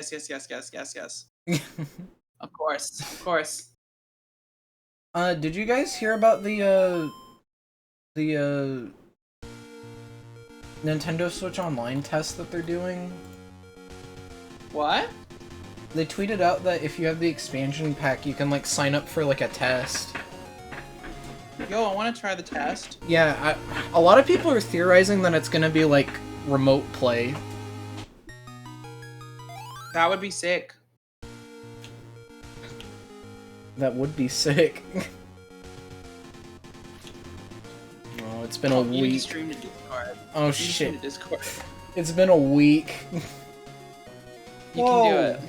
yes. Of course, of course. Did you guys hear about the Nintendo Switch Online test that they're doing? What? They tweeted out that if you have the expansion pack, you can, like, sign up for, like, a test. Yo, I want to try the test. Yeah, a lot of people are theorizing that it's gonna be, like, remote play. That would be sick. That would be sick. Oh, it's been a week. You need to stream to Discord. Oh, shit. To Discord. It's been a week. You can do it.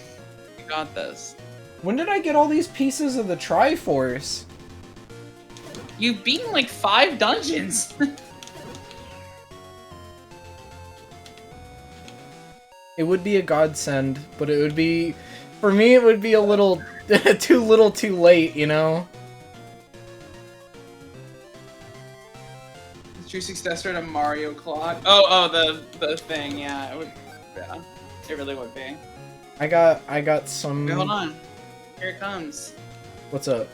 You got this. When did I get all these pieces of the Triforce? You've beaten like 5 dungeons. It would be a godsend, but it would be... For me, it would be a little... too little too late, you know? The true successor to Mario Clock. Oh, the thing, yeah. It would, yeah. It really would be. I got some... Wait, hold on. Here it comes. What's up?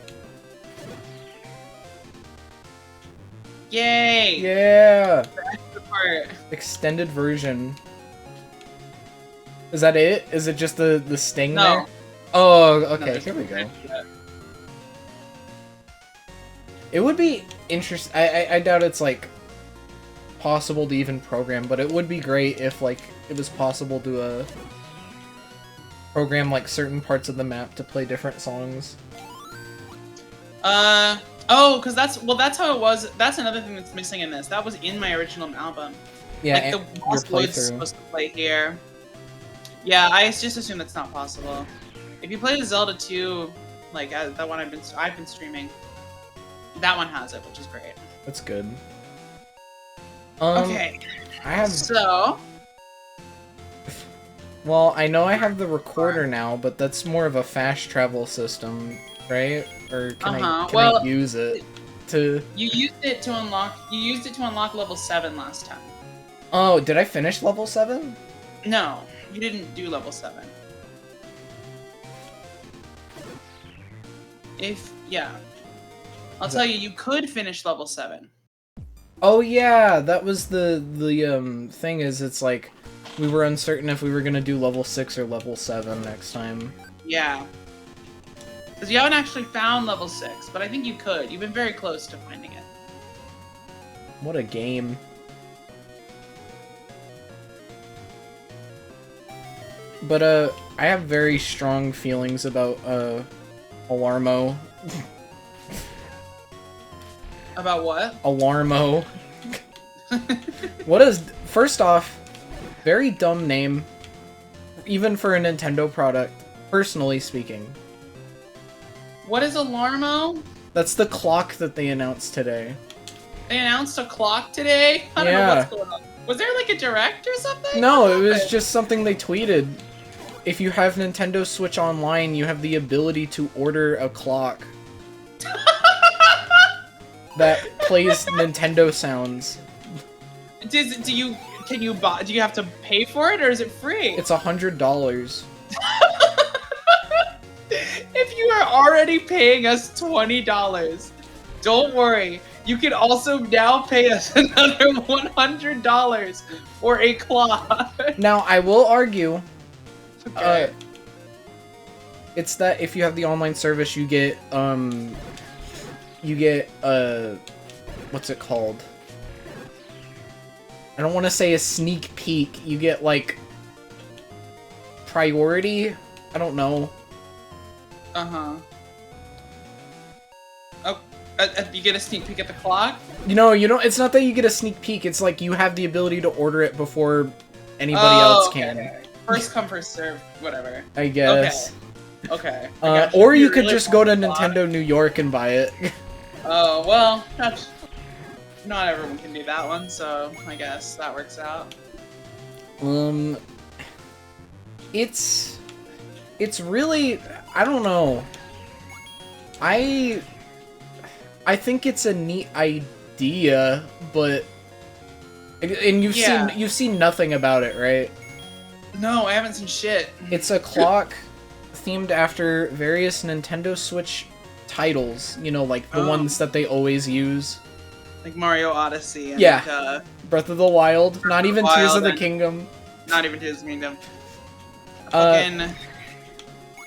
Yay! Yeah! The part. Extended version. Is that it? Is it just the sting there? Oh, okay, No, here we go. It would be interesting. I doubt it's, like, possible to even program, but it would be great if, like, it was possible to, program, like, certain parts of the map to play different songs. Oh, because that's how it was. That's another thing that's missing in this. That was in my original album. Yeah, like, the Lost Woods supposed to play here. Yeah, I just assume that's not possible. If you play the Zelda 2, like, that one I've been streaming, that one has it, which is great. That's good. Okay. I have... So... Well, I know I have the recorder now, but that's more of a fast travel system, right? Or can I use it to... You used it to unlock level 7 last time. Oh, did I finish level 7? No, you didn't do level 7. I'll tell you, you could finish level 7. Oh yeah, that was the thing is, it's like, we were uncertain if we were gonna do level 6 or level 7 next time. Yeah. Because you haven't actually found level 6, but I think you could. You've been very close to finding it. What a game. But, I have very strong feelings about, Alarmo. About what? Alarmo. What is... First off, very dumb name. Even for a Nintendo product, personally speaking. What is Alarmo? That's the clock that they announced today. They announced a clock today? I don't know what's going on. Was there like a direct or something? No, it was just something they tweeted. If you have Nintendo Switch Online, you have the ability to order a clock that plays Nintendo sounds. Do you have to pay for it, or is it free? It's $100. If you are already paying us $20, don't worry. You can also now pay us another $100 for a clock. Now, I will argue, okay. It's that if you have the online service, you get, what's it called? I don't want to say a sneak peek. You get, like, priority? I don't know. Uh-huh. Oh, you get a sneak peek at the clock? You know, it's not that you get a sneak peek, it's like you have the ability to order it before anybody else can. Okay. First come, first serve, whatever. I guess. Okay. Or you could just go to Nintendo New York and buy it. Oh, well, not everyone can do that one, so I guess that works out. It's really, I don't know. I think it's a neat idea, but, and you've seen nothing about it, right? No, I haven't seen shit. It's a clock themed after various Nintendo Switch titles. You know, like the ones that they always use. Like Mario Odyssey and yeah. Breath of the Wild. Not even Tears of the Kingdom. Not even Tears of the Kingdom.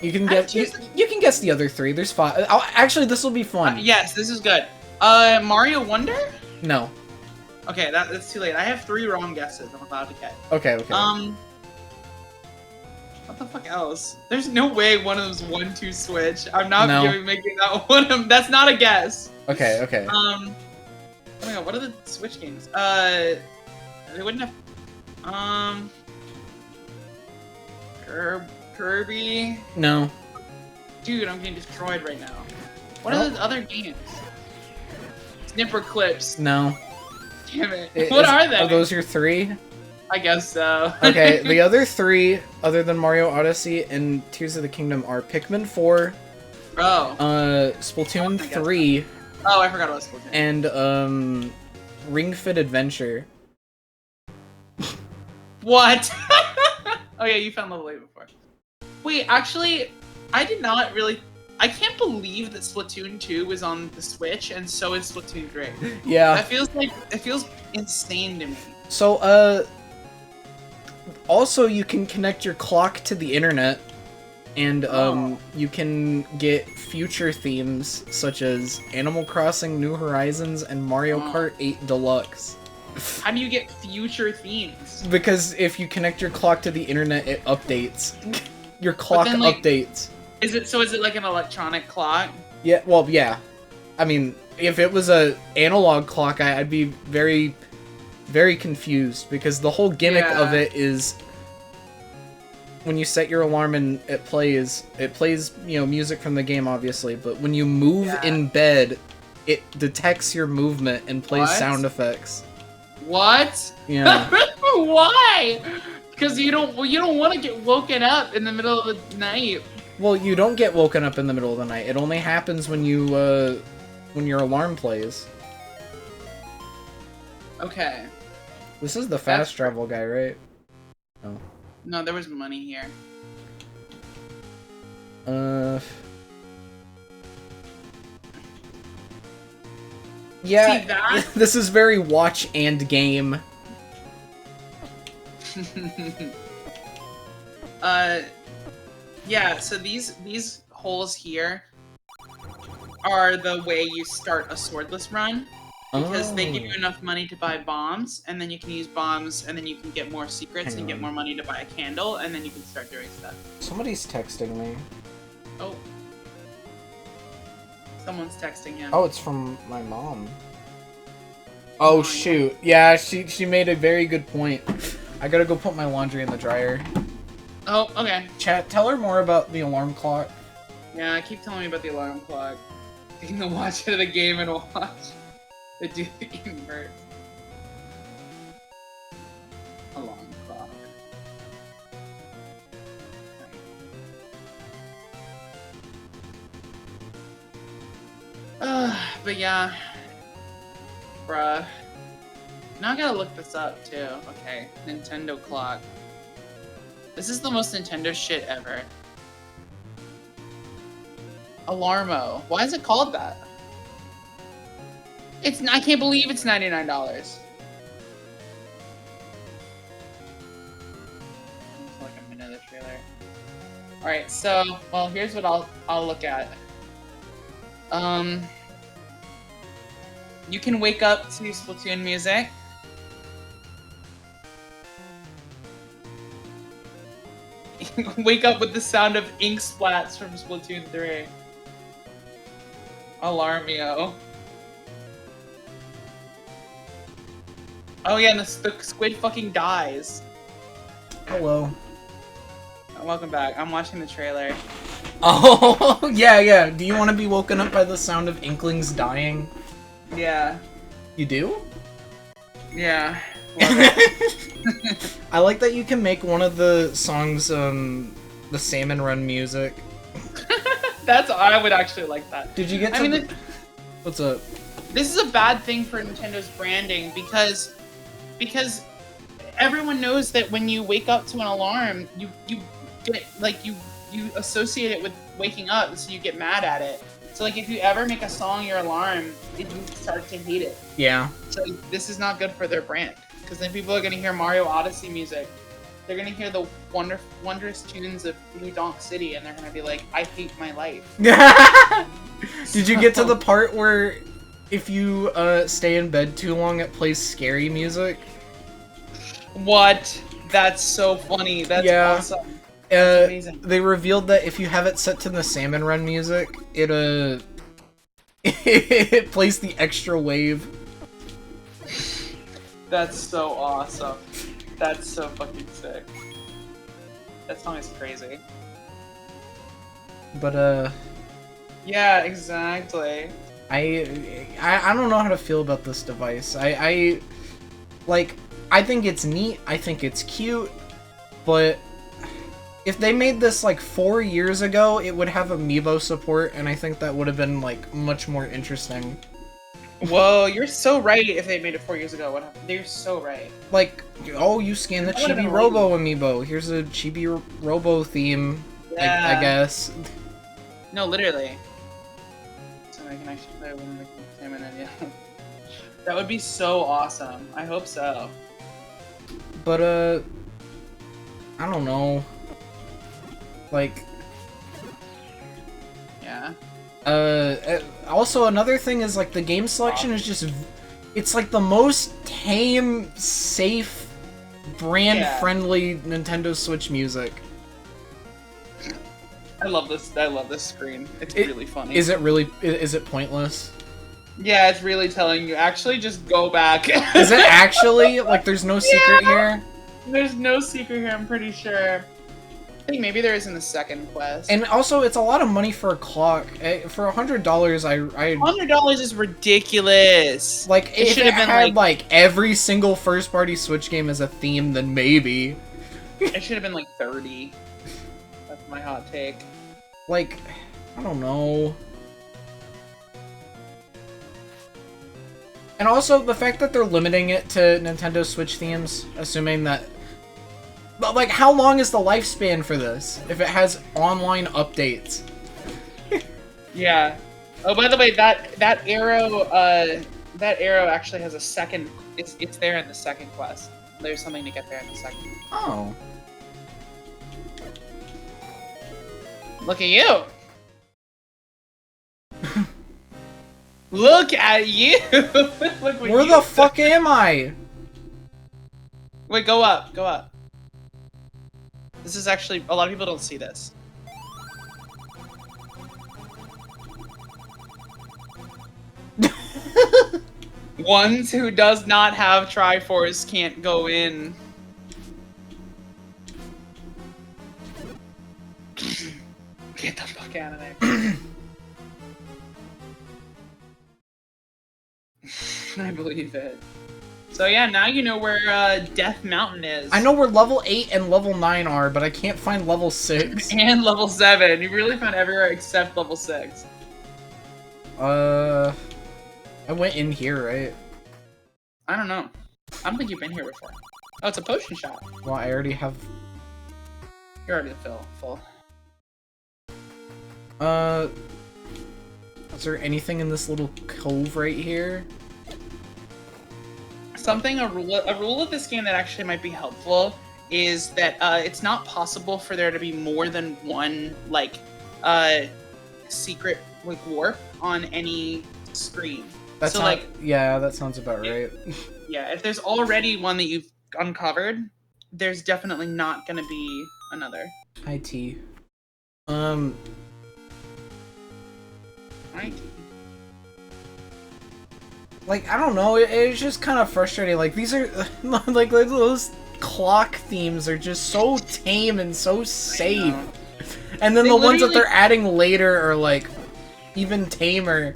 You can guess. You can guess the other 3. There's 5. Actually, this will be fun. Yes, this is good. Mario Wonder? No. Okay, that's too late. I have 3 wrong guesses. I'm allowed to get. Okay. What the fuck else? There's no way one of them's 1-2 Switch. I'm not making that one. That's not a guess. Okay. Oh my god, what are the Switch games? They wouldn't have. Kirby. No. Dude, I'm getting destroyed right now. What are the other games? Snipper Clips. No. Damn it. What are they? Are those your 3? I guess so. Okay, the other 3, other than Mario Odyssey and Tears of the Kingdom, are Pikmin 4. Oh. Splatoon 3. Oh, I forgot about Splatoon. And Ring Fit Adventure. What? Oh yeah, you found Level 8 before. Wait, actually, I did not really. I can't believe that Splatoon 2 was on the Switch, and so is Splatoon 3. Yeah. It feels insane to me. So, also you can connect your clock to the internet, and you can get future themes such as Animal Crossing New Horizons and Mario Kart 8 Deluxe. How do you get future themes? Because if you connect your clock to the internet, it updates. Your clock updates. Is it like an electronic clock? Yeah, well, yeah. I mean, if it was a analog clock, I'd be very, very confused, because the whole gimmick of it is when you set your alarm and it plays, music from the game, obviously, but when you move in bed, it detects your movement and plays sound effects. What? Yeah. Why? Because you don't want to get woken up in the middle of the night. Well, you don't get woken up in the middle of the night. It only happens when when your alarm plays. Okay. This is the fast travel guy, right? Oh. No, there was money here. Yeah, see that? This is very watch and game. Yeah, so these holes here are the way you start a swordless run. Because they give you enough money to buy bombs, and then you can use bombs, and then you can get more secrets and get more money to buy a candle, and then you can start doing stuff. Somebody's texting me. Oh. Someone's texting him. Oh, it's from my mom. Oh, shoot. Yeah, she made a very good point. I gotta go put my laundry in the dryer. Oh, okay. Chat, tell her more about the alarm clock. Yeah, keep telling me about the alarm clock. You can watch it of the game and watch it do the invert. Alarm clock. But yeah. Bruh. Now I gotta look this up too. Okay, Nintendo clock. This is the most Nintendo shit ever. Alarmo. Why is it called that? I can't believe it's $99. Like a minute of the trailer. Alright, so, well, here's what I'll look at. You can wake up to Splatoon music. Wake up with the sound of ink splats from Splatoon 3. Alarmio. Oh yeah, and the squid fucking dies. Hello. Welcome back. I'm watching the trailer. Oh, yeah. Do you want to be woken up by the sound of Inklings dying? Yeah. You do? Yeah. I like that you can make one of the songs, the Salmon Run music. I would actually like that. Did you get to What's up? This is a bad thing for Nintendo's branding because everyone knows that when you wake up to an alarm, you get like you associate it with waking up, so you get mad at it. So like if you ever make a song your alarm, you start to hate it. Yeah. So this is not good for their brand, because then people are gonna hear Mario Odyssey music. They're gonna hear the wondrous tunes of New Donk City, and they're gonna be like, I hate my life. Did you get to the part where if you stay in bed too long, it plays scary music? What? That's so funny. That's awesome. That's amazing. They revealed that if you have it set to the Salmon Run music, it it plays the extra wave. That's so awesome. That's so fucking sick. That song is crazy. But yeah, exactly. I don't know how to feel about this device. I think it's neat. I think it's cute, but if they made this like 4 years ago, it would have amiibo support, and I think that would have been like much more interesting. Whoa, you're so right. If they made it 4 years ago, what happened? They're so right. Like, oh, you scan the Chibi Robo amiibo. Here's a Chibi Robo theme. Yeah. I guess. No, literally. So I can actually play with the salmon and yeah. That would be so awesome. I hope so. But I don't know. Like, yeah. Also another thing is like the game selection is just, it's like the most tame, safe, brand-friendly Nintendo Switch music. I love this. I love this screen. It's really funny. Is it pointless? Yeah, it's really telling you. Actually, just go back. Is it actually? Like, there's no secret here? There's no secret here, I'm pretty sure. I think maybe there is in the second quest. And also, it's a lot of money for a clock. For $100, $100 is ridiculous. Like, if it had, like, every single first-party Switch game as a theme, then maybe. It should have been, like, 30. That's my hot take. Like, I don't know. And also, the fact that they're limiting it to Nintendo Switch themes, assuming that... But, like, how long is the lifespan for this, if it has online updates? Yeah. Oh, by the way, that arrow actually has a second... It's there in the second quest. There's something to get there in the second. Oh. Look at you! Look at you! Look Where the fuck am I? Wait, go up, go up. This is actually, a lot of people don't see this. Ones who does not have Triforce can't go in. Get the fuck out of there. I believe it. So yeah, now you know where Death Mountain is. I know where level 8 and level 9 are, but I can't find level 6. And level 7. You really found everywhere except level 6. I went in here, right? I don't know. I don't think you've been here before. Oh, it's a potion shop. Well, I already have... You're already full. Is there anything in this little cove right here? A rule of this game that actually might be helpful is that it's not possible for there to be more than one like secret like warp on any screen. That's so not, like yeah, that sounds about right. Yeah, if there's already one that you've uncovered, there's definitely not gonna be another. IT. Right. Like, I don't know, it's just kind of frustrating. Like, these are, like, those clock themes are just so tame and so safe. And then the ones that they're adding later are, like, even tamer.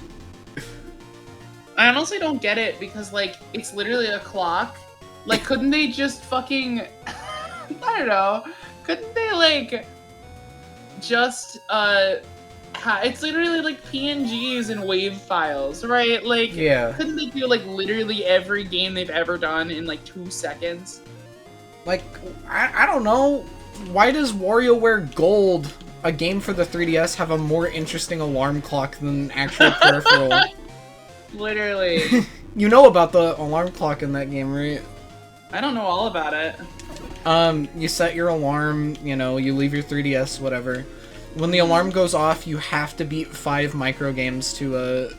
I honestly don't get it, because, like, it's literally a clock. Like, couldn't they just fucking... I don't know. Couldn't they, like, just, it's literally like PNGs and WAV files, right? Like, yeah. Couldn't they do like literally every game they've ever done in like 2 seconds? Like, I don't know. Why does WarioWare Gold, a game for the 3DS, have a more interesting alarm clock than actual peripheral? Literally. You know about the alarm clock in that game, right? I don't know all about it. You set your alarm, you know, you leave your 3DS, whatever. When the alarm goes off, you have to beat 5 micro games to,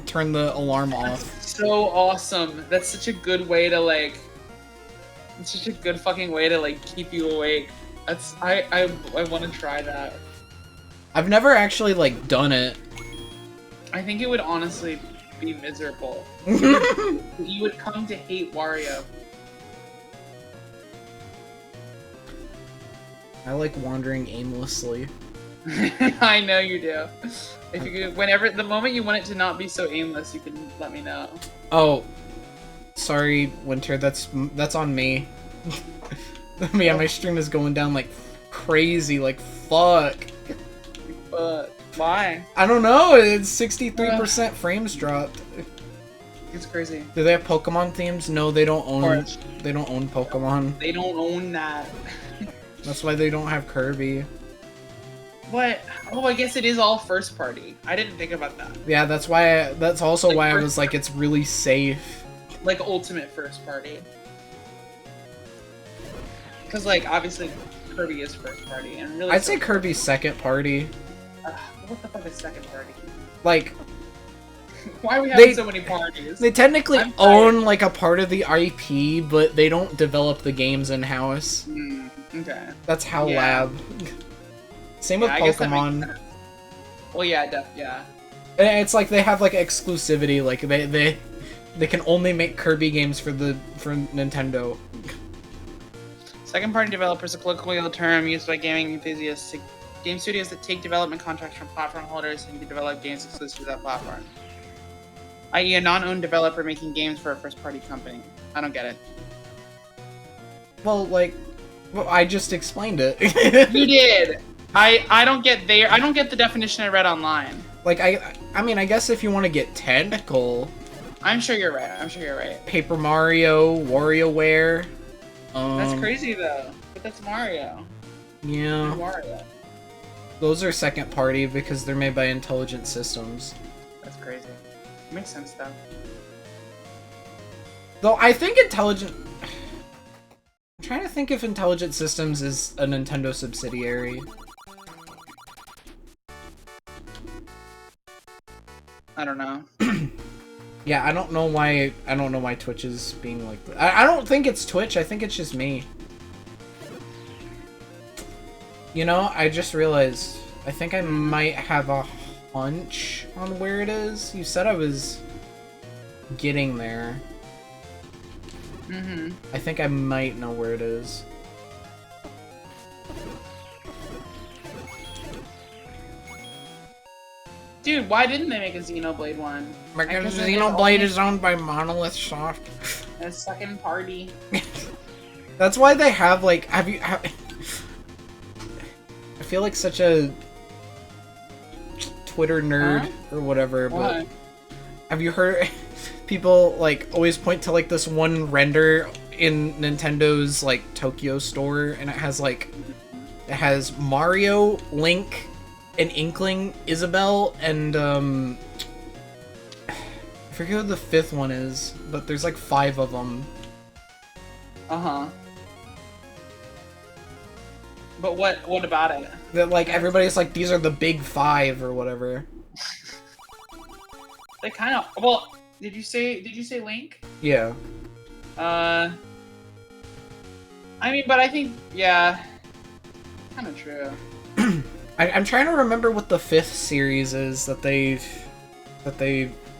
turn the alarm off. That's so awesome. That's such a good way to, like... It's such a good fucking way to, like, keep you awake. That's... I want to try that. I've never actually, like, done it. I think it would honestly be miserable. You would come to hate Wario. I like wandering aimlessly. I know you do. If you could, whenever the moment you want it to not be so aimless, you can let me know. Oh, sorry, Winter. That's on me. Yeah, my stream is going down like crazy. Like fuck. But why? I don't know. It's 63% frames dropped. It's crazy. Do they have Pokemon themes? No, they don't own. They don't own Pokemon. They don't own that. That's why they don't have Kirby. What? Oh, I guess it is all first party. I didn't think about that. Yeah, that's why. That's also Like why I was like, it's really safe. Like ultimate first party. Because like obviously Kirby is first party, and really. I'd say Kirby's second party. What the fuck is second party? Like. Why are we having so many parties? They technically own like a part of the IP, but they don't develop the games in house. Okay. That's how Lab. Same with Pokemon. Well, yeah, yeah. It's like they have like exclusivity. Like they can only make Kirby games for Nintendo. Second party developer is a colloquial term used by gaming enthusiasts. Game studios that take development contracts from platform holders and can develop games exclusive to that platform. I.e. a non-owned developer making games for a first-party company. I don't get it. Well, like, I just explained it. You did! I don't get I don't get the definition I read online. Like, I mean, I guess if you want to get technical... I'm sure you're right. I'm sure you're right. Paper Mario, WarioWare... That's crazy, though. But that's Mario. Yeah. Mario. Those are second party because they're made by Intelligent Systems. That's crazy. Makes sense, though. Though I think Intelligent... I'm trying to think if Intelligent Systems is a Nintendo subsidiary. I don't know. Yeah, I don't know why Twitch is being like that. I don't think it's Twitch, I think it's just me. You know, I just realized I think I might have a hunch on where it is. You said I was getting there. I think I might know where it is. Dude, why didn't they make a Xenoblade one? Because Xenoblade is owned by Monolith Soft. A second party. That's why they have like. I feel like such a Twitter nerd or whatever, but have you heard people like always point to like this one render in Nintendo's like Tokyo store, and it has Mario, Link, an Inkling, Isabelle, and I forget what the fifth one is, but there's like 5 of them. But what about it? That like everybody's like, these are the big 5 or whatever. They kind of, well, did you say Link? Yeah. I mean, but I think, yeah, kind of true. I'm trying to remember what the 5th series is that they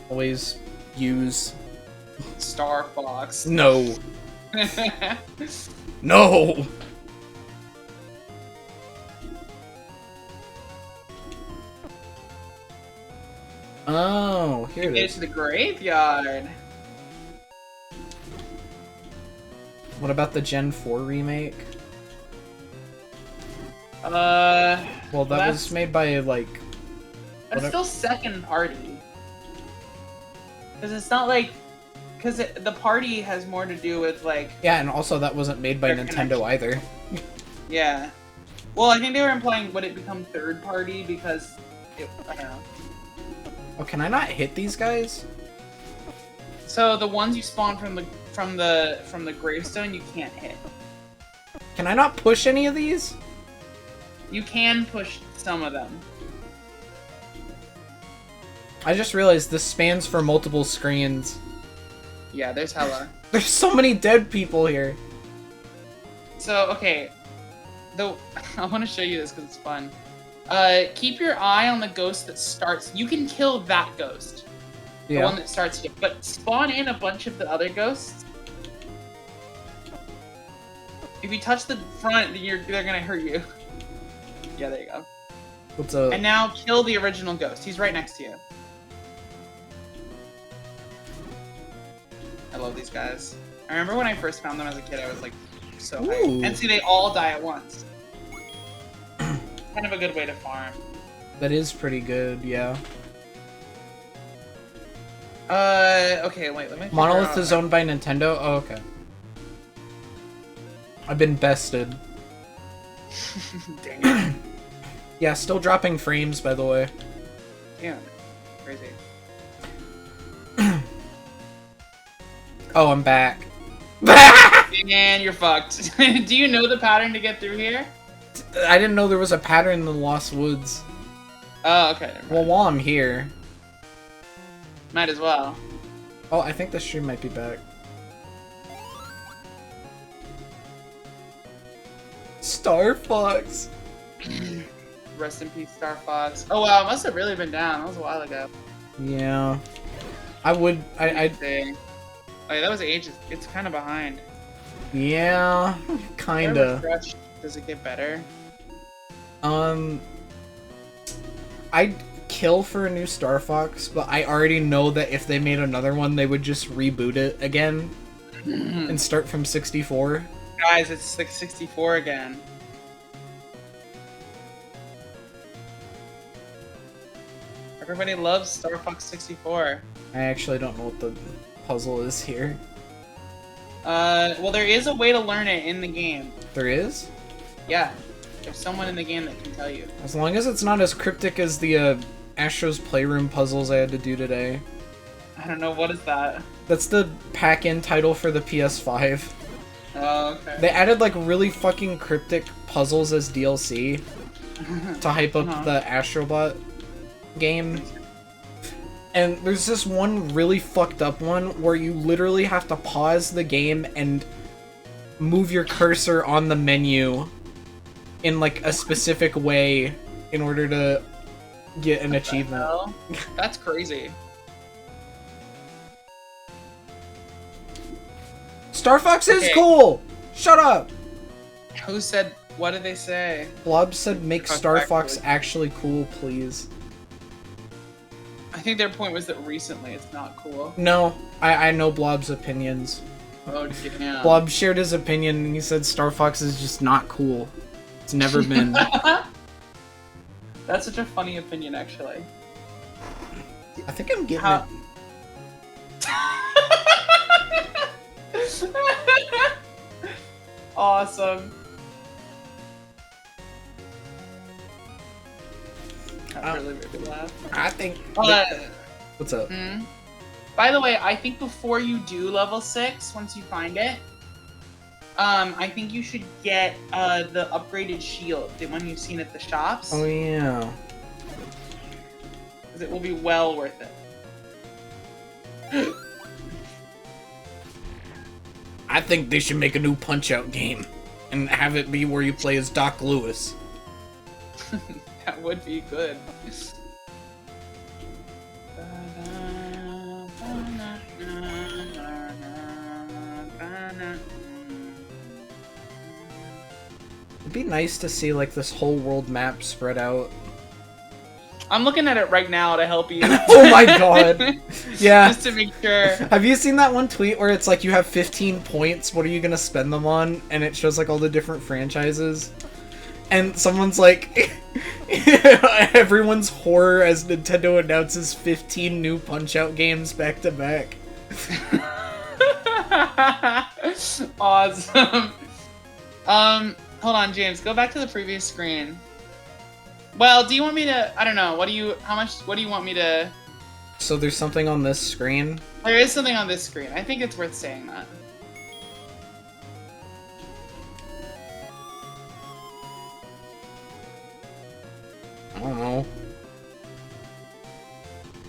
always use. Star Fox. No. No. Oh, here it is. It's the graveyard. What about the Gen 4 remake? Well, that was made by, like... That's still second party. Because it's not like... because the party has more to do with like. Yeah, and also that wasn't made by Their Nintendo either. Yeah. Well, I think they were implying would it become third party because I don't know. Oh, can I not hit these guys? So the ones you spawn from the gravestone you can't hit. Can I not push any of these? You can push some of them. I just realized this spans for multiple screens. Yeah, there's hella. There's so many dead people here. So, okay. I want to show you this because it's fun. Keep your eye on the ghost that starts. You can kill that ghost. The one that starts here. But spawn in a bunch of the other ghosts. If you touch the front, they're gonna hurt you. Yeah, there you go. What's up? And now kill the original ghost. He's right next to you. I love these guys. I remember when I first found them as a kid, I was like so hyped. And see, they all die at once. Kind of a good way to farm. That is pretty good, yeah. Okay, wait, let me Monolith is owned by Nintendo? Oh, okay. I've been bested. Dang it. Yeah, still dropping frames, by the way. Yeah, crazy. Oh, I'm back. Man, you're fucked. Do you know the pattern to get through here? I didn't know there was a pattern in the Lost Woods. Oh, okay. Well, while I'm here... Might as well. Oh, I think the stream might be back. Star Fox! Rest in peace, Star Fox. Oh wow, it must have really been down. That was a while ago. Yeah. I'd say. Oh yeah, that was ages. It's kind of behind. Yeah, kinda. Does it get better? I'd kill for a new Star Fox, but I already know that if they made another one, they would just reboot it again and start from 64. Guys, it's like 64 again. Everybody loves Star Fox 64. I actually don't know what the puzzle is here. Well, there is a way to learn it in the game. There is? Yeah. There's someone in the game that can tell you. As long as it's not as cryptic as the Astro's Playroom puzzles I had to do today. I don't know, what is that? That's the pack-in title for the PS5. Oh, okay. They added like really fucking cryptic puzzles as DLC to hype up the Astrobot game. And there's this one really fucked up one where you literally have to pause the game and move your cursor on the menu in like a specific way in order to get an achievement. That's crazy. Star Fox is cool! Shut up! Who said, what did they say? Blob said make Star Fox actually cool, please. I think their point was that recently it's not cool. No, I know Blob's opinions. Oh, damn. Blob shared his opinion and he said Star Fox is just not cool. It's never been. That's such a funny opinion, actually. I think I'm getting it. Awesome. That really made me laugh. I think... What's up? By the way, I think before you do level 6, once you find it, I think you should get the upgraded shield, the one you've seen at the shops. Oh, yeah. Because it will be well worth it. I think they should make a new Punch-Out game and have it be where you play as Doc Lewis. That would be good. It'd be nice to see like this whole world map spread out. I'm looking at it right now to help you. Oh my god. Yeah. Just to make sure. Have you seen that one tweet where it's like you have 15 points, what are you gonna spend them on? And it shows like all the different franchises. And someone's like, everyone's horror as Nintendo announces 15 new Punch-Out games back to back. Awesome. Hold on, James. Go back to the previous screen. Well, do you want me to? I don't know. What do you? How much? What do you want me to? So there's something on this screen? There is something on this screen. I think it's worth saying that. I don't know.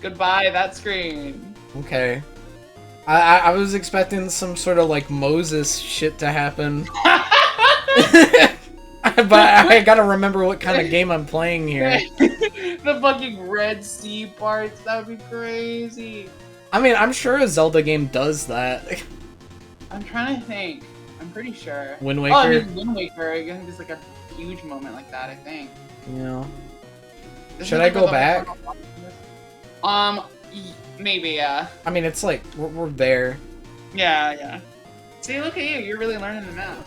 Goodbye, that screen. Okay. I was expecting some sort of like Moses shit to happen. But I gotta remember what kind of game I'm playing here. The fucking Red Sea parts, that would be crazy. I mean, I'm sure a Zelda game does that. I'm trying to think. I'm pretty sure. Wind Waker? Oh, I mean, Wind Waker. I think there's like a huge moment like that, I think. Yeah. Isn't Should it I like go with back? Maybe, yeah. I mean, it's like, we're there. Yeah, yeah. See, look at you. You're really learning the map.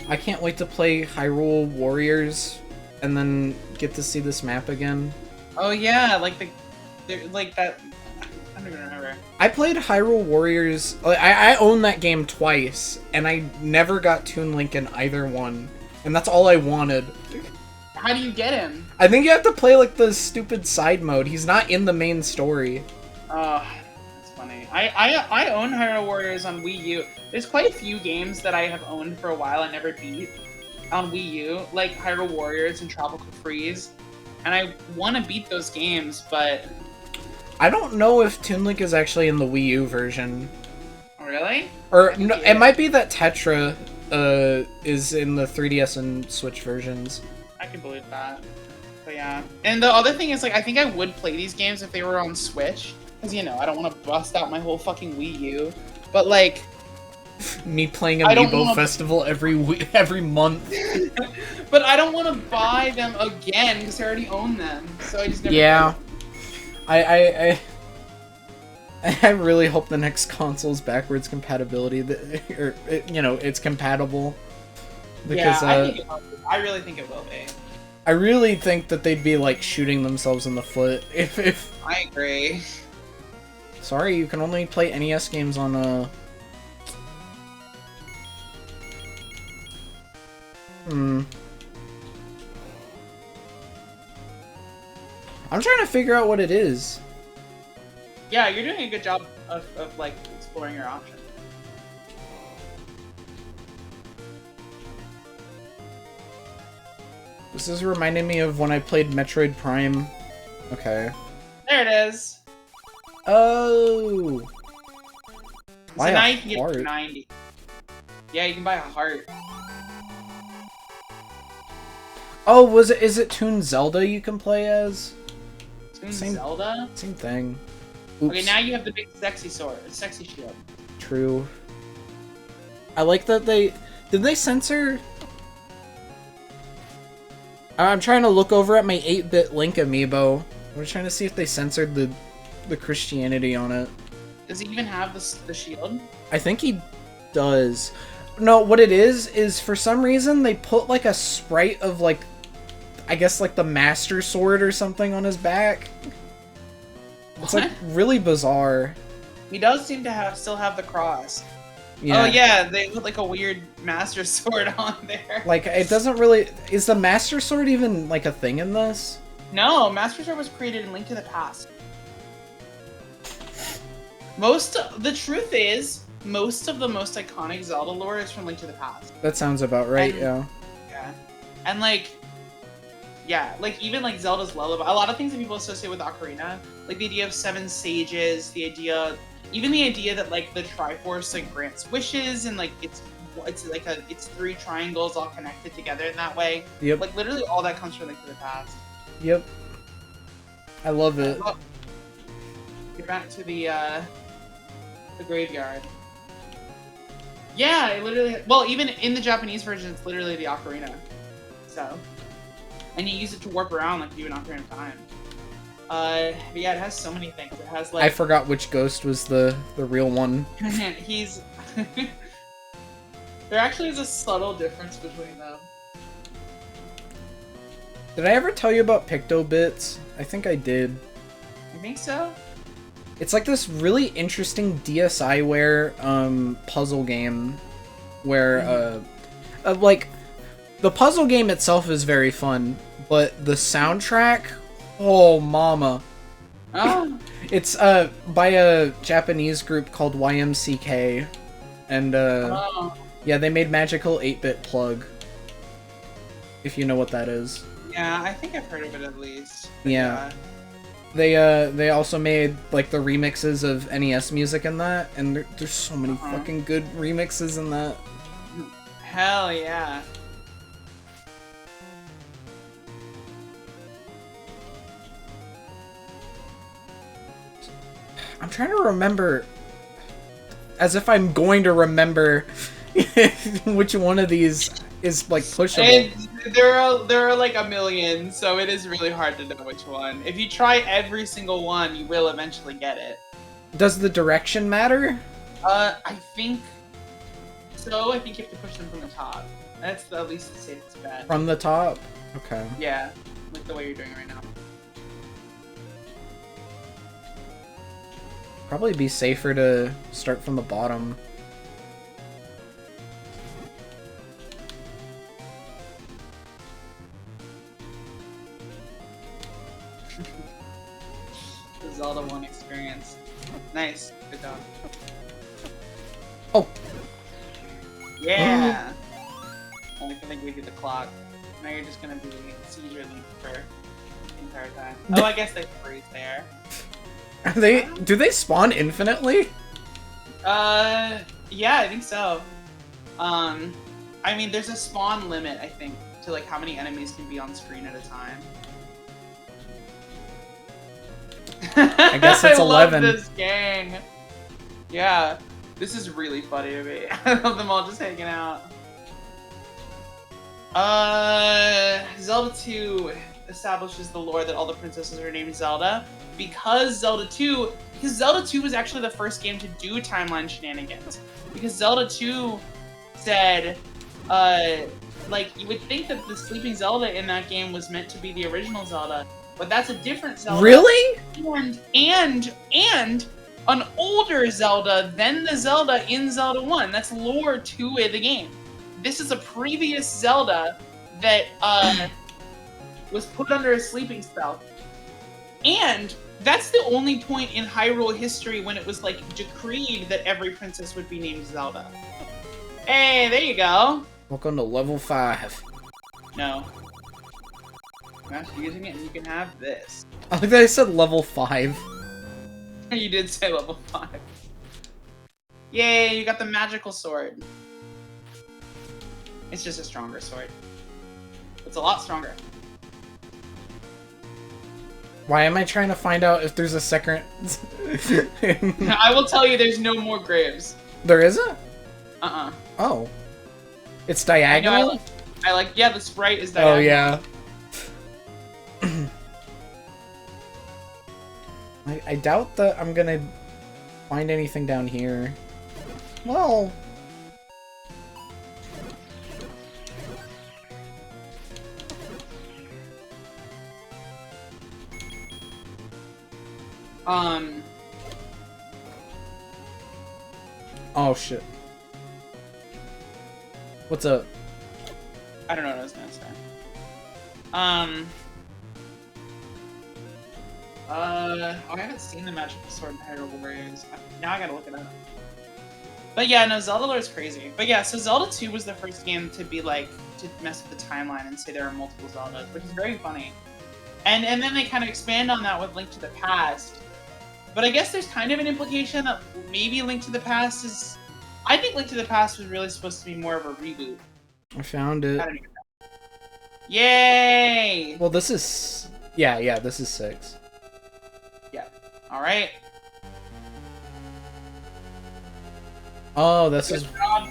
I can't wait to play Hyrule Warriors and then get to see this map again. Oh, yeah. Like like that. I don't even remember. I played Hyrule Warriors. I own that game twice, and I never got Toon Link in either one. And that's all I wanted. How do you get him? I think you have to play like the stupid side mode. He's not in the main story. Oh, that's funny. I own Hyrule Warriors on Wii U. There's quite a few games that I have owned for a while and never beat on Wii U, like Hyrule Warriors and Tropical Freeze. And I want to beat those games, but... I don't know if Toon Link is actually in the Wii U version. Really? Or no, it might be that Tetra is in the 3DS and Switch versions. I can believe that. But yeah. And the other thing is, like, I think I would play these games if they were on Switch. Because, you know, I don't want to bust out my whole fucking Wii U. But, like... Me playing Amiibo Festival every month. But I don't want to buy them again because I already own them. So I just never... Yeah. I really hope the next console's backwards compatibility, or you know, it's compatible. Because yeah, I really think it will be. I really think that they'd be like shooting themselves in the foot if. I agree. Sorry, you can only play NES games on I'm trying to figure out what it is. Yeah, you're doing a good job of like exploring your options. This is reminding me of when I played Metroid Prime. Okay. There it is. Oh. Why so now a you can get heart? 90. Yeah, you can buy a heart. Oh, is it Toon Zelda you can play as? Toon Zelda? Same thing. Oops. Okay, now you have the big sexy sword, sexy shield. True. I like that did they censor? I'm trying to look over at my 8-bit Link amiibo. I'm trying to see if they censored the Christianity on it. Does he even have the shield? I think he does. No, what it is for some reason they put like a sprite of like, I guess like the Master Sword or something on his back. It's like really bizarre. He does seem to still have the cross. Yeah. Oh yeah, they put like a weird Master Sword on there. Like it doesn't really. Is the Master Sword even like a thing in this? No, Master Sword was created in Link to the Past. The truth is, most of the most iconic Zelda lore is from Link to the Past. That sounds about right. Yeah. Yeah, and like. Yeah, like even like Zelda's Lullaby, a lot of things that people associate with Ocarina, like the idea of 7 sages, even the idea that like the Triforce like grants wishes and like it's 3 triangles all connected together in that way. Yep. Like literally all that comes from Link to the Past. Yep. I love it. Well, you're back to the graveyard. Yeah, it literally. Well, even in the Japanese version, it's literally the Ocarina. So. And you use it to warp around like you do in Ocarina of Time. But yeah, it has so many things. It has like... I forgot which ghost was the real one. He's... There actually is a subtle difference between them. Did I ever tell you about Picto-Bits? I think I did. I think so. It's like this really interesting DSiWare puzzle game where like the puzzle game itself is very fun, but the soundtrack, oh mama. Oh. It's by a Japanese group called YMCK, and yeah, they made Magical 8-Bit Plug. If you know what that is. Yeah, I think I've heard of it at least. Yeah. They also made like the remixes of NES music in that, and there's so many fucking good remixes in that. Hell yeah. I'm trying to remember, as if I'm going to remember which one of these is like pushable. There are like a million, so it is really hard to know which one. If you try every single one, you will eventually get it. Does the direction matter? I think so. I think you have to push them from the top. That's at least the safest bet. From the top? Okay. Yeah, like the way you're doing it right now. Probably be safer to start from the bottom. The Zelda 1 experience. Nice. Good job. Oh! Yeah! I think we did the clock. Now you're just gonna be seizure Link for the entire time. Oh, I guess they freeze there. Do they spawn infinitely? Yeah, I think so. I mean, there's a spawn limit, I think, to like how many enemies can be on screen at a time. I guess it's 11. I love this gang. Yeah, this is really funny to me. I love them all just hanging out. Zelda 2 establishes the lore that all the princesses are named Zelda because Zelda 2 was actually the first game to do timeline shenanigans. Because Zelda 2 said, like, you would think that the Sleeping Zelda in that game was meant to be the original Zelda, but that's a different Zelda. Really? And an older Zelda than the Zelda in Zelda 1. That's lore to the game. This is a previous Zelda that was put under a sleeping spell. And that's the only point in Hyrule history when it was like decreed that every princess would be named Zelda. Hey, there you go. Welcome to level 5. No. Master using it and you can have this. I think I said level 5. You did say level 5. Yay, you got the magical sword. It's just a stronger sword. It's a lot stronger. Why am I trying to find out if there's a second? I will tell you there's no more graves. There isn't? Uh-uh. Oh. It's diagonal? I like, yeah, the sprite is diagonal. Oh, yeah. I doubt that I'm gonna find anything down here. Well... Oh, shit. What's up? I don't know what I was gonna say. I haven't seen the magical sword in Hyrule Warriors. Now I gotta look it up. But yeah, no, Zelda lore is crazy. But yeah, so Zelda 2 was the first game to be like, to mess with the timeline and say there are multiple Zeldas, which is very funny. And then they kind of expand on that with Link to the Past. But I guess there's kind of an implication that maybe Link to the Past is... I think Link to the Past was really supposed to be more of a reboot. I found it. I don't even know. Yay! Well, this is... Yeah, this is 6. Yeah. Alright. Oh, this Good is... job.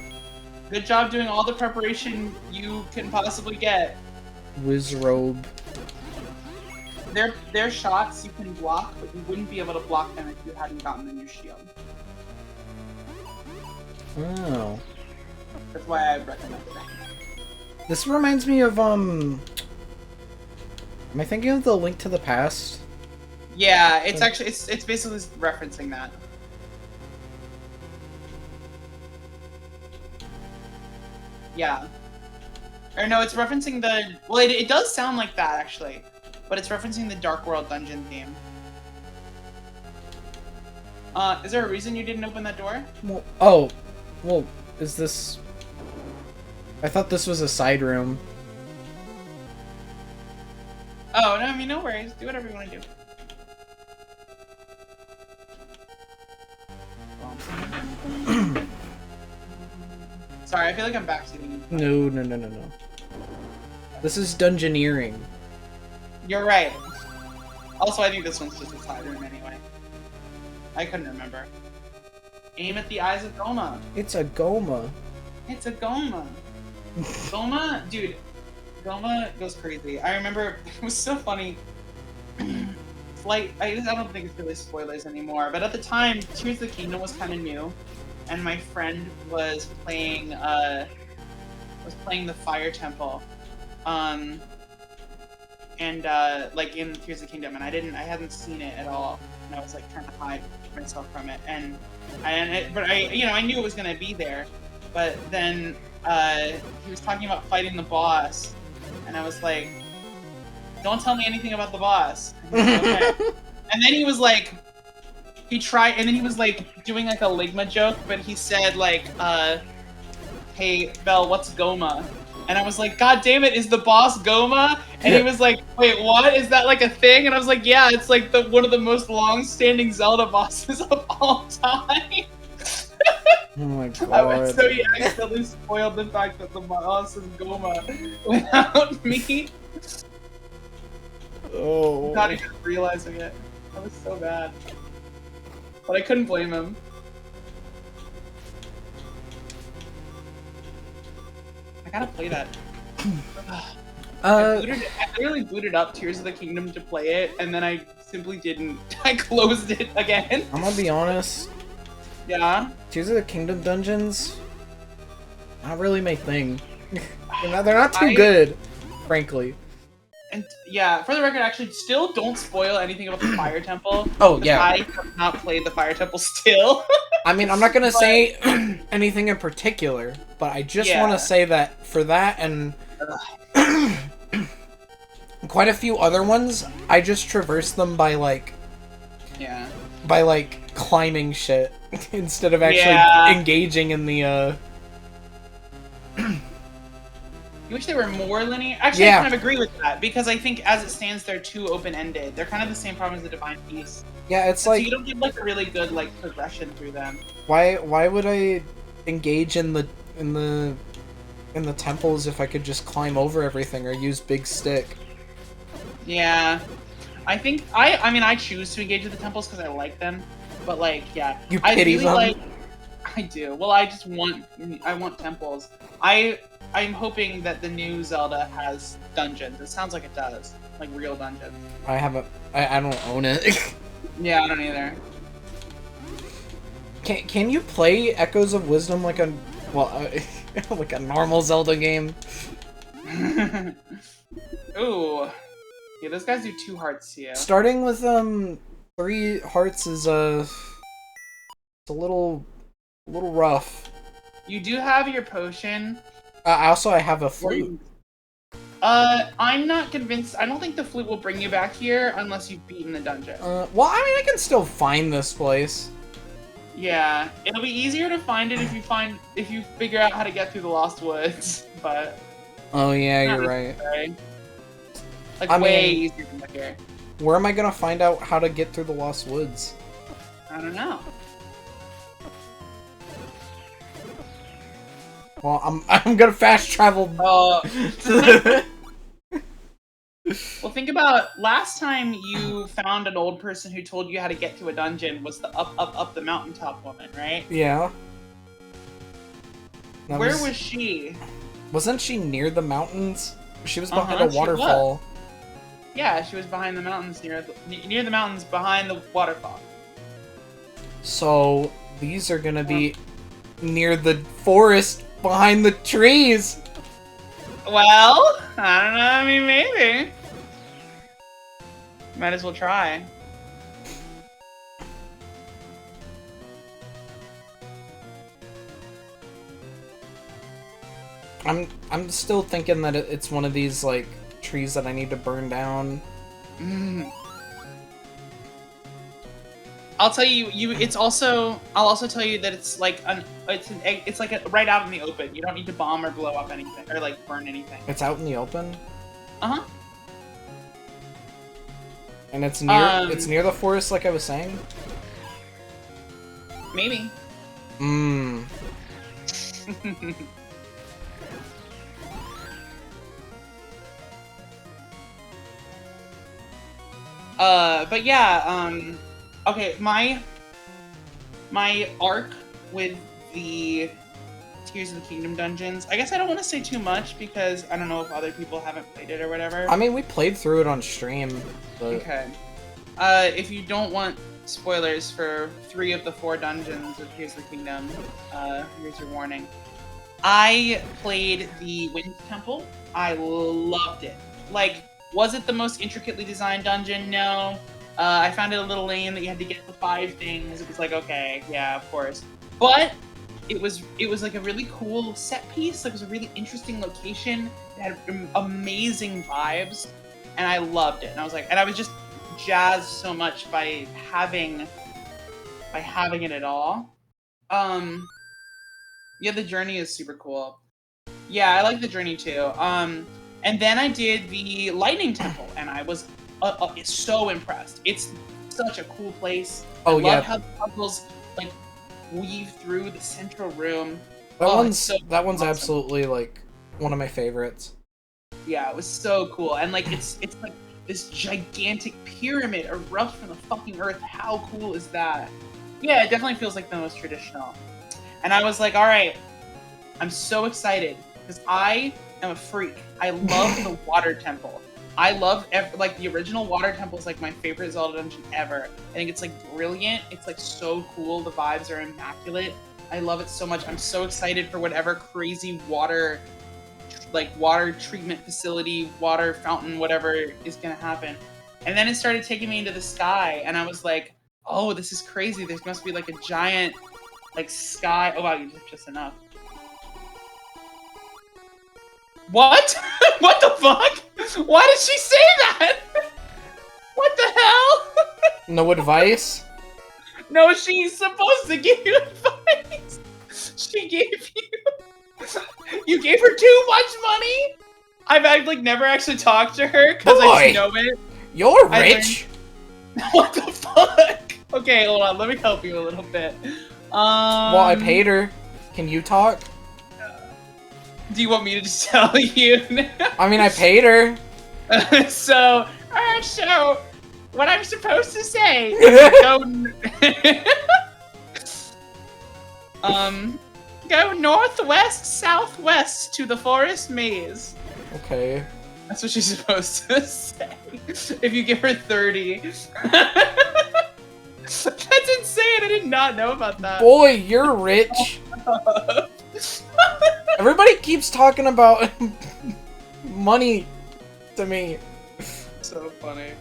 Good job doing all the preparation you can possibly get. Wizrobe. They're shots you can block, but you wouldn't be able to block them if you hadn't gotten the new shield. Oh. That's why I recommend it. This reminds me of, Am I thinking of the Link to the Past? Yeah, it's actually it's basically referencing that. Yeah. Or no, it's referencing the... Well, it does sound like that, actually. But it's referencing the Dark World dungeon theme. Is there a reason you didn't open that door? Well, is this... I thought this was a side room. Oh, no, I mean, no worries. Do whatever you want to do. Sorry, I feel like I'm backseating. No. This is dungeoneering. You're right. Also, I think this one's just a side room anyway. I couldn't remember. Aim at the eyes of Goma. It's a Goma. It's a Goma. Goma, dude. Goma goes crazy. I remember it was so funny. Like, I don't think it's really spoilers anymore, but at the time, Tears of the Kingdom was kind of new, and my friend was playing the Fire Temple, like in Tears of the Kingdom, and I hadn't seen it at all, and I was like trying to hide myself from it, but I knew it was gonna be there, but then he was talking about fighting the boss, and I was like, don't tell me anything about the boss. And he was like, okay. And then he was like, he was like doing like a Ligma joke, but he said like, hey, Belle, what's Goma? And I was like, God damn it, is the boss Goma? And he was like, wait, what? Is that like a thing? And I was like, yeah, it's like one of the most long-standing Zelda bosses of all time. Oh my god. So he accidentally spoiled the fact that the boss is Goma without me. Oh. Not even realizing it. That was so bad. But I couldn't blame him. I gotta play that. I literally booted up Tears of the Kingdom to play it, and then I simply didn't. I closed it again. I'm gonna be honest. Yeah? Tears of the Kingdom dungeons, not really my thing. They're not too good, frankly. And yeah, for the record, actually, still don't spoil anything about the Fire Temple. Oh, yeah. I have not played the Fire Temple still. I mean, I'm not gonna say anything in particular, but I just want to say that for that and quite a few other ones, I just traverse them by like climbing shit instead of actually engaging in the You wish they were more linear? Actually, I kind of agree with that, because I think as it stands, they're too open-ended. They're kind of the same problem as the Divine Beast. Yeah, it's so like... you don't get, like, a really good, like, progression through them. Why would I engage in the temples if I could just climb over everything or use big stick? Yeah. I think... I mean, I choose to engage with the temples because I like them, but, like, yeah. You pity them? I do. Well, I want temples. I'm hoping that the new Zelda has dungeons. It sounds like it does. Like, real dungeons. I don't own it. Yeah, I don't either. Can you play Echoes of Wisdom like a... Well, like a normal Zelda game? Ooh. Yeah, those guys do 2 hearts here. Starting with, 3 hearts is, it's a little rough. You do have your potion. I have a flute. I'm not convinced. I don't think the flute will bring you back here unless you've beaten the dungeon. Well, I mean, I can still find this place. Yeah, it'll be easier to find it if you figure out how to get through the Lost Woods, but... Oh yeah, you're right. Like, way easier to get here. Where am I gonna find out how to get through the Lost Woods? I don't know. Well, I'm gonna fast travel. Well, think about last time you found an old person who told you how to get to a dungeon was the up the mountaintop woman, right? Yeah. Where was she? Wasn't she near the mountains? She was behind a waterfall. Yeah, she was behind the mountains near the mountains behind the waterfall. So these are gonna be near the forest behind the trees. Well, I don't know. I mean, maybe. Might as well try. I'm still thinking that it's one of these like trees that I need to burn down. I'll tell you, it's also. I'll also tell you that it's like it's like right out in the open. You don't need to bomb or blow up anything or like burn anything. It's out in the open. Uh huh. And it's near the forest, like I was saying. Maybe. But yeah, okay, my arc with the Tears of the Kingdom dungeons, I guess I don't want to say too much because I don't know if other people haven't played it or whatever. I mean, we played through it on stream, but... Okay. If you don't want spoilers for 3 of the 4 dungeons of Tears of the Kingdom, here's your warning. I played the Wind Temple. I loved it. Like, was it the most intricately designed dungeon? No. I found it a little lame that you had to get the 5 things. It was like, okay, yeah, of course. But it was like a really cool set piece. Like, it was a really interesting location. It had amazing vibes, and I loved it. And I was like, and I was just jazzed so much by having it at all. Yeah, the journey is super cool. Yeah, I like the journey too. And then I did the Lightning Temple, and I was so impressed. It's such a cool place. Oh, I yeah. love how the puzzles like weave through the central room. That one's awesome. absolutely like one of my favorites. Yeah, it was so cool, and like it's like this gigantic pyramid erupts from the fucking earth. How cool is that? Yeah, it definitely feels like the most traditional. And I was like, all right, I'm so excited because I am a freak. I love the water temple. I love like the original water temple is like my favorite Zelda dungeon ever. I think it's like brilliant. It's like so cool. The vibes are immaculate. I love it so much. I'm so excited for whatever crazy water treatment facility, water fountain, whatever is gonna happen. And then it started taking me into the sky, and I was like, oh, this is crazy. There must be like a giant like sky. Oh wow, you did just enough. What? What the fuck? Why did she say that? What the hell? No advice? No, she's supposed to give you advice. She gave you... You gave her too much money? I've like never actually talked to her because I just know it. You're rich. What the fuck? Okay, hold on. Let me help you a little bit. Well, I paid her. Can you talk? Do you want me to just tell you? I mean, I paid her. So what I'm supposed to say? Go northwest, southwest to the forest maze. Okay. That's what she's supposed to say. If you give her 30. That's insane. I did not know about that. Boy, you're rich. Everybody keeps talking about money to me. So funny.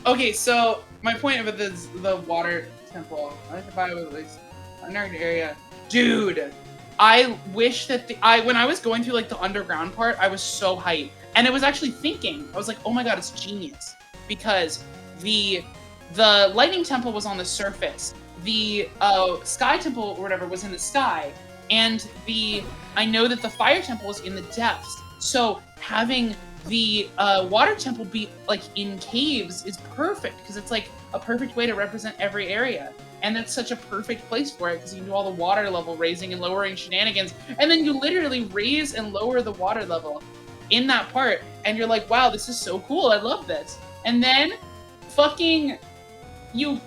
Okay, so my point about the water temple. I like to buy with at least a nerd area. Dude, I wish that when I was going through like the underground part, I was so hyped. And I was actually thinking, I was like, oh my god, it's genius. Because the lightning temple was on the surface. The sky temple or whatever was in the sky. And I know that the fire temple is in the depths. So having the water temple be like in caves is perfect because it's like a perfect way to represent every area. And that's such a perfect place for it because you can do all the water level raising and lowering shenanigans. And then you literally raise and lower the water level in that part. And you're like, wow, this is so cool. I love this. And then fucking you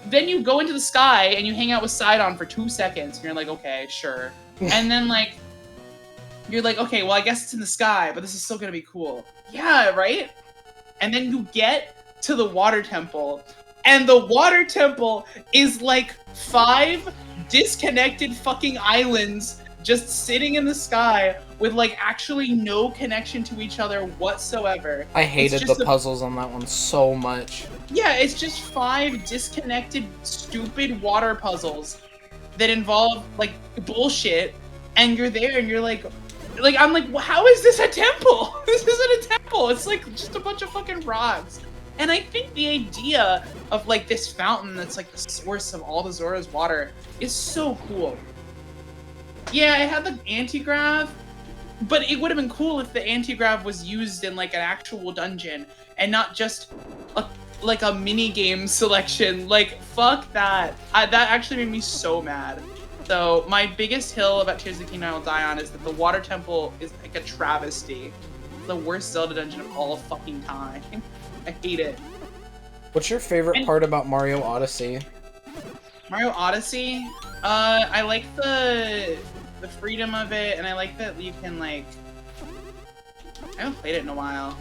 go into the sky and you hang out with Sidon for 2 seconds. And you're like, okay, sure. And then like, you're like, okay, well, I guess it's in the sky, but this is still gonna be cool. Yeah, right? And then you get to the water temple, and the water temple is like 5 disconnected fucking islands just sitting in the sky with like actually no connection to each other whatsoever. I hated the puzzles on that one so much. Yeah, it's just 5 disconnected, stupid water puzzles that involve like bullshit. and you're there, and you're like I'm like, well, how is this a temple? This isn't a temple. It's like just a bunch of fucking rocks. And I think the idea of like this fountain that's like the source of all the Zora's water is so cool. Yeah, it had the anti-grav, but it would have been cool if the anti-grav was used in like an actual dungeon and not just like a mini game selection. Like, fuck that. That actually made me so mad. So my biggest hill about Tears of the Kingdom I will die on is that the water temple is like a travesty. The worst Zelda dungeon of all fucking time. I hate it. What's your favorite part about Mario Odyssey? Mario Odyssey? I like the freedom of it, and I like that you can, like... I haven't played it in a while.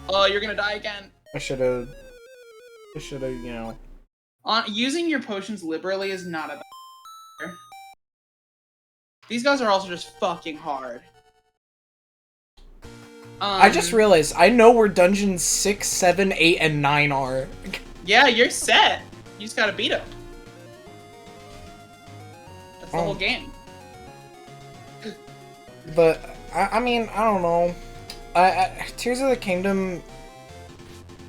Oh, you're gonna die again. I should've, you know... Using your potions liberally is not a bad. These guys are also just fucking hard. I just realized, I know where dungeons 6, 7, 8, and 9 are. Yeah, you're set. You just gotta beat them. That's the whole game. But, I mean, I don't know. Tears of the Kingdom,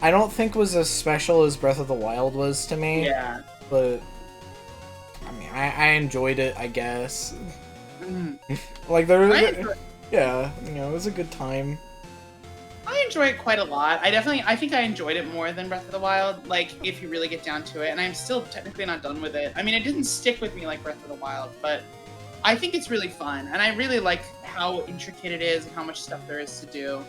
I don't think was as special as Breath of the Wild was to me. Yeah. But, I mean, I enjoyed it, I guess. Mm. Like, yeah, you know, it was a good time. I enjoy it quite a lot. I think I enjoyed it more than Breath of the Wild, like, if you really get down to it, and I'm still technically not done with it. I mean, it didn't stick with me like Breath of the Wild, but I think it's really fun, and I really like how intricate it is and how much stuff there is to do.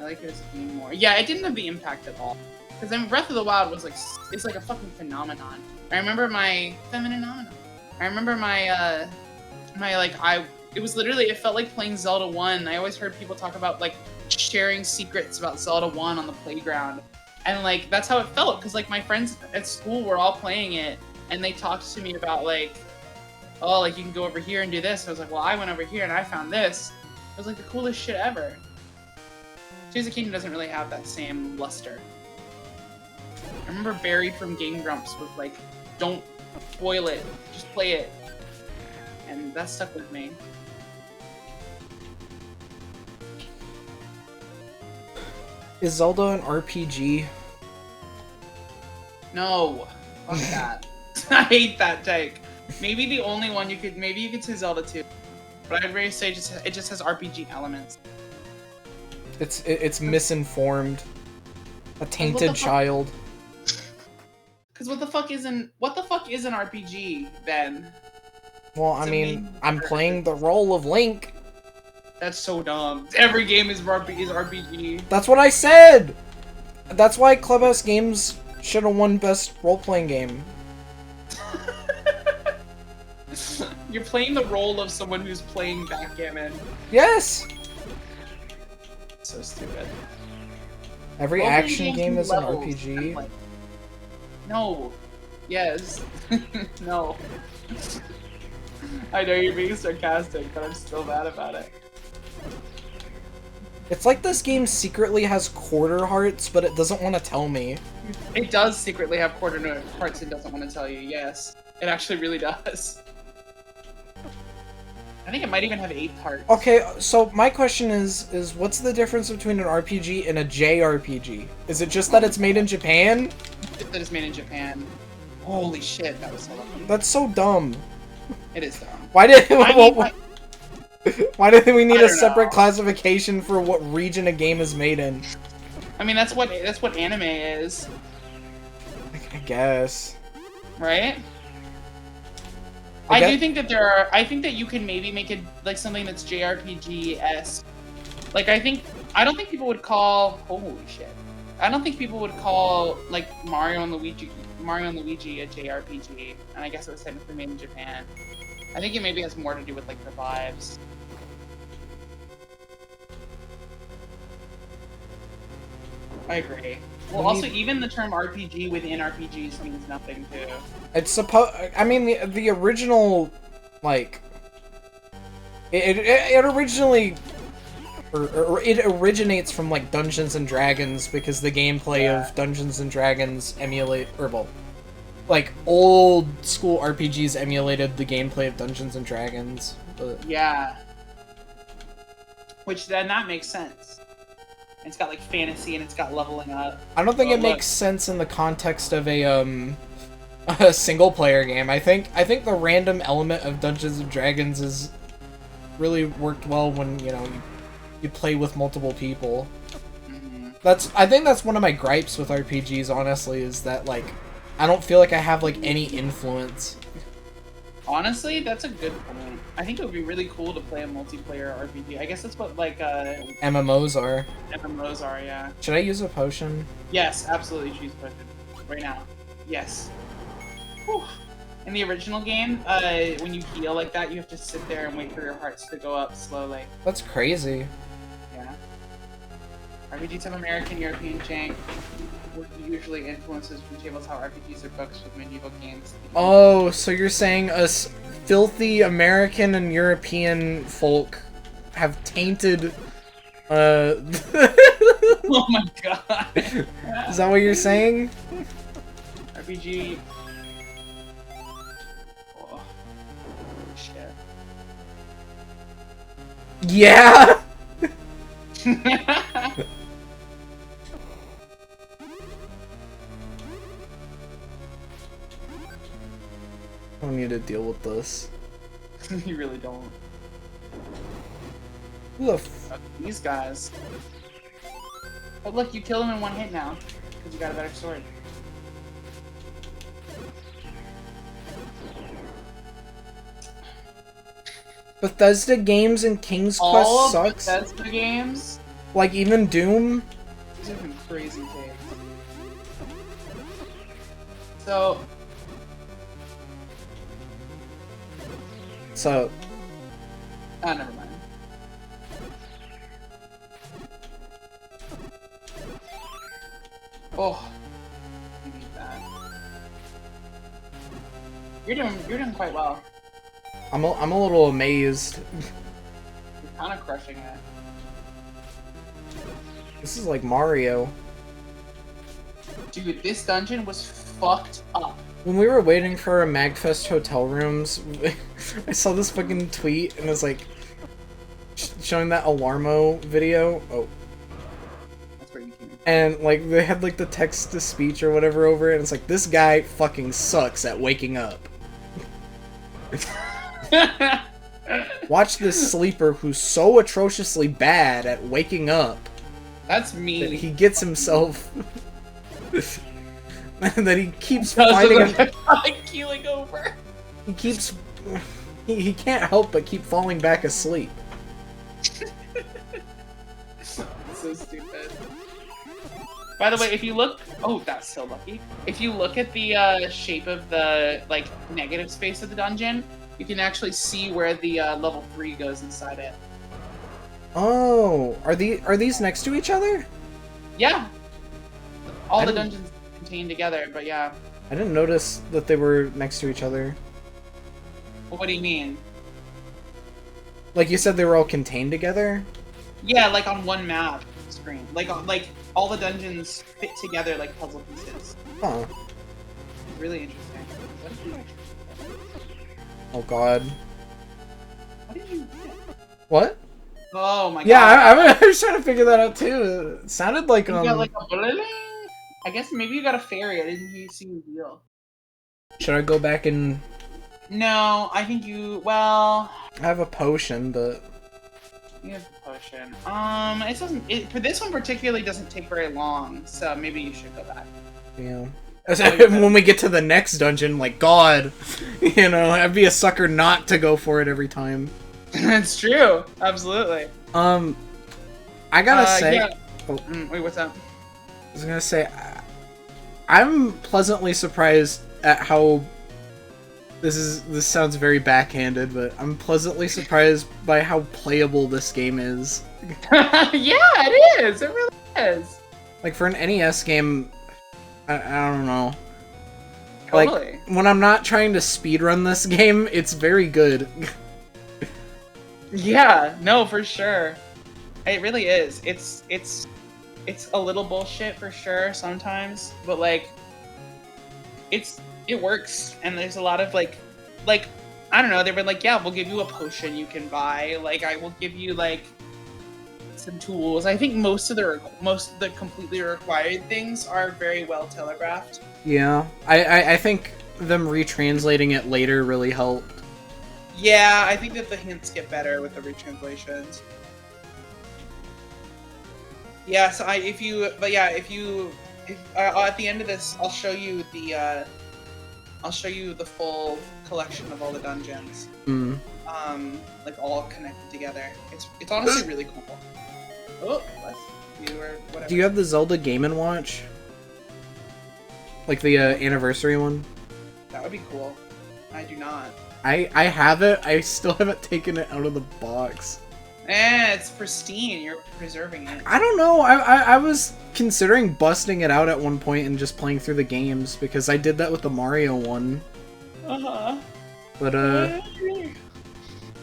I like it as a game more. Yeah, it didn't have the impact at all. Because, I mean, Breath of the Wild was like, it's like a fucking phenomenon. I remember my, it was literally, it felt like playing Zelda 1. I always heard people talk about, like, sharing secrets about Zelda 1 on the playground. And, like, that's how it felt, because, like, my friends at school were all playing it, and they talked to me about, like, oh, like, you can go over here and do this. I was like, well, I went over here and I found this. It was, like, the coolest shit ever. Tears of the Kingdom doesn't really have that same luster. I remember Barry from Game Grumps was like, don't spoil it, just play it. And that stuck with me. Is Zelda an RPG? No. Fuck that. I hate that take. Maybe the only one you could, maybe you could say Zelda 2. But I'd really say it just has RPG elements. It's misinformed. A tainted child. Because what the fuck is an RPG then? Well, I mean, I'm playing the role of Link. That's so dumb. Every game is RPG. That's what I said! That's why Clubhouse Games should have won Best Role-Playing Game. You're playing the role of someone who's playing backgammon. Yes! So stupid. Every action game is an RPG. Like, no. Yes. No. I know you're being sarcastic, but I'm still mad about it. It's like this game secretly has quarter hearts, but it doesn't want to tell me. It does secretly have quarter hearts and doesn't want to tell you, yes. It actually really does. I think it might even have 8 hearts. Okay, so my question is what's the difference between an RPG and a JRPG? Is it just that it's made in Japan? That it's made in Japan. Holy shit, that was so lucky. That's so dumb. It is dumb. Why did why do we need a separate classification for what region a game is made in? I mean, that's what anime is. I guess. Right? I do think that I think that you can maybe make it like something that's JRPG-esque. Like, I don't think people would call, holy shit. I don't think people would call, like, Mario and Luigi a JRPG. And I guess it was technically made in Japan. I think it maybe has more to do with, like, the vibes. I agree. Well, also, even the term RPG within RPGs means nothing, too. It's I mean, the original, like... It originally... Or it originates from, like, Dungeons and Dragons, because the gameplay of Dungeons and Dragons emulate... Or, well, like, old school RPGs emulated the gameplay of Dungeons and Dragons. but Yeah. Which then that makes sense. It's got like fantasy and it's got leveling up. I don't think Oh, it makes sense in the context of a single player game. I think the random element of Dungeons and Dragons is really worked well when, you know, you play with multiple people. I think that's one of my gripes with RPGs, honestly, is that, like, I don't feel like I have, like, any influence. Honestly, that's a good point. I think it would be really cool to play a multiplayer RPG. I guess that's what, like, MMOs are. MMOs are, yeah. Should I use a potion? Yes, absolutely, choose potion. Right now. Yes. Whew. In the original game, when you heal like that, you have to sit there and wait for your hearts to go up slowly. That's crazy. Yeah. RPGs have American, European jank, which usually influences from tabletop RPGs or books with medieval games. Oh, so you're saying us filthy American and European folk have tainted, Oh my god. Is that what you're saying? RPG... Oh. Shit. Yeah! I don't need to deal with this. You really don't. Who the These guys. But look, you kill them in one hit now, because you got a better sword. Bethesda games and King's Quest All sucks? Bethesda games? Like, even Doom? These have been crazy takes. So... So... Ah, never mind. Oh, I need that. You're doing quite well. I'm a little amazed. You're kind of crushing it. This is like Mario. Dude, this dungeon was fucked up. When we were waiting for our MagFest hotel rooms, I saw this fucking tweet and it was like showing that Alarmo video. Oh. That's where you came in. And like they had like the text to speech or whatever over it, and it's like, this guy fucking sucks at waking up. Watch this sleeper who's so atrociously bad at waking up That's me. that he gets himself that he keeps finding keeling over. he keeps he can't help but keep falling back asleep. So stupid. By the way, if you look, oh, that's so lucky. If you look at the shape of the like negative space of the dungeon, you can actually see where the level 3 goes inside it. Oh, are these next to each other? Yeah. All the dungeons contained together, but yeah. I didn't notice that they were next to each other. Well, what do you mean? Like you said, they were all contained together? Yeah, like on one map screen. Like all the dungeons fit together like puzzle pieces. Huh. Really interesting. What did you actually Oh god. What did you get? What? Oh my god. Yeah, I was trying to figure that out too. It sounded like You got like a bling? I guess maybe you got a fairy. I didn't hear you see you deal. Should I go back and... No, I think you... Well... I have a potion, but... You have a potion. It doesn't... for this one particularly doesn't take very long, so maybe you should go back. Yeah. When we get to the next dungeon, like, God, you know, I'd be a sucker not to go for it every time. It's true. Absolutely. I gotta say... Yeah. Oh. Wait, what's up? I was gonna say... I'm pleasantly surprised at how... This sounds very backhanded, but I'm pleasantly surprised by how playable this game is. Yeah, it is! It really is! Like, for an NES game... I don't know. Totally. Like, when I'm not trying to speedrun this game, it's very good. Yeah, no, for sure. It really is. It's a little bullshit for sure sometimes, but like it works, and there's a lot of like I don't know, they were like, yeah, we'll give you a potion you can buy. Like, I will give you like some tools. I think most of the completely required things are very well telegraphed. Yeah, I think them retranslating it later really helped. Yeah, I think that the hints get better with the retranslations. Yeah, so if at the end of this, I'll show you the full collection of all the dungeons. Mm. Like all connected together. It's honestly really cool. Oh, whatever. Do you have the Zelda Game & Watch? Like the anniversary one? That would be cool. I do not. I have it. I still haven't taken it out of the box. It's pristine. You're preserving it. I don't know. I was considering busting it out at one point and just playing through the games because I did that with the Mario one. But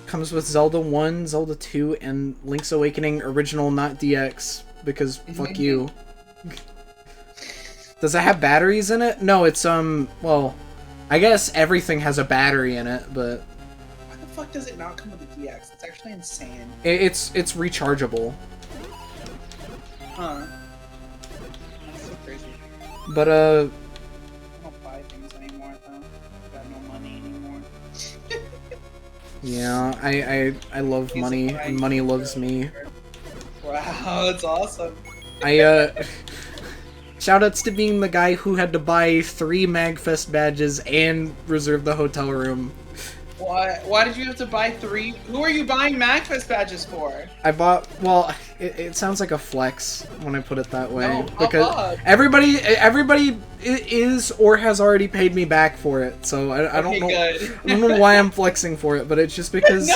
comes with Zelda 1, Zelda 2, and Link's Awakening original, not DX, because fuck you. Does it have batteries in it? No, it's well, I guess everything has a battery in it, but why the fuck does it not come with a DX? It's actually insane. It's rechargeable. Huh. That's so crazy. But I don't buy things anymore though. I got no money anymore. Yeah, I love money, and money loves me. Wow, that's awesome. Shoutouts to being the guy who had to buy 3 MagFest badges and reserve the hotel room. Why did you have to buy 3? Who are you buying MagFest badges for? I bought, well, it sounds like a flex when I put it that way. No, because everybody is or has already paid me back for it, so I don't know. Good. I don't know why I'm flexing for it, but it's just because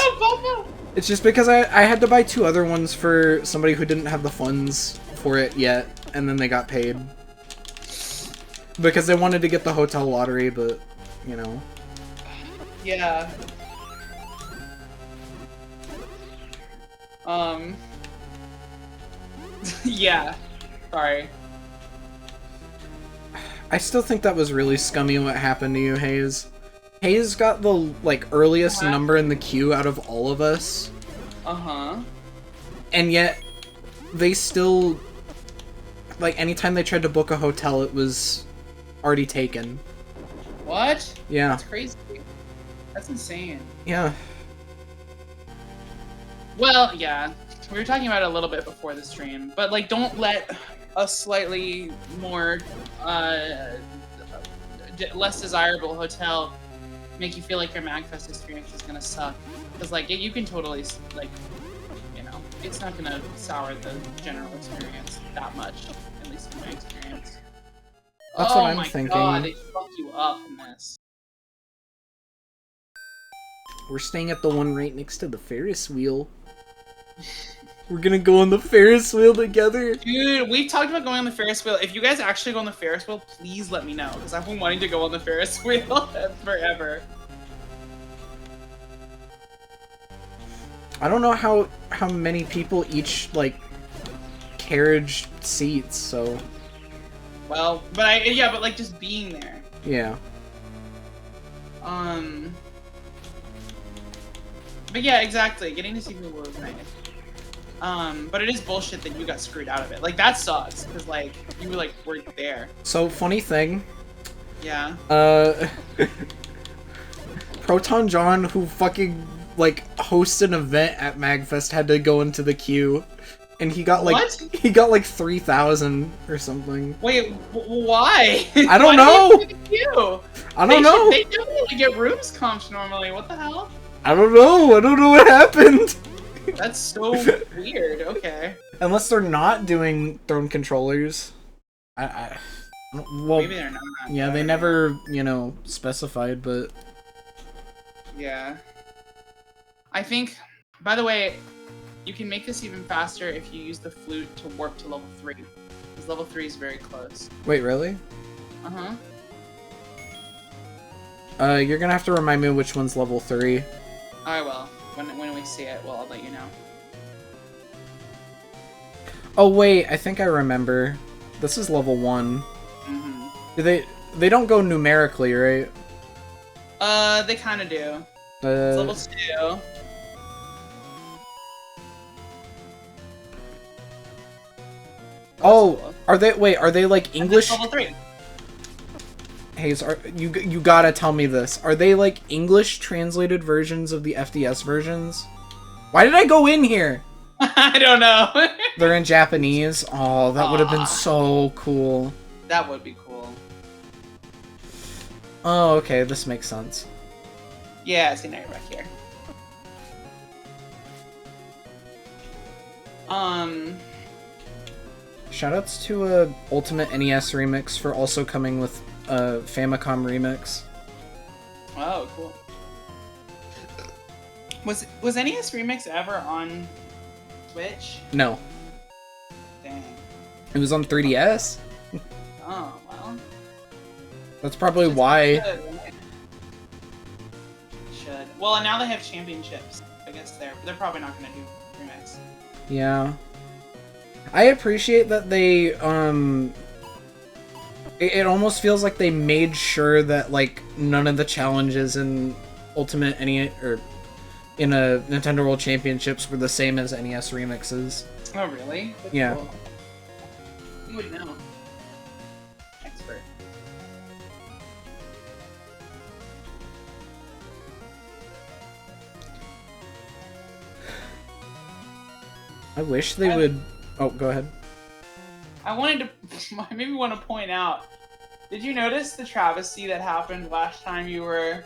it's just because I had to buy 2 other ones for somebody who didn't have the funds for it yet, and then they got paid. Because they wanted to get the hotel lottery, but, you know. Yeah. Yeah. Sorry. I still think that was really scummy what happened to you, Hayes. Hayes got the, like, earliest number in the queue out of all of us. Uh-huh. And yet, they still... Like, anytime they tried to book a hotel, it was already taken. What? Yeah. That's crazy. That's insane. Yeah. Well, yeah. We were talking about it a little bit before the stream, but, like, don't let a slightly more, less desirable hotel make you feel like your MagFest experience is gonna suck. Because, like, you can totally, like, you know, it's not gonna sour the general experience that much, at least in my experience. That's what I'm thinking. Oh my god, they fuck you up in this. We're staying at the one right next to the Ferris wheel. We're gonna go on the Ferris wheel together. Dude, we've talked about going on the Ferris wheel. If you guys actually go on the Ferris wheel, please let me know, because I've been wanting to go on the Ferris wheel forever. I don't know how many people each, like, carriage seats, so... Well, but but like, just being there. Yeah. But yeah, exactly. Getting to see people was nice. But it is bullshit that you got screwed out of it. Like, that sucks, because, like, you were, like, weren't there. So, funny thing. Yeah. Proton John, who fucking, like, hosts an event at MagFest, had to go into the queue. And he got, like, what? He got, like, 3,000 or something. Wait, why? I don't know! I don't know! They definitely get rooms comped normally. What the hell? I don't know what happened! That's so weird, okay. Unless they're not doing Throne controllers. Well, maybe they're not. Yeah, they never, you know, specified, but... Yeah. I think, by the way, you can make this even faster if you use the flute to warp to level 3. Because level 3 is very close. Wait, really? Uh-huh. You're gonna have to remind me which one's level 3. I will. When we see it, well, I'll let you know. Oh wait, I think I remember. This is level 1. Mm-hmm. They don't go numerically, right? They kind of do. It's level 2. Oh, Cool. are they? Wait, are they like English? Level 3. Hayes, you gotta tell me this. Are they like English translated versions of the FDS versions? Why did I go in here? I don't know. They're in Japanese. Oh, that would have been so cool. That would be cool. Oh, okay, this makes sense. Yeah, see, now you're back here. Shoutouts to a Ultimate NES remix for also coming with a Famicom remix. Oh, cool. Was NES Remix ever on Switch? No, Dang. it was on 3DS. Oh, well. That's probably why. Should. Well, and now they have championships. I guess they're probably not going to do remix. Yeah. I appreciate that they, it almost feels like they made sure that, like, none of the challenges in Ultimate NES, or in a Nintendo World Championships were the same as NES remixes. Oh, really? That's Yeah. Cool. You would know. Expert. I wish they would... Oh, go ahead. I wanted to maybe want to point out, did you notice the travesty that happened last time you were,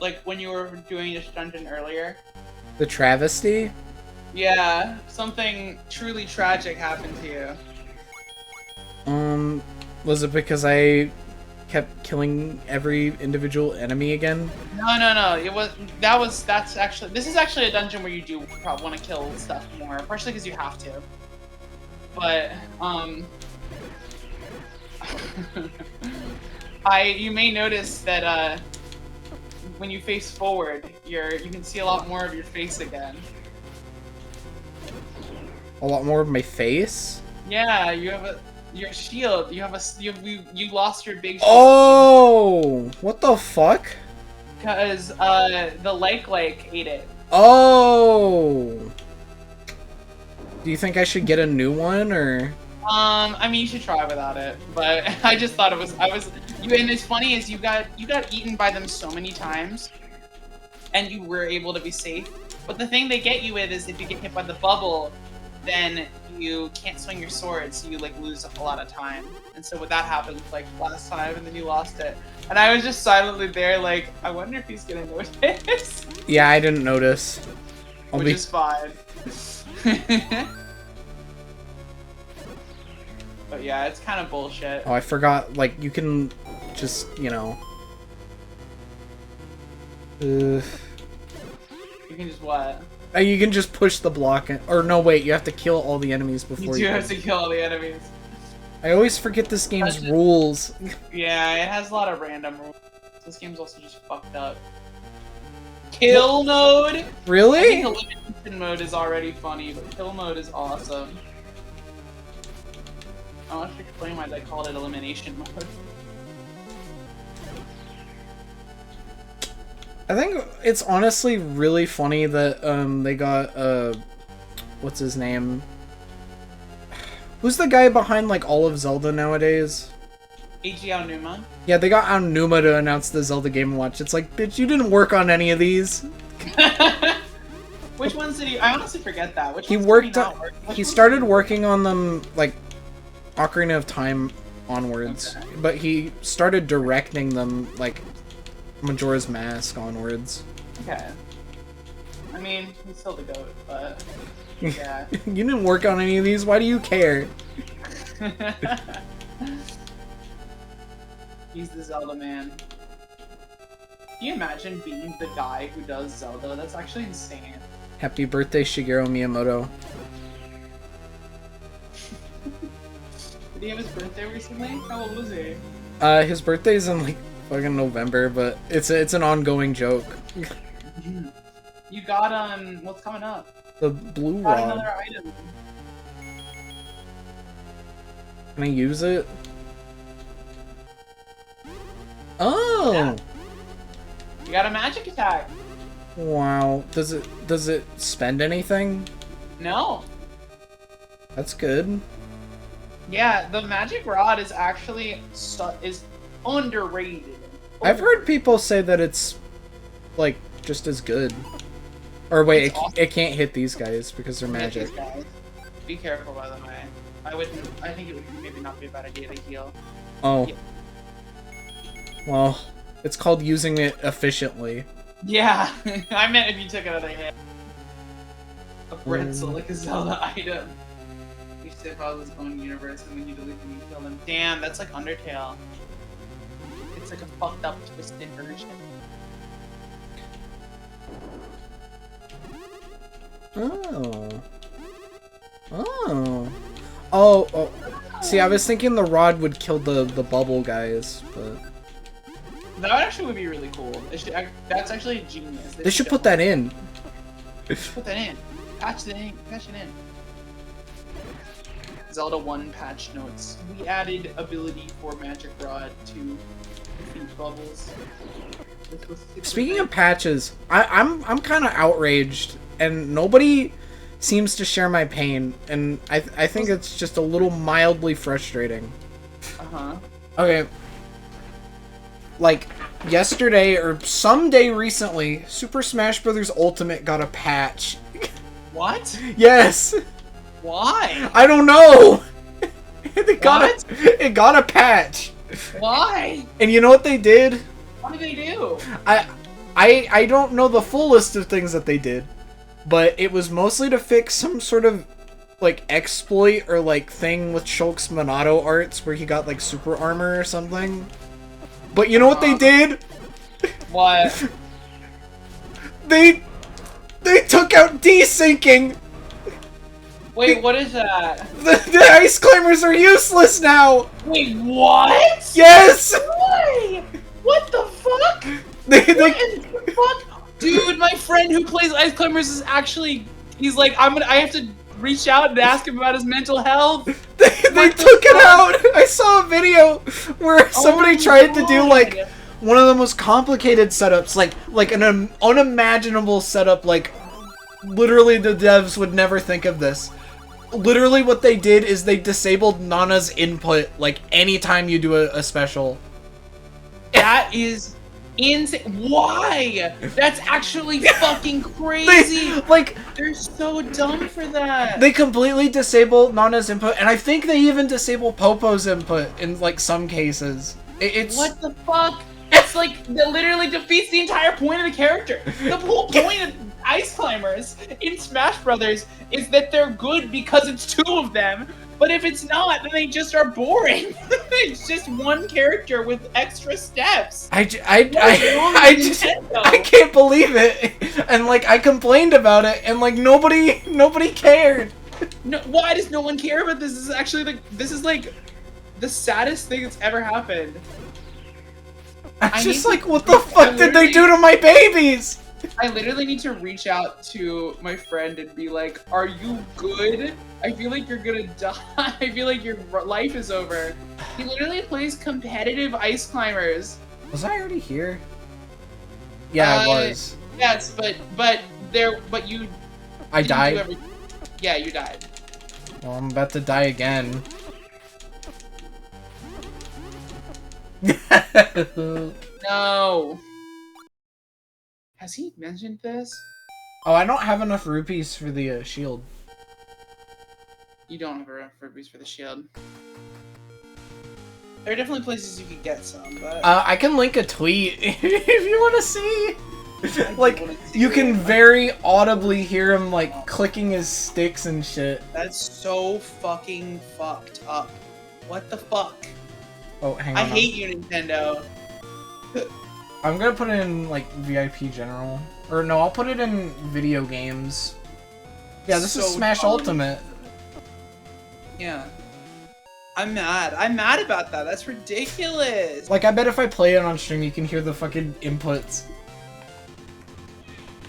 like, when you were doing this dungeon earlier? The travesty? Yeah, something truly tragic happened to you. Was it because I kept killing every individual enemy again? No. This is actually a dungeon where you do probably want to kill stuff more, partially because you have to. But, you may notice that, when you face forward, you can see a lot more of your face again. A lot more of my face? Yeah, you have your shield. You lost your big shield. Oh! What the fuck? Because, the Lake ate it. Oh! Do you think I should get a new one, or...? I mean, you should try without it, but I just thought and it's funny is you got eaten by them so many times, and you were able to be safe. But the thing they get you with is if you get hit by the bubble, then you can't swing your sword, so you like lose a lot of time. And so what that happened like last time, and then you lost it. And I was just silently there, like, I wonder if he's gonna notice. Yeah, I didn't notice. Which is fine. But yeah, it's kind of bullshit. Oh, I forgot, like, you can just, you know... You can just what? You can just push the block, or no, wait, you have to kill all the enemies before You do have to kill all the enemies. I always forget this game's rules. Yeah, it has a lot of random rules. This game's also just fucked up. Kill mode? Really? I think elimination mode is already funny, but kill mode is awesome. I want to explain why they called it elimination mode. I think it's honestly really funny that they got what's his name? Who's the guy behind like all of Zelda nowadays? Eiji Aonuma. Yeah, they got Aonuma to announce the Zelda Game & Watch. It's like, bitch, you didn't work on any of these. Which ones did he? I honestly forget that. Which He ones worked. did he not work? He started working on them like Ocarina of Time onwards, Okay. but he started directing them like Majora's Mask onwards. Okay. I mean, he's still the GOAT, but yeah. You didn't work on any of these. Why do you care? He's the Zelda man. Can you imagine being the guy who does Zelda? That's actually insane. Happy birthday, Shigeru Miyamoto. Did he have his birthday recently? How old was he? His birthday's in like fucking November, but it's an ongoing joke. You got what's coming up? The blue Got rod. another item. Can I use it? Oh. Yeah. You got a magic attack. Wow. Does it spend anything? No. That's good. Yeah, the magic rod is actually is underrated. I've heard people say that it's like just as good. Or wait, Awesome. it can't hit these guys because they're Hit magic. these guys. Be careful, by the way. I think it would maybe not be a bad idea to heal. Oh. Yeah. Well, it's called using it efficiently. Yeah, I meant if you took another hit. A pretzel, like a Zelda item. You still follow his own universe, and when you delete them, you kill them. Damn, that's like Undertale. It's like a fucked up, twisted version. Oh. Oh. Oh. See, I was thinking the rod would kill the bubble guys, but That actually would be really cool. That's actually genius. they should put that in. Put that in. Patch it in. Patch it in. Zelda 1 patch notes. We added ability for Magic Rod to defeat bubbles. Speaking of patches, I'm kind of outraged, and nobody seems to share my pain, and I think it's just a little mildly frustrating. Uh-huh. Okay. Like, yesterday or someday recently, Super Smash Bros. Ultimate got a patch. What? Yes! Why? I don't know! It got a patch. Why? And you know what they did? What did they do? I don't know the full list of things that they did, but it was mostly to fix some sort of like exploit or like thing with Shulk's Monado arts where he got like super armor or something. But you know what they did? What? They took out desyncing. Wait, what is that? The ice climbers are useless now. Wait, what? Yes. Why? What the fuck? What in the fuck? Dude, my friend who plays Ice Climbers is actually, he's like, I have to reach out and ask him about his mental health. They took it out. I saw a video where somebody tried to do like one of the most complicated setups, like an unimaginable setup, like literally the devs would never think of this. Literally what they did is they disabled Nana's input like anytime you do a special. That is insane. Why? That's actually fucking crazy. They're so dumb for that. They completely disable Nana's input, and I think they even disable Popo's input in like some cases. It's what the fuck? It's like that literally defeats the entire point of the character. The whole point of Ice Climbers in Smash Brothers is that they're good because it's two of them. But if it's not, then they just are boring. It's just one character with extra steps. I can't believe it. And like I complained about it, and like nobody cared. No, why does no one care about this? This is actually this is like the saddest thing that's ever happened. I'm just like, what the fuck did they do to my babies? I literally need to reach out to my friend and be like, are you good? I feel like you're gonna die. I feel like your life is over. He literally plays competitive Ice Climbers. Was I already here? Yeah, I was. Yes, but you. I died? Yeah, you died. Well, I'm about to die again. No. Has he mentioned this? Oh, I don't have enough rupees for the shield. You don't have enough rupees for the shield. There are definitely places you could get some, but... I can link a tweet if you want to see. Like, you can very audibly hear him, like, clicking his sticks and shit. That's so fucking fucked up. What the fuck? Oh, hang on. I hate you, Nintendo. I'm gonna put it in, like, VIP General. Or no, I'll put it in video games. Yeah, this is Smash Ultimate. Yeah. I'm mad. I'm mad about that. That's ridiculous. Like, I bet if I play it on stream, you can hear the fucking inputs.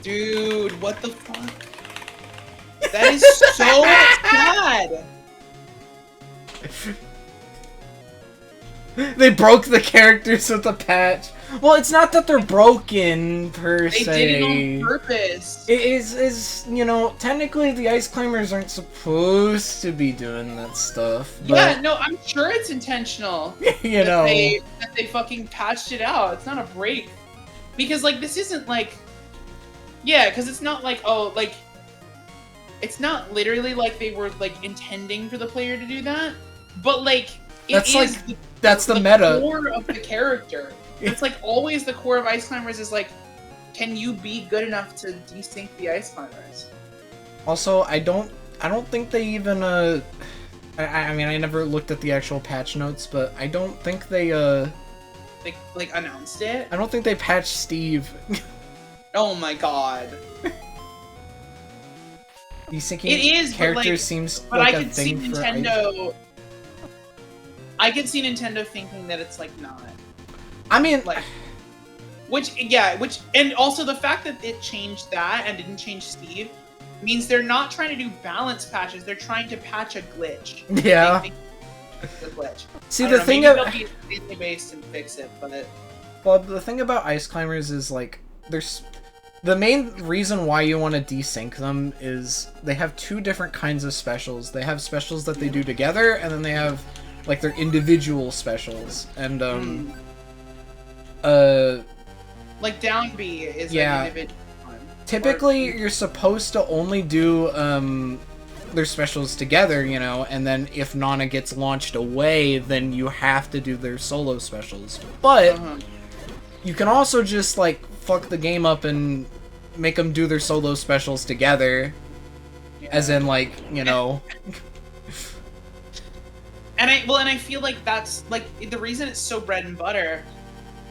Dude, what the fuck? That is so sad. They broke the characters with the patch. Well, it's not that they're broken per They se. did it on purpose. It is you know, technically the ice climbers aren't supposed to be doing that stuff. But, Yeah, no, I'm sure it's intentional. you know, that they fucking patched it out. It's not a break, because like this isn't like, yeah, because it's not like, oh, like it's not literally like they were like intending for the player to do that, but like that's the meta core of the character. It's like always the core of ice climbers is like, can you be good enough to desync the ice climbers? Also, I don't think they even I mean, I never looked at the actual patch notes, but I don't think they like announced it. I don't think they patched Steve. Oh my god. Desyncing It is, characters but, like, seems but like I a can see thing for Nintendo. I can see Nintendo thinking that it's like not. I mean, Like, and also the fact that it changed that and didn't change Steve means they're not trying to do balance patches. They're trying to patch a glitch. yeah. They think it's a glitch. See, I the don't know, thing maybe of they'll be insanely based and fix it, but well, the thing about ice climbers is like there's the main reason why you want to desync them is they have two different kinds of specials. They have specials that they do together, and then they have like their individual specials. And like down B is yeah. an individual one. Typically, you're supposed to only do their specials together, you know, and then if Nana gets launched away, then you have to do their solo specials. But you can also just like fuck the game up and make them do their solo specials together, as in like, you know. And I feel like that's like the reason it's so bread and butter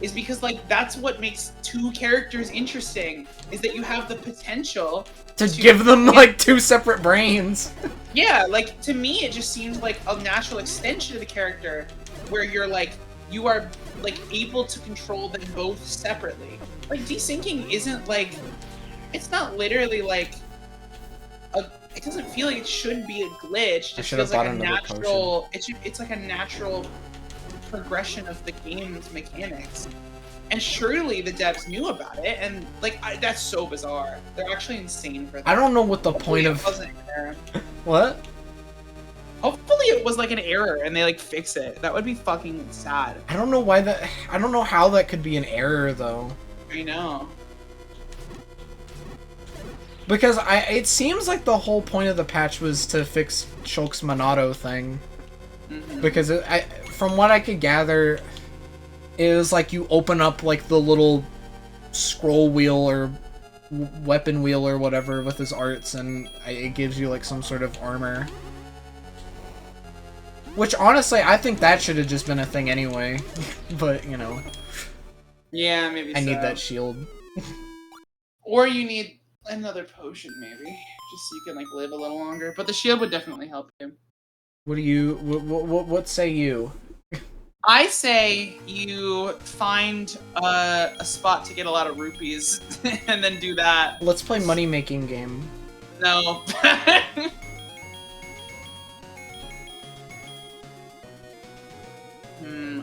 is because like that's what makes two characters interesting, is that you have the potential to give them like two separate brains. Yeah, like to me it just seems like a natural extension of the character where you're like, you are like able to control them both separately. Like desyncing isn't like, it's not literally like it doesn't feel like it should be a glitch. It feels like a natural it's like a natural progression of the game's mechanics. And surely the devs knew about it, and like that's so bizarre. They're actually insane for that. I don't know what the point of what? Hopefully it was like an error and they like fix it. That would be fucking sad. I don't know why that. I don't know how that could be an error though. I know. Because it seems like the whole point of the patch was to fix Shulk's Monado thing. Because from what I could gather, it was like you open up like the little scroll wheel or weapon wheel or whatever with his arts, and it gives you like some sort of armor. Which honestly, I think that should have just been a thing anyway. But you know. Yeah, maybe. I need that shield. Or you need another potion, maybe, just so you can like live a little longer. But the shield would definitely help you. What do you? What say you? I say you find a spot to get a lot of rupees, and then do that. Let's play money making game. No.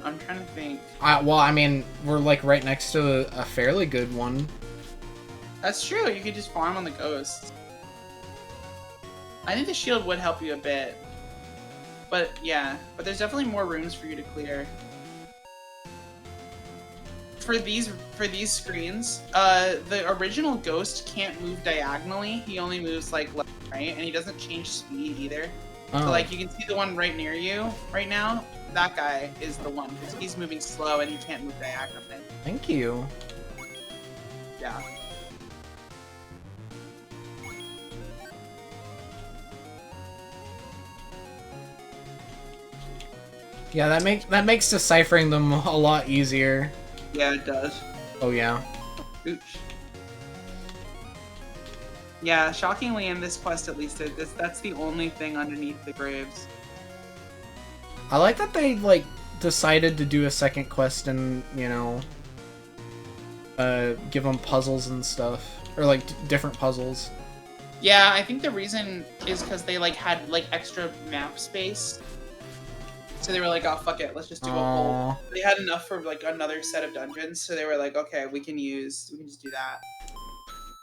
I'm trying to think. Well, I mean, we're like right next to a fairly good one. That's true. You could just farm on the ghosts. I think the shield would help you a bit. But yeah, but there's definitely more rooms for you to clear. For these screens, the original ghost can't move diagonally. He only moves like left and right, and he doesn't change speed either. Oh. So like you can see the one right near you right now. That guy is the one because he's moving slow and he can't move diagonally. Thank you. Yeah. Yeah, that makes deciphering them a lot easier. Yeah, it does. Oh yeah. Ooch. Yeah, shockingly in this quest at least, that's the only thing underneath the graves. I like that they like decided to do a second quest and, you know, give them puzzles and stuff, or like different puzzles. Yeah, I think the reason is because they like had like extra map space. So they were like, oh, fuck it, let's just do a whole... They had enough for, like, another set of dungeons, so they were like, okay, we can just do that.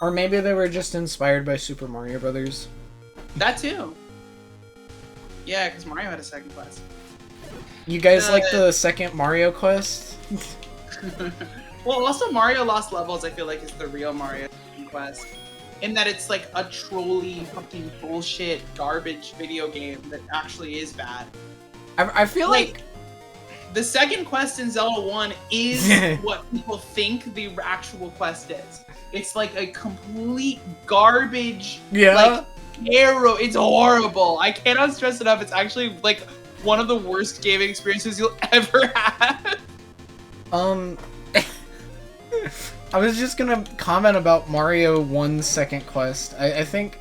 Or maybe they were just inspired by Super Mario Brothers. That too. Yeah, because Mario had a second quest. You guys like the second Mario quest? Well, also Mario Lost Levels, I feel like, is the real Mario quest. In that it's like a trolley fucking bullshit garbage video game that actually is bad. I feel like the second quest in Zelda 1 is what people think the actual quest is. It's like a complete garbage, like, arrow. It's horrible. I cannot stress enough. It's actually like one of the worst gaming experiences you'll ever have. I was just gonna comment about Mario 1's second quest. I think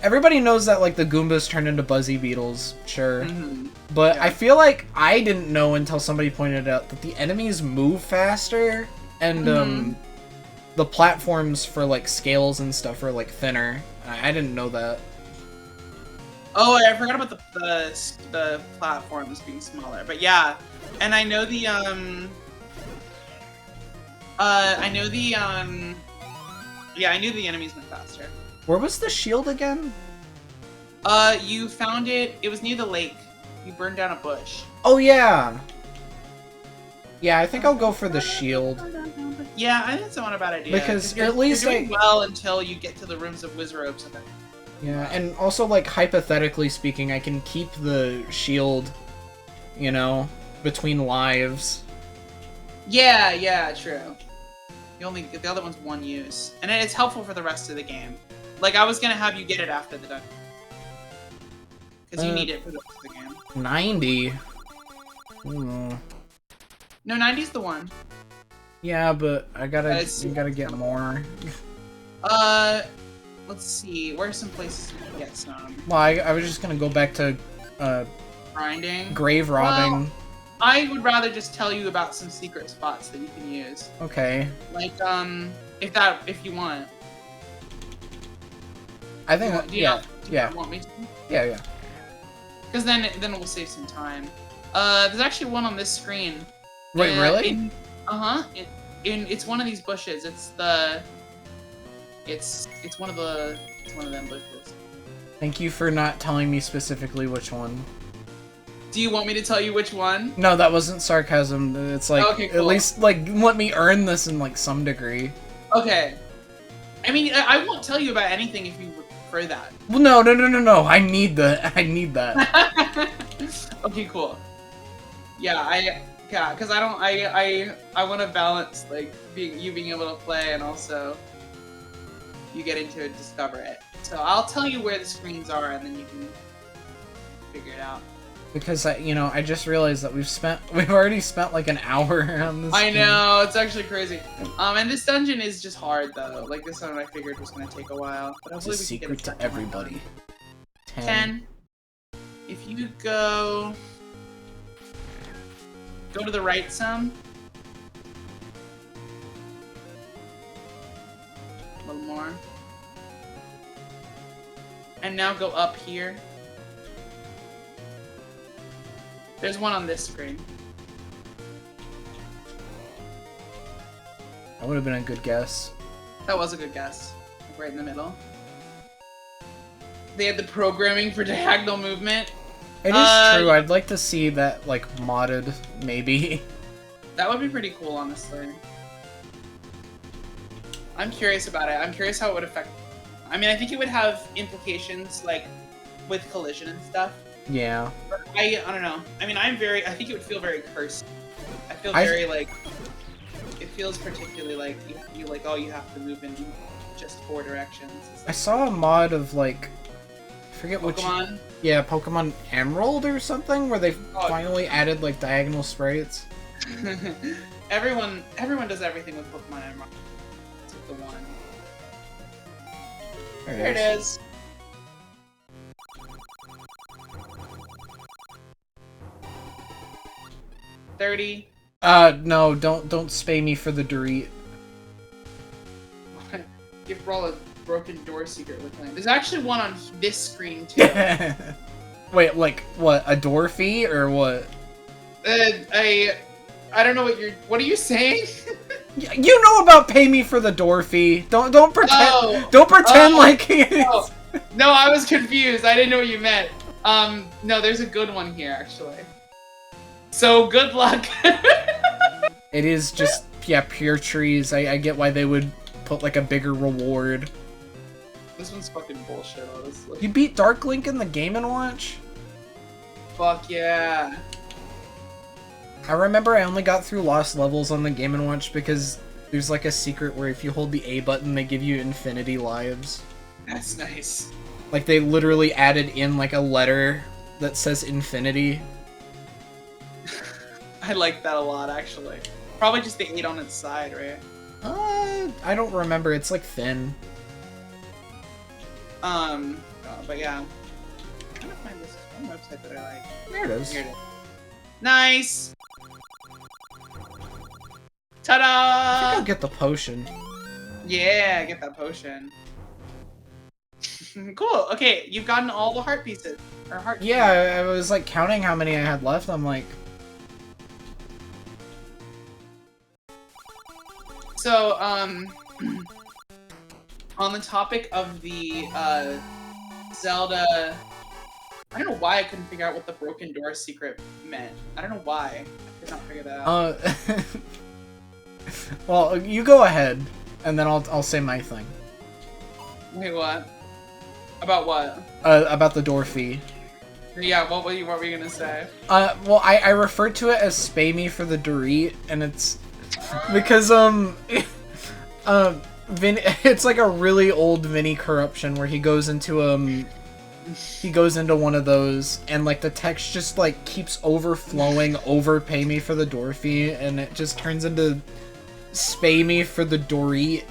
everybody knows that, like, the Goombas turn into Buzzy Beetles, sure. Mm-hmm. But I feel like I didn't know until somebody pointed out that the enemies move faster, and the platforms for, like, scales and stuff are, like, thinner. I didn't know that. Oh, I forgot about the platforms being smaller. But yeah, and I know the I knew the enemies went faster. Where was the shield again? You found it. It was near the lake. You burned down a bush. Oh yeah. Yeah, I think I'll go for the shield. Yeah, I think it's not a bad idea. Because at least you're doing well until you get to the rooms of Wizropes. Yeah, and also, like, hypothetically speaking, I can keep the shield, you know, between lives. Yeah, true. The other one's one use, and it's helpful for the rest of the game. Like, I was gonna have you get it after the dungeon, because you need it for the rest of the game. 90. No, 90's the one. Yeah, but I gotta get more. Let's see. Where are some places you can get some? Well, I was just gonna go back to grinding, grave robbing. Well, I would rather just tell you about some secret spots that you can use. Okay. Like, if you want. I think. Do you yeah. Want me to? Yeah. Because then we'll save some time. There's actually one on this screen. Wait, really? It's one of these bushes. It's one of them bushes. Thank you for not telling me specifically which one. Do you want me to tell you which one? No, that wasn't sarcasm. It's like, okay, cool. At least, like, let me earn this in, like, some degree. Okay. I mean, I won't tell you about anything if you prefer that. Well, no. I need that. I need that. Okay, cool. Yeah, because I want to balance, like, being able to play and also you getting to discover it. So I'll tell you where the screens are, and then you can figure it out. Because I just realized that we've already spent like an hour on this. I know, it's actually crazy. And this dungeon is just hard though. Like, this one I figured was gonna take a while. But it's a secret to everybody. 10. If you go to the right some. A little more. And now go up here. There's one on this screen. That would have been a good guess. That was a good guess. Right in the middle. They had the programming for diagonal movement. It is true. I'd like to see that, like, modded, maybe. That would be pretty cool, honestly. I'm curious about it. I'm curious how it would affect... I mean, I think it would have implications, like, with collision and stuff. Yeah. But I don't know. I mean, I think it would feel very cursed. I feel very, like... It feels particularly like you have to move in just 4 directions. I saw a mod of, like... I forget Pokemon? which... Yeah, Pokemon Emerald or something, where they finally added, like, diagonal sprites. Everyone does everything with Pokemon Emerald. It's like the one. There it is. $30. No, don't spay me for the Dorit. Give Brawl a broken door secret with him. There's actually one on this screen too. Wait, like what? A door fee or what? I don't know what are you saying? You know about pay me for the door fee. Don't pretend. Oh, Don't pretend oh, like. oh. No, I was confused. I didn't know what you meant. No, there's a good one here actually. So good luck. It is just pure trees. I get why they would put like a bigger reward. This one's fucking bullshit, honestly. You beat Dark Link in the Game & Watch? Fuck yeah. I remember I only got through lost levels on the Game & Watch because there's like a secret where if you hold the A button, they give you infinity lives. That's nice. Like they literally added in like a letter that says infinity. I like that a lot, actually. Probably just the 8 on its side, right? I don't remember. It's like thin. But yeah. I'm trying to find this one website that I like. There it is. Here it is. Nice! Ta-da! I think I'll get the potion. Yeah, get that potion. Cool. Okay, you've gotten all the heart pieces. Or heart. Yeah, I was like counting how many I had left. I'm like. So, on the topic of the Zelda, I don't know why I couldn't figure out what the broken door secret meant. I don't know why. I could not figure that out. Well, you go ahead, and then I'll say my thing. Wait, what? About what? About the door fee. Yeah, what were you gonna say? Well, I referred to it as "spay me for the Dorit," and it's because it's like a really old Vinny corruption where he goes into one of those, and like the text just like keeps overflowing over "pay me for the door fee," and it just turns into "spay me for the Dorit."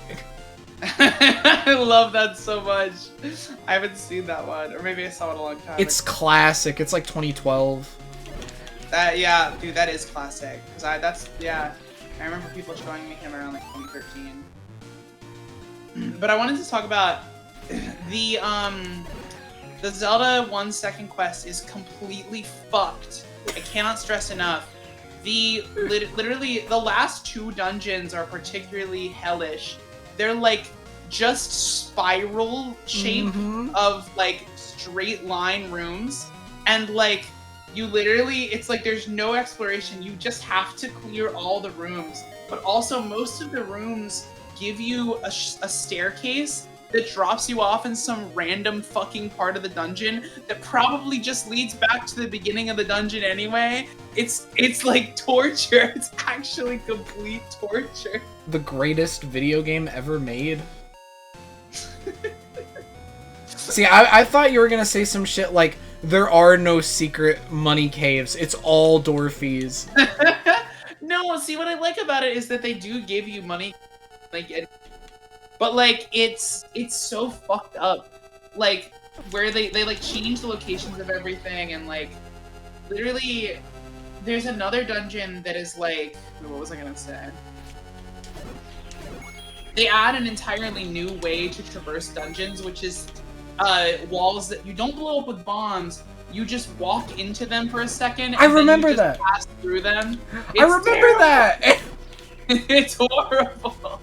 I love that so much. I haven't seen that one, or maybe I saw it a long time It's ago. classic. It's like 2012. Yeah, dude, that is classic. I remember people showing me him around like 2013. But I wanted to talk about the Zelda 1 second quest is completely fucked. I cannot stress enough. Literally the last 2 dungeons are particularly hellish. They're like just spiral shape of like straight line rooms, and like you literally, it's like there's no exploration. You just have to clear all the rooms. But also most of the rooms give you a staircase that drops you off in some random fucking part of the dungeon that probably just leads back to the beginning of the dungeon anyway. It's like torture. It's actually complete torture. The greatest video game ever made. See, I thought you were gonna say some shit like, there are no secret money caves. It's all door fees. No, see, what I like about it is that they do give you money, but like it's so fucked up. Like where they like change the locations of everything, and like literally there's another dungeon that is like, what was I gonna say? They add an entirely new way to traverse dungeons, which is walls that you don't blow up with bombs. You just walk into them for a second. I and remember then you just that. pass through them. I remember that. It's horrible.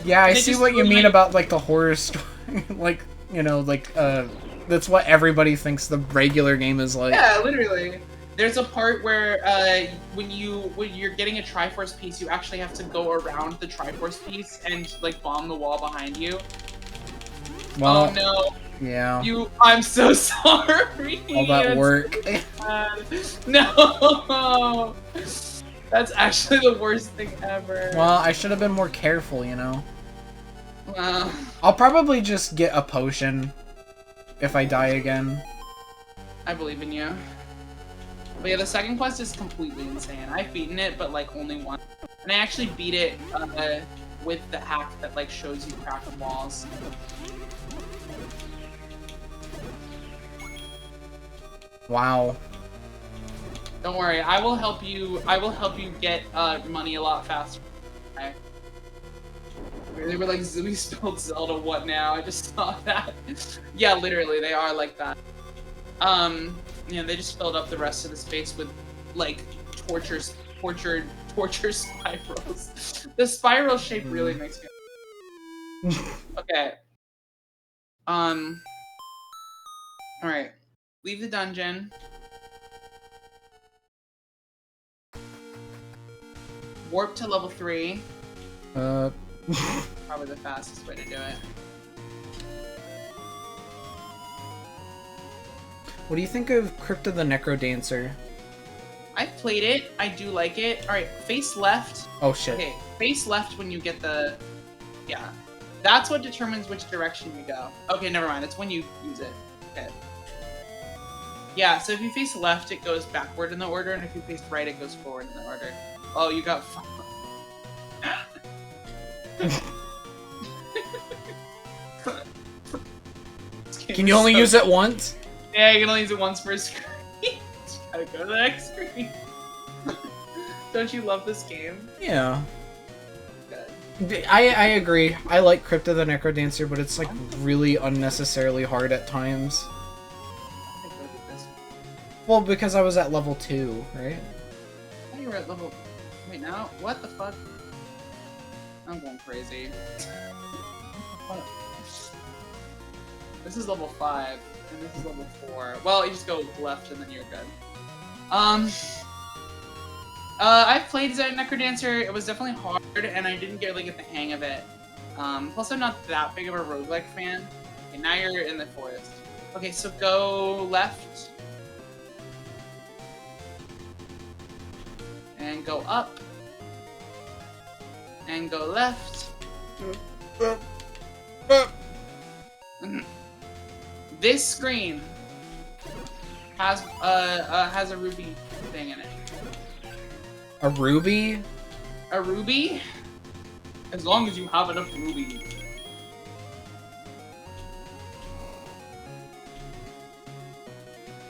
Yeah, I They see just what you feel mean like- about like the horror story. Like, you know, like that's what everybody thinks the regular game is like. Yeah, literally. There's a part where when you're getting a Triforce piece, you actually have to go around the Triforce piece and like bomb the wall behind you. Well, Oh no. yeah. I'm so sorry. All that That's work. so no. That's actually the worst thing ever. Well, I should have been more careful, you know. Wow. I'll probably just get a potion if I die again. I believe in you. But yeah, the second quest is completely insane. I've beaten it, but like only once. And I actually beat it with the hack that like shows you cracking walls. Wow. Don't worry, I will help you. I will help you get money a lot faster. Okay. They were like, we spelled Zelda. What now? I just saw that. Yeah, literally, they are like that. You know, they just filled up the rest of the space with, like, torture spirals. The spiral shape really makes me... Okay. Alright. Leave the dungeon. Warp to level 3. Probably the fastest way to do it. What do you think of Crypt of the Necrodancer? I've played it. I do like it. Alright, face left. Oh, shit. Okay, face left when you get the... Yeah. That's what determines which direction you go. Okay, never mind. It's when you use it. Okay. Yeah, so if you face left, it goes backward in the order, and if you face right, it goes forward in the order. Oh, you got... Can you only use it once? Yeah, you can only use it once per screen. Just gotta go to the next screen. Don't you love this game? Yeah. Good. I agree. I like Crypt of the Necrodancer, but it's like really unnecessarily hard at times. I think I'll do this. Well, because I was at level 2, right? I thought you were at level... Wait, now? What the fuck? I'm going crazy. This is level 5, and this is level 4. Well, you just go left and then you're good. I've played Necrodancer. It was definitely hard, and I didn't really get the hang of it. Plus, I'm not that big of a roguelike fan. Okay, now you're in the forest. Okay, so go left. And go up. And go left. This screen has a ruby thing in it. A ruby? A ruby? As long as you have enough rubies.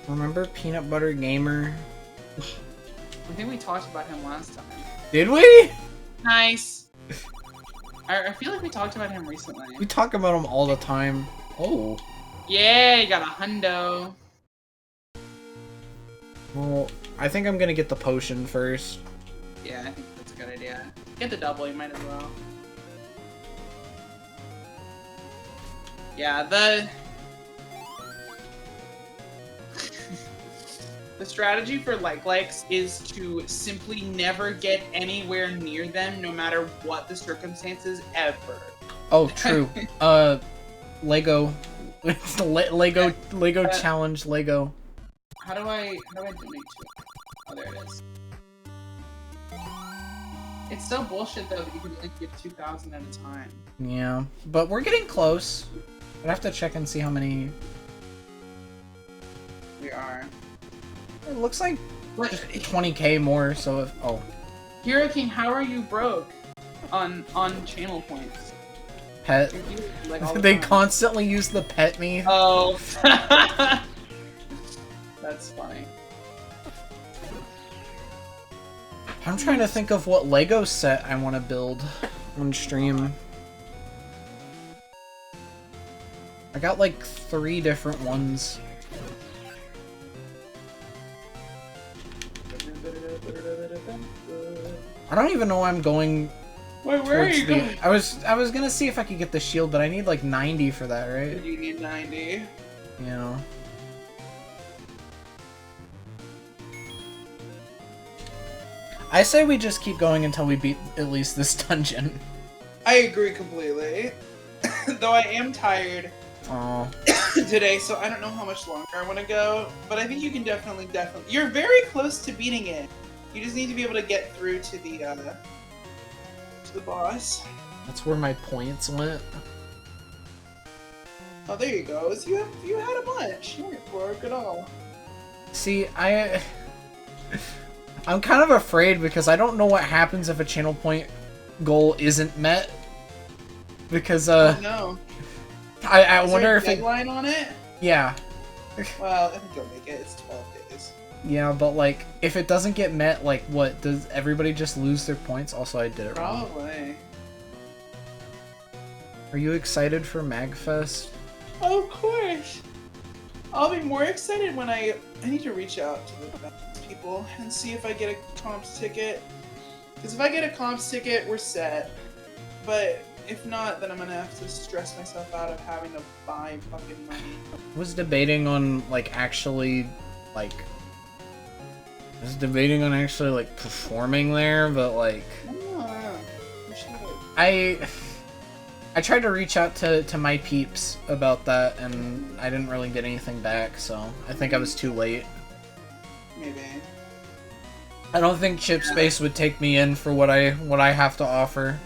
Remember Peanut Butter Gamer? I think we talked about him last time. Did we? Nice. I feel like we talked about him recently. We talk about him all the time. Oh. Yeah, you got a hundo. Well, I think I'm gonna get the potion first. Yeah, I think that's a good idea. Get the double, you might as well. Yeah, the strategy for likes is to simply never get anywhere near them, no matter what the circumstances, ever. Oh, true. Lego. It's the Lego challenge. Lego. How do I donate to it? Oh, there it is. It's so bullshit though that you can only give 2,000 at a time. Yeah, but we're getting close. I'd have to check and see how many. We are. It looks like What? 20k more. So if Hero King, how are you broke on channel points? pet, Like, all the they time. constantly use the pet me. Oh. That's funny. I'm trying to think of what Lego set I want to build on stream. I got like 3 different ones. I don't even know why I'm going. Wait, where are you going? I was gonna see if I could get the shield, but I need like 90 for that, right? You need 90. Yeah. I say we just keep going until we beat at least this dungeon. I agree completely. Though I am tired Oh. today, so I don't know how much longer I want to go. But I think you can definitely. You're very close to beating it. You just need to be able to get through to the boss. That's where my points went. Oh, there you go. So you had a bunch. You weren't broke at all. See, I'm kind of afraid because I don't know what happens if a channel point goal isn't met. Because Oh, no. I Is wonder there a if it. deadline on it? Yeah. Well, I think you'll make it. It's 12 days. Yeah, but like, if it doesn't get met, like, what? Does everybody just lose their points? Also, I did it wrong. Probably. Are you excited for MagFest? Of course. I'll be more excited when I need to reach out to the people and see if I get a comps ticket. Because if I get a comps ticket, we're set. But if not, then I'm gonna have to stress myself out of having to buy fucking money. I was debating on actually performing there, but I tried to reach out to my peeps about that, and I didn't really get anything back, so I think I was too late. Maybe. I don't think Chip Space would take me in for what I have to offer.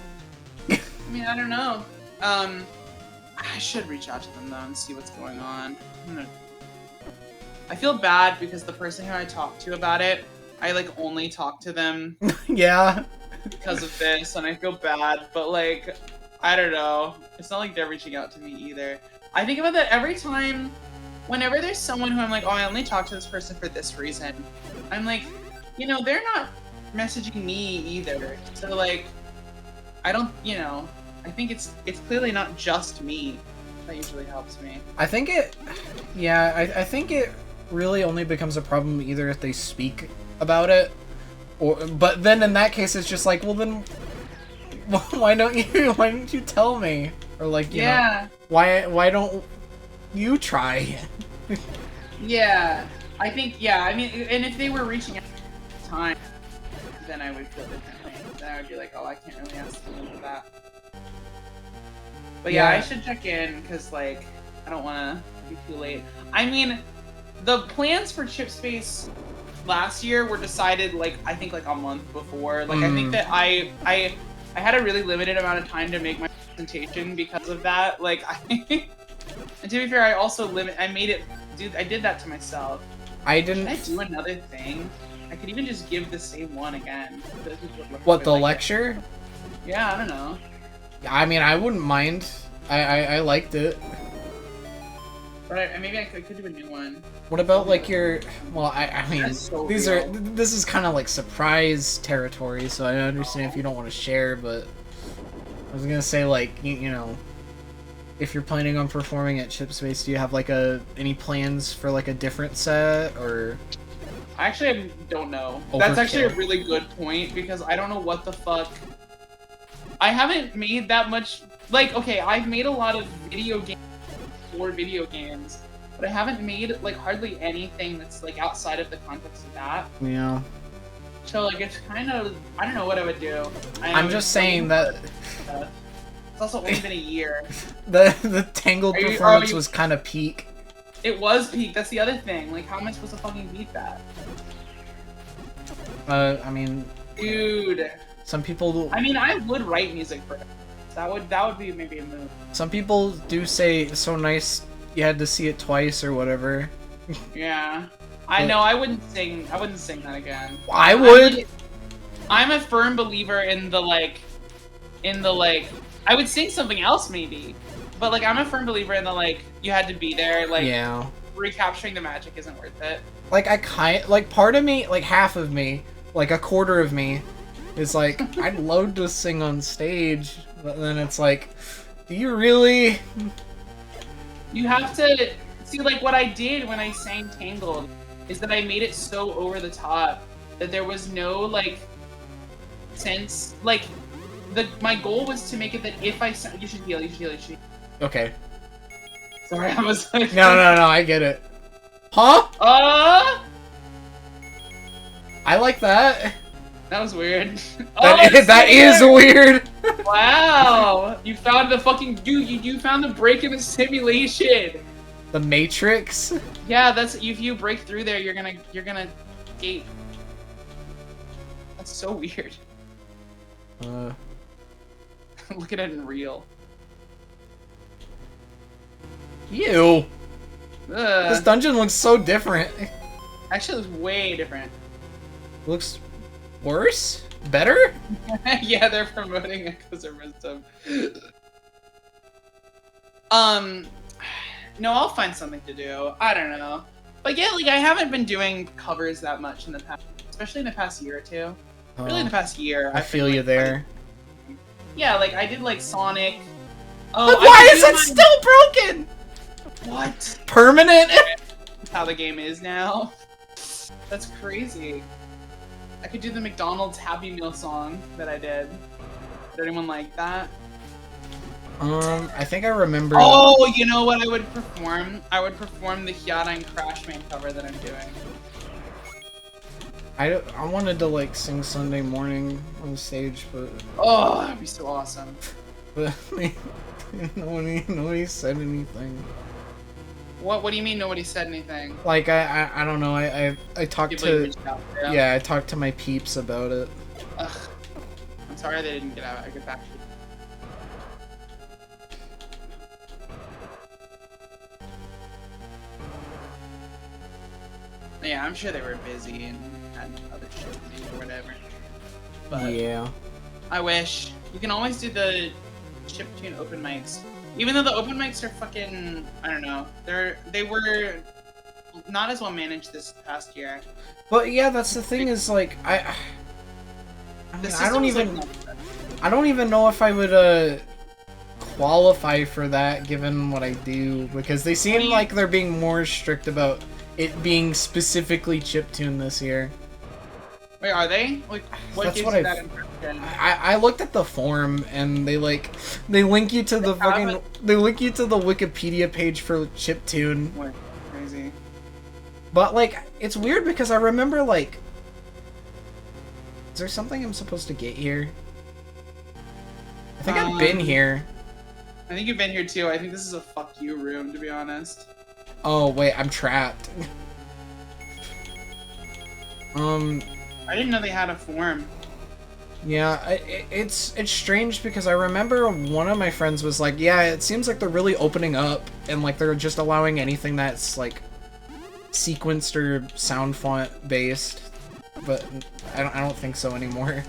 I mean, I don't know. I should reach out to them though and see what's going on. I feel bad because the person who I talked to about it, I only talked to them. Yeah. Because of this, and I feel bad, but I don't know. It's not like they're reaching out to me either. I think about that every time, whenever there's someone who I'm like, oh, I only talk to this person for this reason. I'm like, they're not messaging me either. So I don't, I think it's clearly not just me. That usually helps me. I think I think it really only becomes a problem either if they speak about it, but then in that case it's just well then why don't you tell me? Or you know, why don't you try? Yeah, I think, I mean, and if they were reaching out at the time, then I would feel differently. Then I would be like, oh, I can't really ask them for that. But yeah, I should check in, because I don't want to be too late. I mean, the plans for Chip Space last year were decided I think a month before. I think that I had a really limited amount of time to make my presentation because of that. And to be fair, I also made it. Dude, I did that to myself. I didn't. Should I do another thing? I could even just give the same one again. What, the lecture? Yeah, I don't know. I mean, I wouldn't mind. I liked it. But maybe I could do a new one. What about your? Well, I mean, so these real. are. This is kind of surprise territory, so I understand if you don't want to share. But I was gonna say if you're planning on performing at Chip Space, do you have any plans for a different set or? I actually don't know. Overkill. That's actually a really good point because I don't know what the fuck. I haven't made that much. Okay, I've made a lot of video games. Video games, but I haven't made hardly anything that's outside of the context of that. Yeah. So it's kind of, I don't know what I would do. I'm just saying that it's also only been a year. the Tangled performance was kind of peak. It was peak. That's the other thing. How am I supposed to fucking beat that? I mean, dude. Some people. I mean, I would write music for it. That would be maybe a move. Some people do say it's so nice you had to see it twice or whatever. Yeah. I know, I wouldn't sing that again. I would! I'm a firm believer in the I would sing something else maybe. But I'm a firm believer in the you had to be there, yeah. Recapturing the magic isn't worth it. Part of me, half of me, a quarter of me is I'd love to sing on stage. But then it's do you really? You have to see what I did when I sang Tangled is that I made it so over the top that there was no sense my goal was to make it that if I sang, you should heal. Okay. Sorry, I was No, I get it. Huh? I like that. That was weird. That is weird. Wow, you found the fucking dude. You found the break in the simulation. The Matrix. Yeah, that's if you break through there, you're gonna gape. That's so weird. Look at it in real. Ew. This dungeon looks so different. Actually, it looks way different. Looks worse? Better? Yeah, they're promoting Echoes of Wisdom. No, I'll find something to do. I don't know. But yeah, I haven't been doing covers that much in the past, especially in the past year or two. Really in the past year. I feel you there. Yeah, I did Sonic. Oh, why is it still broken? What? Permanent? how the game is now. That's crazy. I could do the McDonald's Happy Meal song that I did. Did anyone like that? I think I remember. Oh, you know what I would perform? I would perform the Hyada and Crashman cover that I'm doing. I wanted to like sing Sunday Morning on stage, but oh, that'd be so awesome. But nobody said anything. What do you mean nobody said anything? Like I don't know. I talked People to reached out, yeah, I talked to my peeps about it. Ugh. I'm sorry they didn't get back to you. Yeah, I'm sure they were busy and had other shit to do or whatever. But yeah. I wish. You can always do the chiptune open mics. Even though the open mics are fucking, I don't know. They were not as well managed this past year. But yeah, that's the thing is like I don't even know if I would qualify for that given what I do, because they seem like they're being more strict about it being specifically chiptune this year. Wait, are they? Like, what That's gives what you that impression? I looked at the forum and they link you to the Wikipedia page for chiptune. What? Crazy. But like, it's weird because I remember like, is there something I'm supposed to get here? I think I've been here. I think you've been here too. I think this is a fuck you room, to be honest. Oh wait, I'm trapped. I didn't know they had a form. Yeah, it's strange because I remember one of my friends was like, yeah, it seems like they're really opening up and like they're just allowing anything that's like sequenced or sound font based, but I don't think so anymore.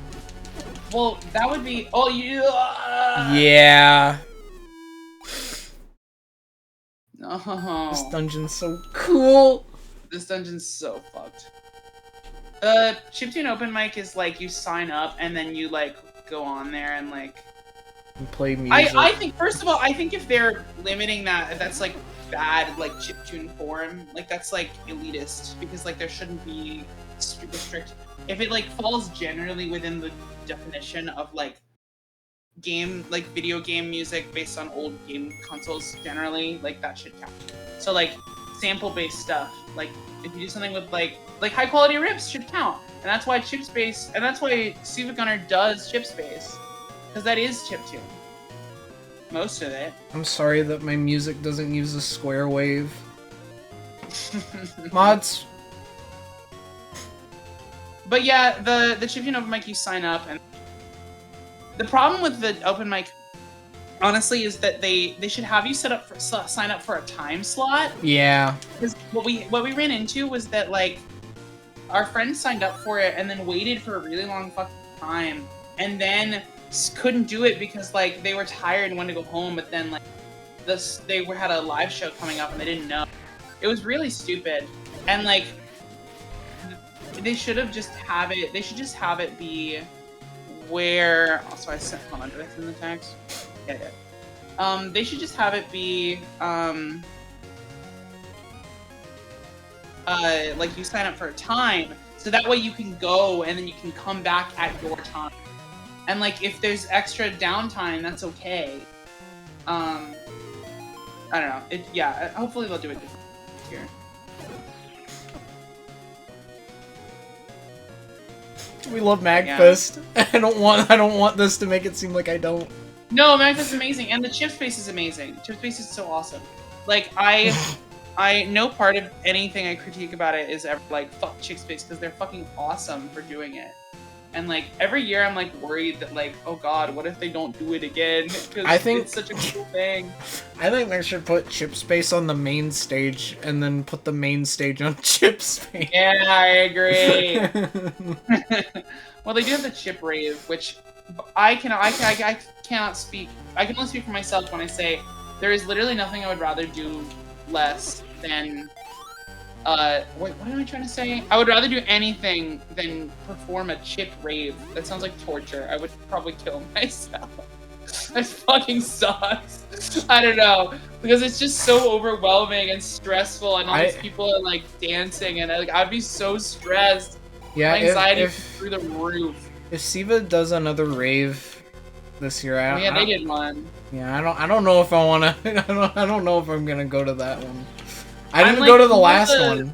Well, that would be. Oh, yeah. No. This dungeon's so cool. This dungeon's so fucked. The chiptune open mic is like you sign up and then you like go on there and like and play music. I think first of all, I think if they're limiting that's like bad, like chiptune form, like that's like elitist, because like there shouldn't be super strict. If it like falls generally within the definition of like video game music based on old game consoles generally, like that should count. So like sample based stuff, like if you do something with like high quality riffs should count, and that's why chipspace, and that's why Civic Gunner does chipspace, because that is chiptune. Most of it. I'm sorry that my music doesn't use a square wave. Mods. But yeah, the chiptune open mic, you sign up, and the problem with the open mic, honestly, is that they should have you sign up for a time slot. Yeah. Because what we ran into was that like our friends signed up for it and then waited for a really long fucking time, and then couldn't do it because like they were tired and wanted to go home, but then like they had a live show coming up and they didn't know. It was really stupid, and like they should have just have it. They should just have it be where. Also, hold on. Did I send the text? Yeah, I did. They should just have it be like you sign up for a time, so that way you can go and then you can come back at your time. And like if there's extra downtime, that's okay. I don't know. Yeah. Hopefully they'll do it different here. We love Magfest. Yeah. I don't want this to make it seem like I don't. No, Magfest is amazing, and the chip space is amazing. Chip space is so awesome. Like I no part of anything I critique about it is ever like fuck chip space, because they're fucking awesome for doing it. And like every year I'm like worried that like, oh god, what if they don't do it again? Because I think it's such a cool thing. I think they should put chip space on the main stage and then put the main stage on chip space. Yeah, I agree. Well, they do have the chip rave, which I cannot speak. I can only speak for myself when I say there is literally nothing I would rather do less than what am I trying to say? I would rather do anything than perform a chip rave. That sounds like torture. I would probably kill myself. That fucking sucks. I don't know. because it's just so overwhelming and stressful, and all these people are like dancing, and like I'd be so stressed. Yeah, my anxiety through the roof. If Siva does another rave this year, they did one. Yeah, I don't know if I wanna. I don't know if I'm gonna go to that one. I didn't go to the last one.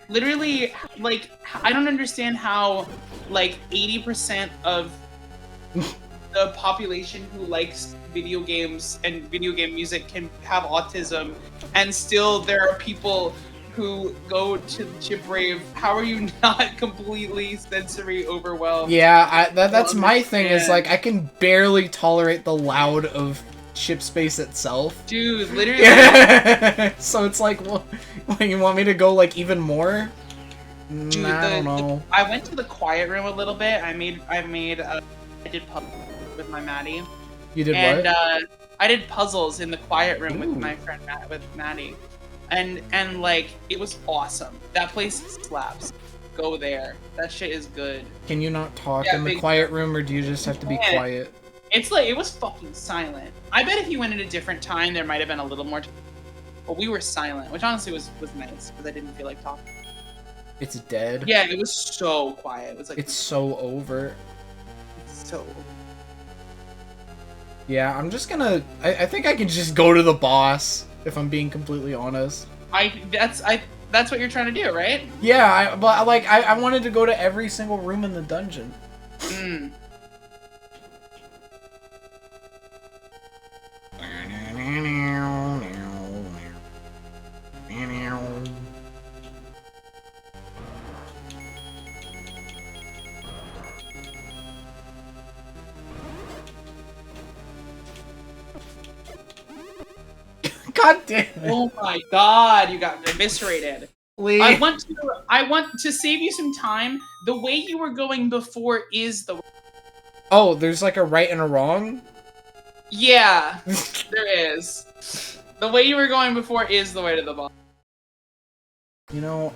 Literally, like, I don't understand how, like, 80% of the population who likes video games and video game music can have autism, and still there are people who go to the Chip Rave. How are you not completely sensory overwhelmed? Yeah, that's my thing, is like I can barely tolerate the loud of Chip Space itself. Dude, literally. So it's like, well, you want me to go like even more? Dude, I don't know. I went to the quiet room a little bit. I did puzzles with my Maddie. You did what? And I did puzzles in the quiet room with my friend Maddie. And like, it was awesome. That place slaps. Go there. That shit is good. Can you not talk in the quiet room, or do you just have to be quiet? It's like, it was fucking silent. I bet if you went at a different time, there might have been a little more. But we were silent, which honestly was nice, because I didn't feel like talking. It's dead. Yeah, it was so quiet. It was like, it's so over. It's so over. Yeah, I'm just gonna. I think I can just go to the boss, if I'm being completely honest. That's what you're trying to do, right? Yeah, but like I wanted to go to every single room in the dungeon. Mm. God damn it. Oh my god, you got eviscerated. Lee. I want to save you some time. The way you were going before is the way. Oh, there's like a right and a wrong? Yeah, there is. The way you were going before is the way to the boss. You know,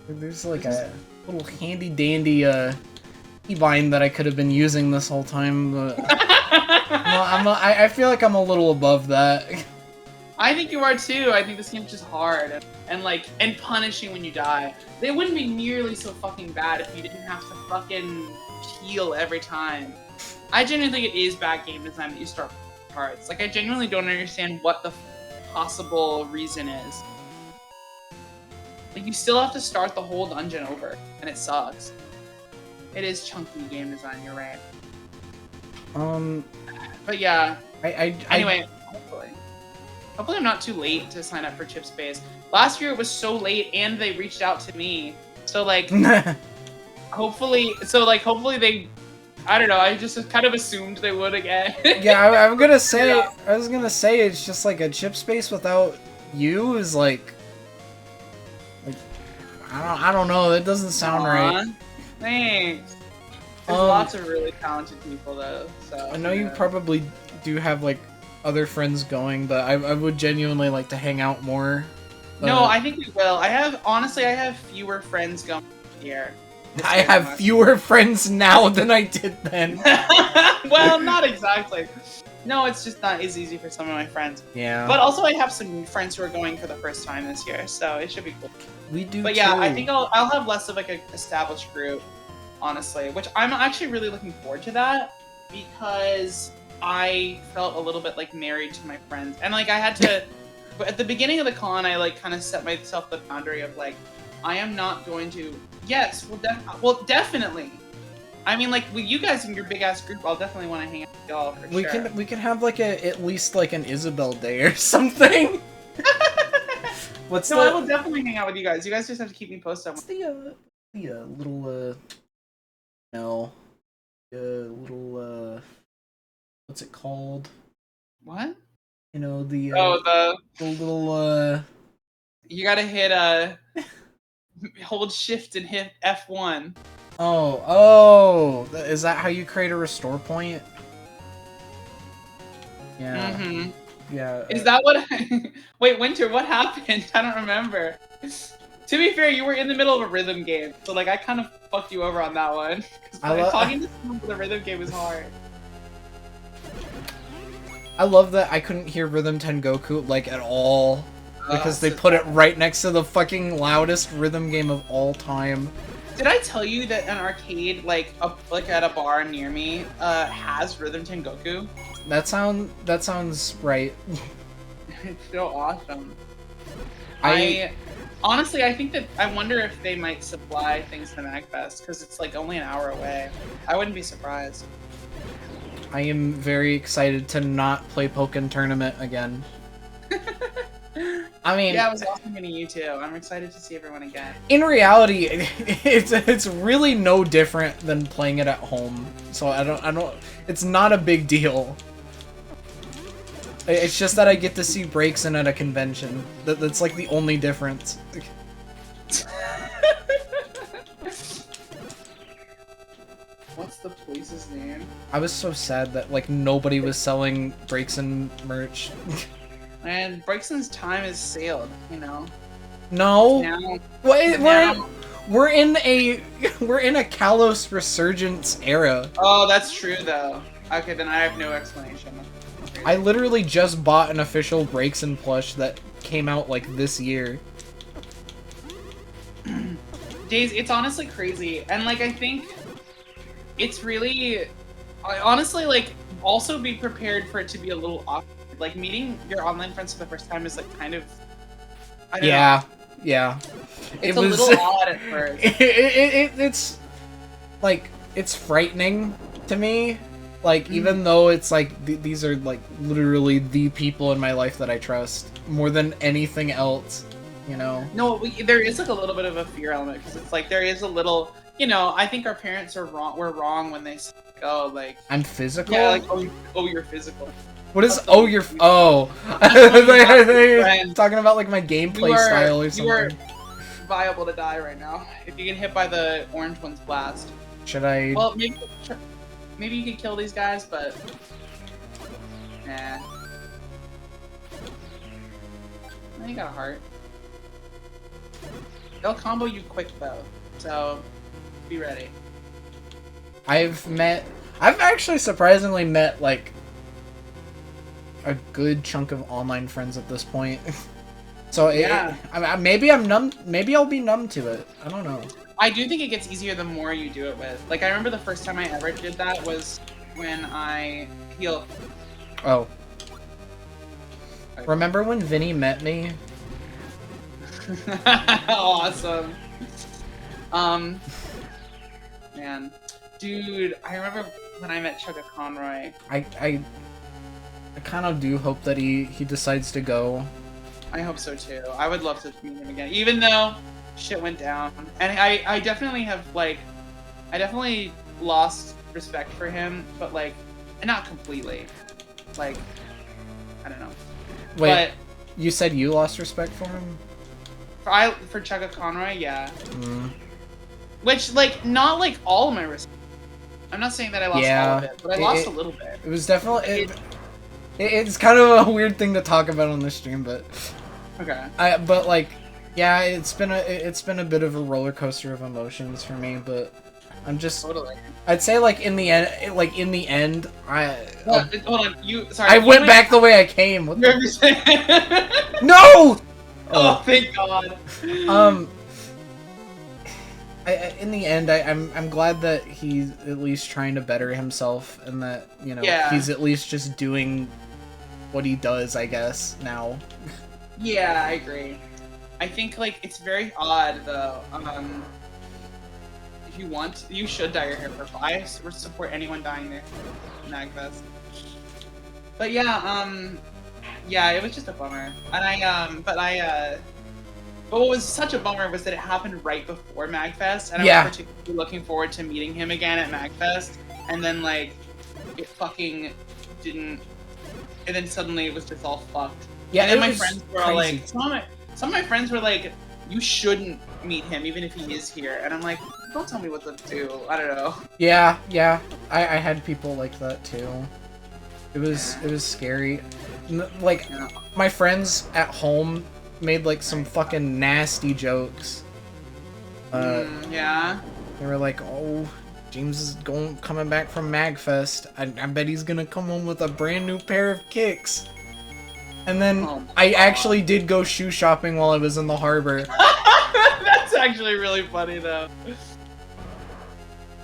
there's like a little handy dandy keybind that I could have been using this whole time, but I feel like I'm a little above that. I think you are too. I think this game's just hard and punishing when you die. They wouldn't be nearly so fucking bad if you didn't have to fucking heal every time. I genuinely think it is bad game design that you start parts. Like, I genuinely don't understand what the possible reason is. Like, you still have to start the whole dungeon over, and it sucks. It is chunky game design, you're right. But yeah. Anyway, hopefully I'm not too late to sign up for Chip Space. Last year it was so late, and they reached out to me. So like, hopefully they, I don't know. I just kind of assumed they would again. Yeah, I was gonna say it's just like a Chip Space without you is like I don't know. That doesn't sound right. Thanks. There's lots of really talented people though. So I know you probably do have like other friends going, but I would genuinely like to hang out more. No, I think we will. I have fewer friends going here. I have fewer friends now than I did then. Well, not exactly. No, it's just not as easy for some of my friends. Yeah. But also I have some friends who are going for the first time this year, so it should be cool. We do. But yeah, I think I'll have less of like an established group, honestly, which I'm actually really looking forward to that because I felt a little bit like married to my friends, and like I had to. But at the beginning of the con, I like kind of set myself the boundary of like, I am not going to. Yes, well, definitely. I mean, like with you guys in your big ass group, I'll definitely want to hang out with y'all for sure. We can have like at least like an Isabel day or something. I will definitely hang out with you guys. You guys just have to keep me posted. What's the little little what's it called? What? You know, the little you gotta hit hold shift and hit F1. Oh, is that how you create a restore point? Yeah. Mm-hmm. Yeah. Is that what Wait, Winter, what happened? I don't remember. To be fair, you were in the middle of a rhythm game, so like I kind of fucked you over on that one. Because talking to someone with a rhythm game is hard. I love that I couldn't hear Rhythm Tengoku like at all because they so put it right next to the fucking loudest rhythm game of all time. Did I tell you that an arcade, like at a bar near me, has Rhythm Tengoku? That sounds right. It's so awesome. I honestly, I think that I wonder if they might supply things to MagFest because it's like only an hour away. I wouldn't be surprised. I am very excited to not play Pokken Tournament again. I mean, yeah, it was awesome meeting you too. I'm excited to see everyone again. In reality, it's really no different than playing it at home. So I don't. It's not a big deal. It's just that I get to see Breakson at a convention. That's like the only difference. What's the place's name? I was so sad that like nobody was selling Breakson merch. And Breakson's time is sailed, you know. No. Now, Wait, now... we're in a Kalos resurgence era. Oh, that's true though. Okay, then I have no explanation. I literally just bought an official Breakson plush that came out like this year. Days, it's honestly crazy, and like I think it's really, I honestly like also be prepared for it to be a little awkward. Like meeting your online friends for the first time is like kind of, I don't know. Yeah. It's a little odd at first. It's like it's frightening to me. Like even though it's like these are like literally the people in my life that I trust more than anything else, you know. No, there is like a little bit of a fear element because it's like there is a little, you know. I think our parents are wrong. We're wrong when they say, "Oh, like I'm physical." Yeah, like oh, you're physical. What is you're talking about like my gameplay style or something? You are viable to die right now if you get hit by the orange one's blast. Should I? Well, maybe you could kill these guys, but nah. I got a heart. They'll combo you quick though, so be ready. I've actually surprisingly met like a good chunk of online friends at this point. So yeah, maybe I'm numb. Maybe I'll be numb to it. I don't know. I do think it gets easier the more you do it with. Like I remember the first time I ever did that was when I healed. Oh. Remember when Vinny met me? Awesome. Man, dude, I remember when I met Chugga Conroy. I kind of do hope that he decides to go. I hope so too. I would love to meet him again, even though shit went down. And I definitely have like, I definitely lost respect for him, but like, not completely. Like, I don't know. Wait, but you said you lost respect for him? For Chugga Conroy, yeah. Which, like, not like all of my respect. I'm not saying that I lost all of it, but I lost a little bit. It was definitely... It's kind of a weird thing to talk about on this stream, but... Okay. But, like, yeah, it's been a bit of a roller coaster of emotions for me, but I'm just... Totally. I'd say, like, in the end, hold on, sorry. I went back the way I came. What the... No! Oh, thank God. In the end, I'm glad that he's at least trying to better himself, and that he's at least just doing what he does, I guess now. Yeah, I agree. I think like it's very odd though. If you want, you should dye your hair purple. I support anyone dyeing their Magfest. But yeah, yeah, it was just a bummer, and but what was such a bummer was that it happened right before MagFest, and I was particularly looking forward to meeting him again at MagFest, and then, like, it fucking didn't, and then suddenly it was just all fucked. Yeah, and then my friends were all crazy. like, some of my friends were like, you shouldn't meet him, even if he is here, and I'm like, don't tell me what to do, I don't know. Yeah, I had people like that too. It was scary. Like, my friends at home made like some fucking nasty jokes. Yeah. They were like, "Oh, James is coming back from MagFest. I bet he's gonna come home with a brand new pair of kicks. And then I actually did go shoe shopping while I was in the harbor. That's actually really funny though.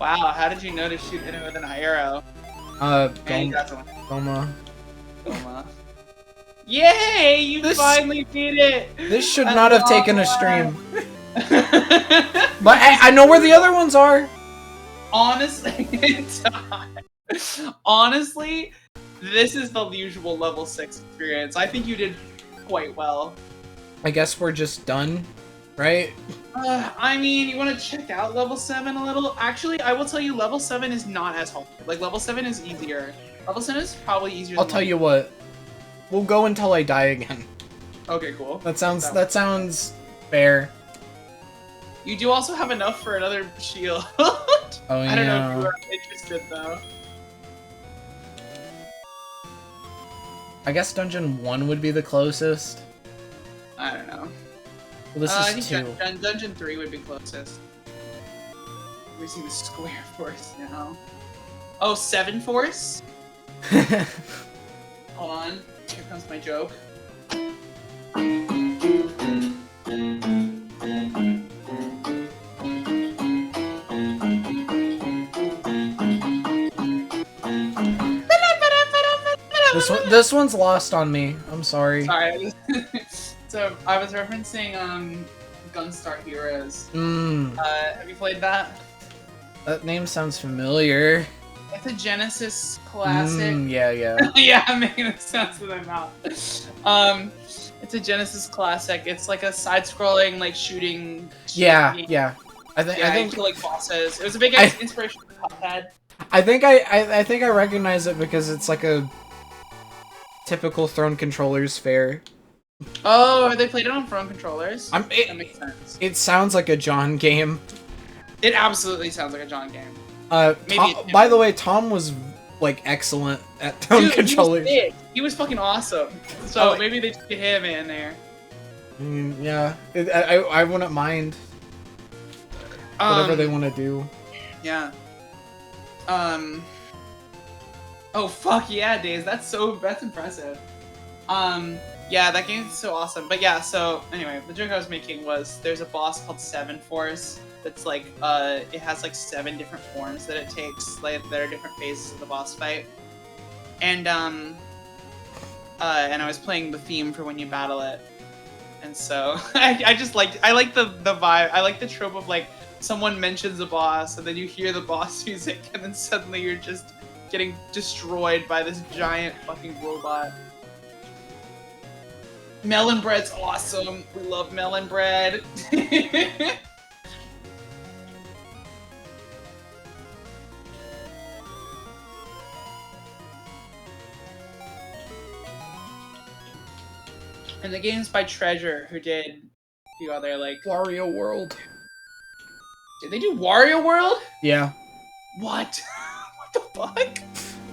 Wow, how did you know to shoot in it with an arrow? Goma. Yay! You finally beat it! This should not have taken a stream. But I know where the other ones are. Honestly, this is the usual level 6 experience. I think you did quite well. I guess we're just done, right? I mean, you want to check out level 7 a little? Actually, I will tell you, level 7 is not as hard. Like, level 7 is easier. Level 7 is probably easier I'll tell you what. We'll go until I die again. Okay, cool. That sounds fair. You do also have enough for another shield. Oh, yeah. I don't know if you are interested, though. I guess Dungeon 1 would be the closest. I don't know. Well, this is 2. Dungeon 3 would be closest. We see the square force now. Oh, 7 force? Hold on. Here comes my joke. This one's lost on me. I'm sorry. Sorry. So I was referencing Gunstar Heroes. Have you played that? That name sounds familiar. It's a Genesis classic. Yeah. Yeah, I'm making it sound to my mouth. It's a Genesis classic. It's like a side-scrolling, like shooting. Yeah. Game. I think you like bosses. It was a big inspiration for Cuphead. I think I recognize it because it's like a typical Throne controllers fare. Oh, they played it on Throne controllers. That makes sense. It sounds like a John game. It absolutely sounds like a John game. By the way, Tom was like excellent at Throne controllers. He was fucking awesome. So maybe they took him in there. Yeah, I wouldn't mind. Whatever they want to do. Yeah. Oh fuck yeah, Days. That's impressive. Yeah, that game's so awesome. But yeah, so anyway, the joke I was making was there's a boss called 7 Force that's like it has like 7 different forms that it takes, like that are different phases of the boss fight. And I was playing the theme for when you battle it. And so I like the vibe. I like the trope of like someone mentions a boss and then you hear the boss music and then suddenly you're just getting destroyed by this giant fucking robot. Melon bread's awesome. We love melon bread. And the game's by Treasure, who did a few other like Wario World. Did they do Wario World? Yeah. What? What the fuck?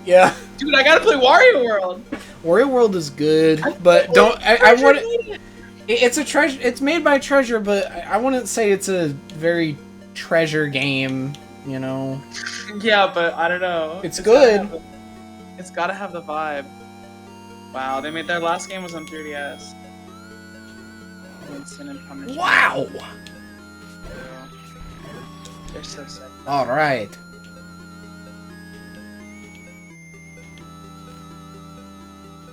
Yeah. Dude, I gotta play Wario World. Wario World is good, but don't. I want it. It's a treasure. It's made by Treasure, but I wouldn't say it's a very Treasure game. You know. Yeah, but I don't know. It's good. It's gotta have the vibe. Wow, they made their last game was on 3DS. Sin and Punishment. Wow. They're so sick. All right.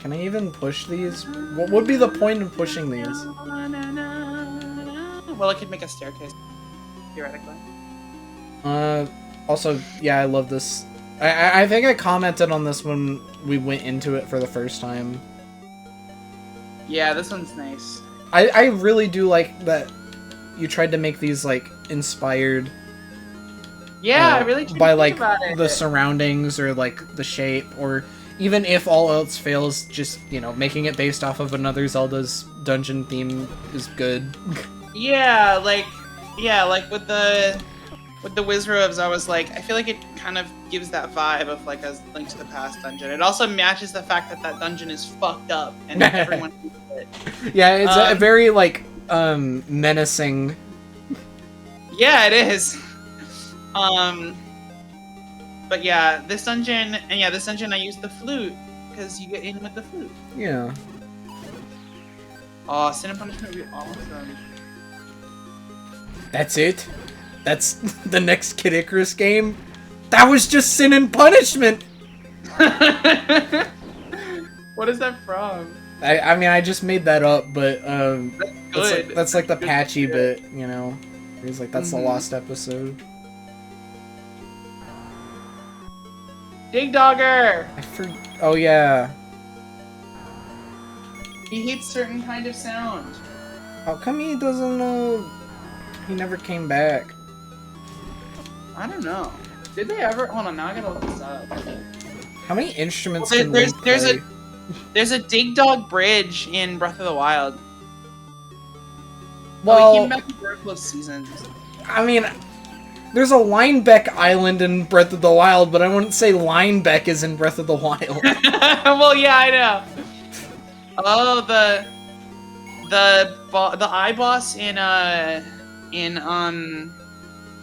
Can I even push these? What would be the point in pushing these? Well, I could make a staircase, theoretically. Also, yeah, I love this. I think I commented on this when we went into it for the first time. Yeah, this one's nice. I really do like that you tried to make these, like, inspired... Yeah, I really tried by, to like, think about the it. surroundings or, like, the shape, or even if all else fails, just, you know, making it based off of another Zelda's dungeon theme is good. Yeah, like with the Wizrobes, I was like, I feel like it kind of gives that vibe of like a Link to the Past dungeon. It also matches the fact that that dungeon is fucked up and everyone hates it. Yeah, it's a very like menacing. Yeah, it is. But yeah, this dungeon, I use the flute because you get in with the flute. Yeah. Oh, Sin and Punishment would be awesome. That's it? That's the next Kid Icarus game? That was just Sin and Punishment! What is that from? I mean, I just made that up, but, That's good. that's like the patchy bit, you know? He's like, that's the lost episode. Dig Dogger! Oh, yeah. He hates certain kind of sound. How come he doesn't know? He never came back. I don't know. Did they ever? Hold on, now I gotta look this up. How many instruments Well, can Link play? There's a Dig Dog bridge in Breath of the Wild. Well, he came back in very close seasons. I mean, there's a Linebeck Island in Breath of the Wild, but I wouldn't say Linebeck is in Breath of the Wild. Well, yeah, I know. Oh, the iBoss in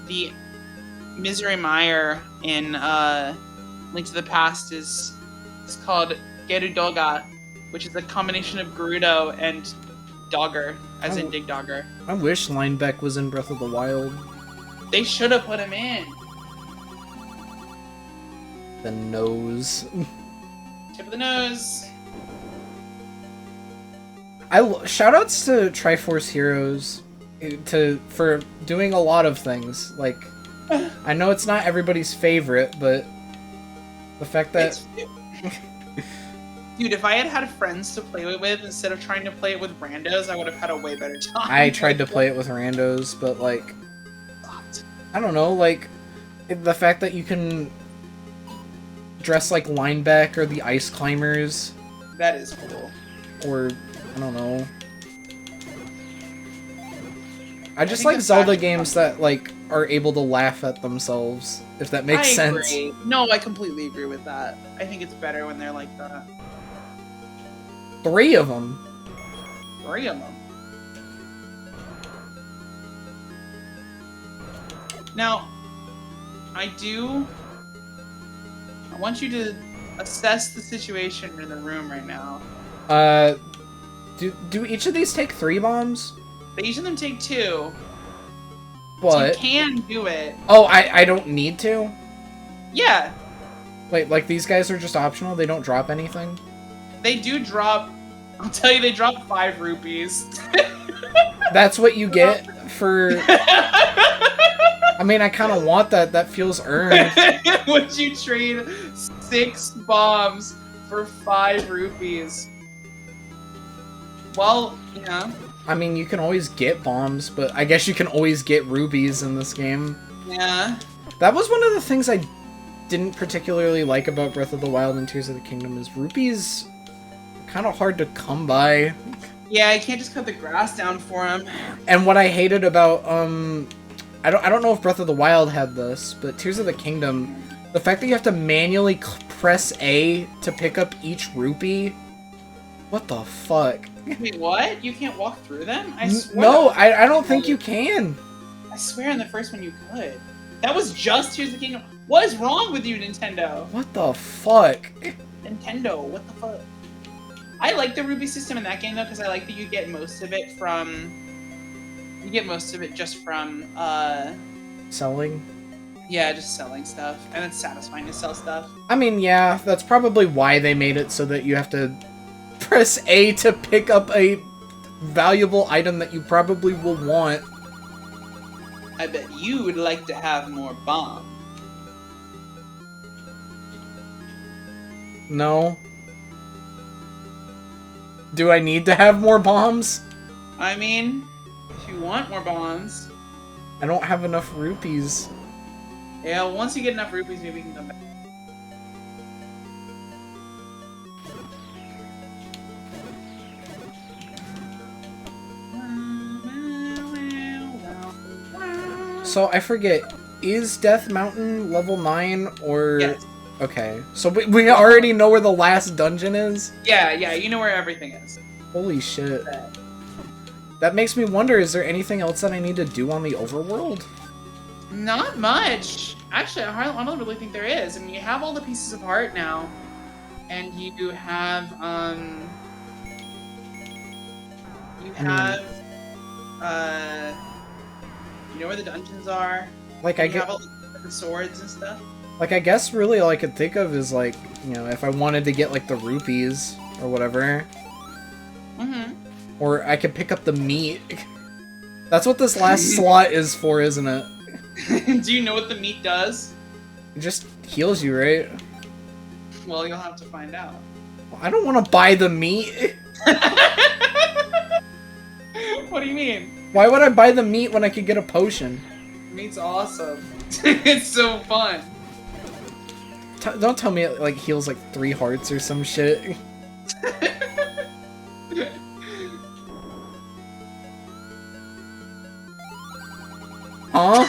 the Misery Mire in Link to the Past is called Gerudoga, which is a combination of Gerudo and Dogger, as in Dig Dogger. I wish Linebeck was in Breath of the Wild. They should have put him in. The nose. Tip of the nose. Shoutouts to Triforce Heroes for doing a lot of things. Like, I know it's not everybody's favorite, but the fact that dude, if I had had friends to play it with instead of trying to play it with randos, I would have had a way better time. I tried to play it with randos, but like, I don't know, like the fact that you can dress like Linebeck or the Ice Climbers. That is cool. Or I don't know. I just like Zelda games that like are able to laugh at themselves, if that makes sense. Agree. No, I completely agree with that. I think it's better when they're like that. 3 of them. 3 of them. Now, I want you to assess the situation in the room right now. Do each of these take 3 bombs? But each of them take 2. What? So you can do it. Oh, I don't need to? Yeah. Wait, like these guys are just optional? They don't drop anything? They do drop... I'll tell you, they drop 5 rupees. That's what you get for... I mean, I kind of want that. That feels earned. Would you trade 6 bombs for 5 rupees? Well, yeah. I mean, you can always get bombs, but I guess you can always get rubies in this game. Yeah. That was one of the things I didn't particularly like about Breath of the Wild and Tears of the Kingdom is rupees are kind of hard to come by. Yeah, I can't just cut the grass down for him. And what I hated about, I don't know if Breath of the Wild had this, but Tears of the Kingdom, the fact that you have to manually press A to pick up each rupee. What the fuck? Wait, what? You can't walk through them? I swear. No, I don't think you can. I swear in the first one you could. That was just Tears of the Kingdom. What is wrong with you, Nintendo? What the fuck? Nintendo, what the fuck? I like the rupee system in that game though, because I like that you get most of it from... You get most of it just from, Selling? Yeah, just selling stuff. And it's satisfying to sell stuff. I mean, yeah, that's probably why they made it so that you have to press A to pick up a valuable item that you probably will want. I bet you would like to have more bomb. No. Do I need to have more bombs? I mean, if you want more bombs. I don't have enough rupees. Yeah, once you get enough rupees, maybe we can come back. So, I forget, is Death Mountain level 9, or... Yes. Okay, so we already know where the last dungeon is? Yeah, you know where everything is. Holy shit. That makes me wonder, is there anything else that I need to do on the overworld? Not much. Actually, I don't really think there is. I mean, you have all the pieces of heart now, and you have you know where the dungeons are. Like You have all the swords and stuff. Like I guess really all I could think of is like, you know, if I wanted to get like the rupees or whatever. Mm-hmm. Or I could pick up the meat. That's what this last slot is for, isn't it? Do you know what the meat does? It just heals you, right? Well, you'll have to find out. I don't want to buy the meat. What do you mean? Why would I buy the meat when I could get a potion? Meat's awesome. It's so fun. Don't tell me it like heals like 3 hearts or some shit. Huh?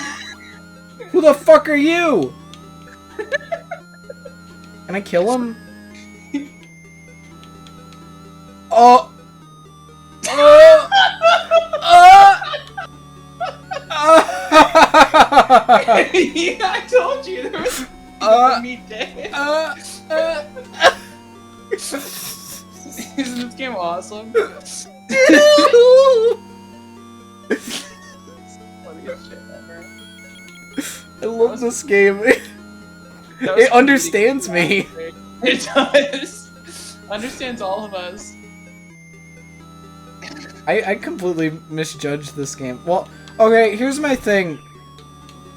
Who the fuck are you? Can I kill him? Oh! Yeah, I told you there was meat day. Isn't this game awesome? Funniest shit ever. I love this game. It understands me. It does. Understands all of us. I completely misjudged this game. Well, okay, here's my thing.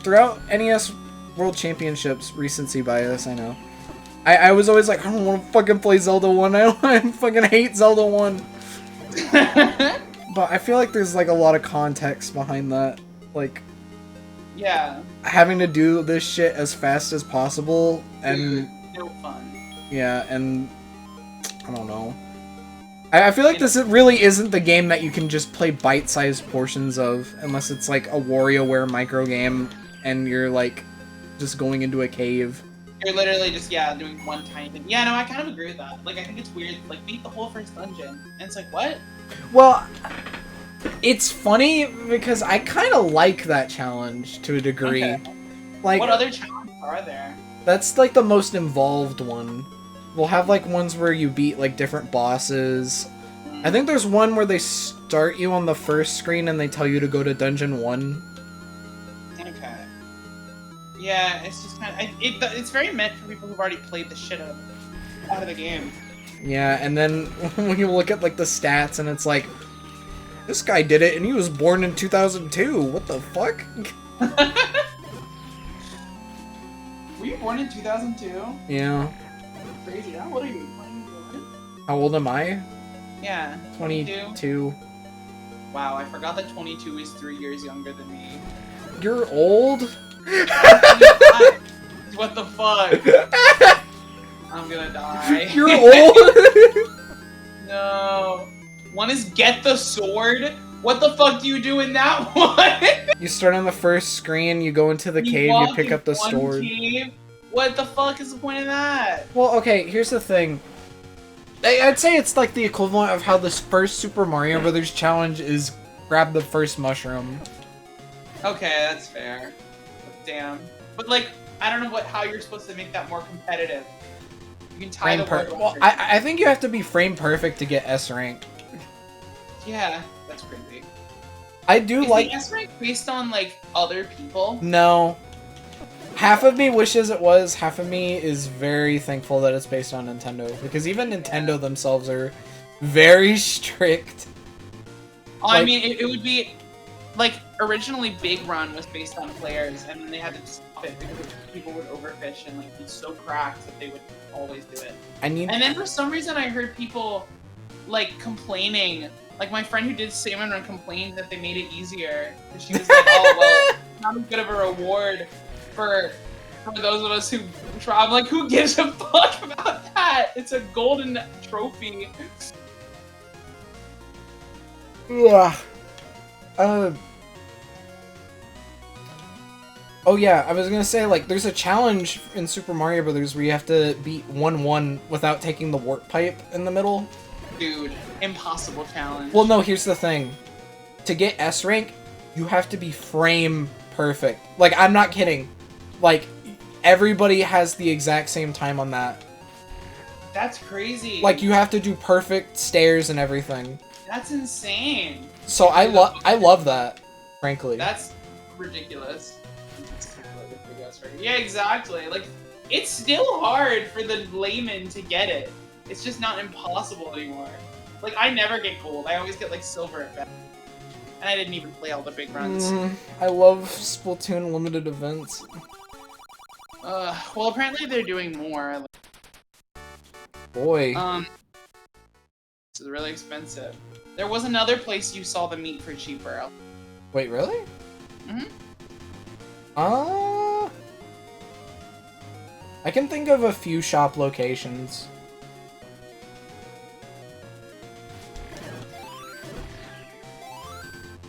Throughout NES World Championships, recency bias, I know. I was always like, I don't want to fucking play Zelda 1. I fucking hate Zelda 1. But I feel like there's like a lot of context behind that. Like, yeah, having to do this shit as fast as possible and no fun. Yeah, and I don't know. I feel like this really isn't the game that you can just play bite-sized portions of, unless it's like a WarioWare micro game and you're like just going into a cave. You're literally just doing one tiny thing. Yeah, no, I kind of agree with that. Like, I think it's weird. Like, beat the whole first dungeon, and it's like, what? Well, it's funny because I kind of like that challenge to a degree. Okay. Like, what other challenges are there? That's like the most involved one. We'll have like ones where you beat like different bosses. I think there's one where they start you on the first screen and they tell you to go to dungeon 1. Okay. Yeah, it's just kind of it's very meant for people who've already played the shit out of the game. Yeah, and then when you look at like the stats and it's like, this guy did it and he was born in 2002. What the fuck? Were you born in 2002? Yeah. Crazy. How old are you? 21? How old am I? Yeah. 22. Wow, I forgot that 22 is 3 years younger than me. You're old? What the fuck? I'm gonna die. You're old? No. One is get the sword? What the fuck do you do in that one? You start on the first screen, you go into the cave, you pick up the sword. Cave? What the fuck is the point of that? Well, okay, here's the thing. I'd say it's like the equivalent of how this first Super Mario Brothers challenge is grab the first mushroom. Okay, that's fair. Damn. But like, I don't know how you're supposed to make that more competitive. You can tie the word. Well, I think you have to be frame perfect to get S rank. Yeah, that's crazy. I do is like the S rank based on like other people? No. Half of me wishes it was, half of me is very thankful that it's based on Nintendo. Because even Nintendo themselves are very strict. I mean, it would be... Like, originally Big Run was based on players, and then they had to stop it because people would overfish and like be so cracked that they would always do it. And then for some reason I heard people, like, complaining. Like, my friend who did Salmon Run complained that they made it easier. Because she was like, oh, well, not as good of a reward for those of us who try. I'm like, who gives a fuck about that? It's a golden trophy. Ugh. Oh yeah, I was gonna say, like, there's a challenge in Super Mario Brothers where you have to beat 1-1 without taking the warp pipe in the middle. Dude, impossible challenge. Well, no, here's the thing. To get S rank, you have to be frame perfect. Like, I'm not kidding. Like, everybody has the exact same time on that. That's crazy. Like, you have to do perfect stairs and everything. That's insane. So I love that, frankly. That's ridiculous. Yeah, exactly. Like, it's still hard for the layman to get it. It's just not impossible anymore. Like, I never get gold. I always get, like, silver at best. And I didn't even play all the big runs. I love Splatoon limited events. Well, apparently they're doing more. Boy. This is really expensive. There was another place you saw the meat for cheaper. Wait, really? Mm-hmm. I can think of a few shop locations.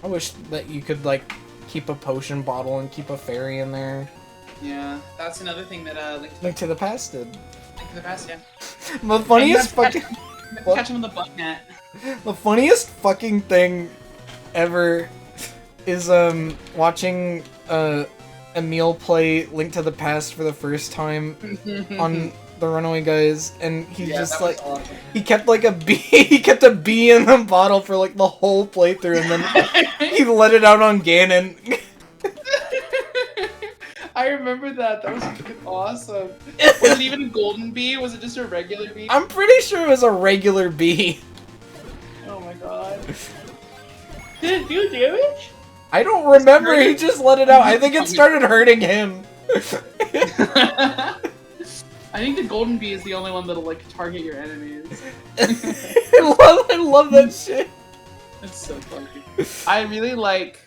I wish that you could, like, keep a potion bottle and keep a fairy in there. Yeah, that's another thing that, Link to the Past did. Link to the Past, yeah. The funniest fucking... Catch him in the butt net. The funniest fucking thing ever is, watching, Emil play Link to the Past for the first time on the Runaway Guys, and he just, like, awesome. he kept, like, he kept a bee in the bottle for, like, the whole playthrough, and then he let it out on Ganon. I remember that. That was fucking awesome. Was it even a golden bee? Was it just a regular bee? I'm pretty sure it was a regular bee. Oh my god. Did it do damage? I don't remember, he just let it out. I think it started hurting him. I think the golden bee is the only one that'll, like, target your enemies. I love that shit. That's so funny. I really like...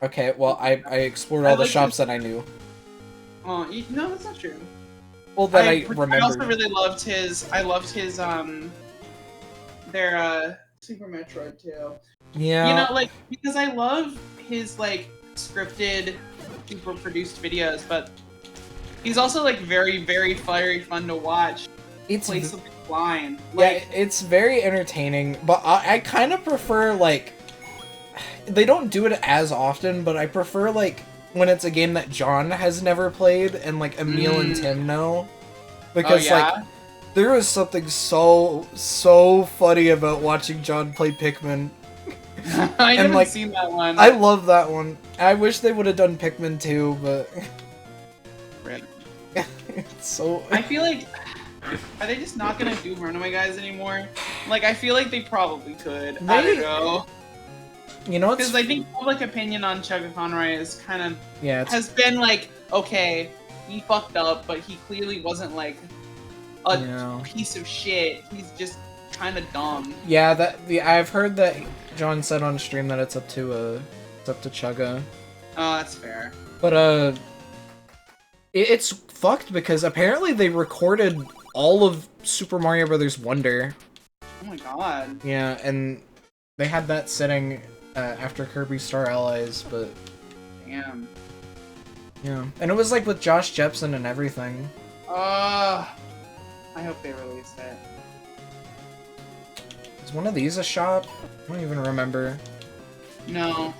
Okay, well, I explored all the shops that I knew. Oh, no, that's not true. Well, that I remembered. I also really loved his... their, Super Metroid, too. Yeah. You know, like, because I love his, like, scripted, super produced videos, but he's also, like, very, very fun to watch. It's play something blind. Like, yeah, it's very entertaining, but I kind of prefer, like, they don't do it as often, but I prefer, like, when it's a game that John has never played and, like, Emil and Tim know. Because, like, there was something so funny about watching John play Pikmin. I haven't seen that one. I love that one. I wish they would have done Pikmin 2, but... Right. It's so... I feel like... Are they just not gonna do Runaway Guys anymore? Like, I feel like they probably could. I don't know. You know, because I think public opinion on Chugga Conroy is kind of... Yeah, has been like, okay, he fucked up, but he clearly wasn't, like, a piece of shit. He's just kind of dumb. Yeah, I've heard that John said on stream that it's up to Chugga. Oh, that's fair. But it's fucked because apparently they recorded all of Super Mario Brothers Wonder. Oh my god. Yeah, and they had that sitting after Kirby Star Allies, but damn. Yeah, and it was like with Josh Jepson and everything. I hope they release it. Is one of these a shop? I don't even remember. No.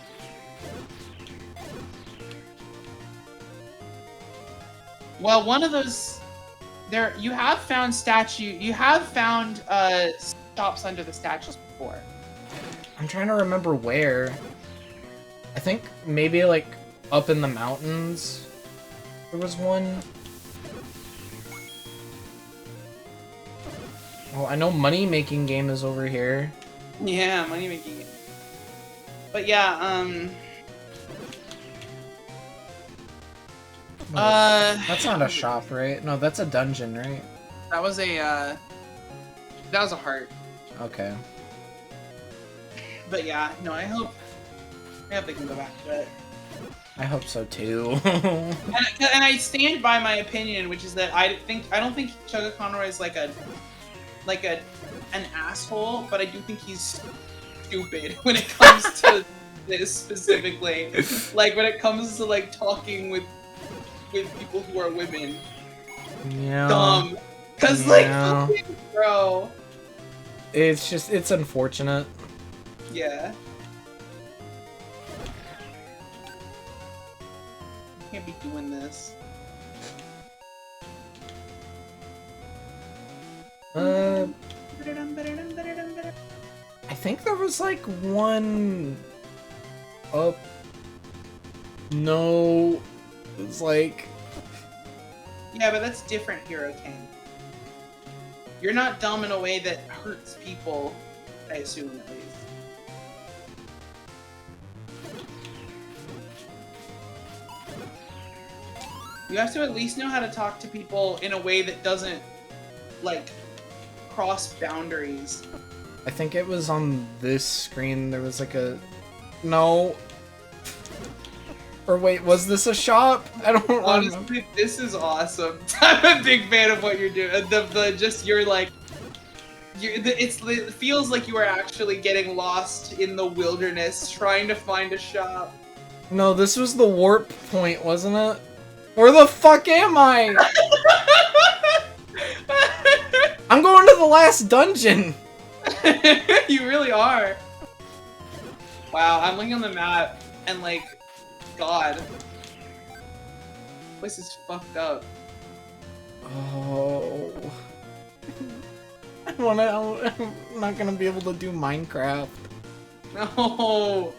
Well, one of those... You have found shops under the statues before. I'm trying to remember where. I think maybe, like, up in the mountains there was one. Well, I know Money Making Game is over here. Yeah, Money Making Game. But yeah, that's not a shop, right? No, that's a dungeon, right? That was a heart. Okay. But yeah, no, I hope they can go back to it. I hope so too. and I stand by my opinion, which is that I don't think Chugga Conroy is like an asshole, but I do think he's stupid when it comes to this specifically. Like when it comes to like talking with people who are women. Yeah. Dumb. Cause like, bro. It's unfortunate. Yeah. Can't be doing this. I think there was like one up. No, it was like. Yeah, but that's different, Hero King. You're not dumb in a way that hurts people, I assume, at least. You have to at least know how to talk to people in a way that doesn't, like, cross boundaries. I think it was on this screen, there was like a... No. Or wait, was this a shop? I don't know. Honestly, this is awesome. I'm a big fan of what you're doing. You're like... it feels like you are actually getting lost in the wilderness, trying to find a shop. No, this was the warp point, wasn't it? Where the fuck am I? I'm going to the last dungeon! You really are. Wow, I'm looking on the map, and like, God. This is fucked up. Oh. I'm not gonna be able to do Minecraft. No.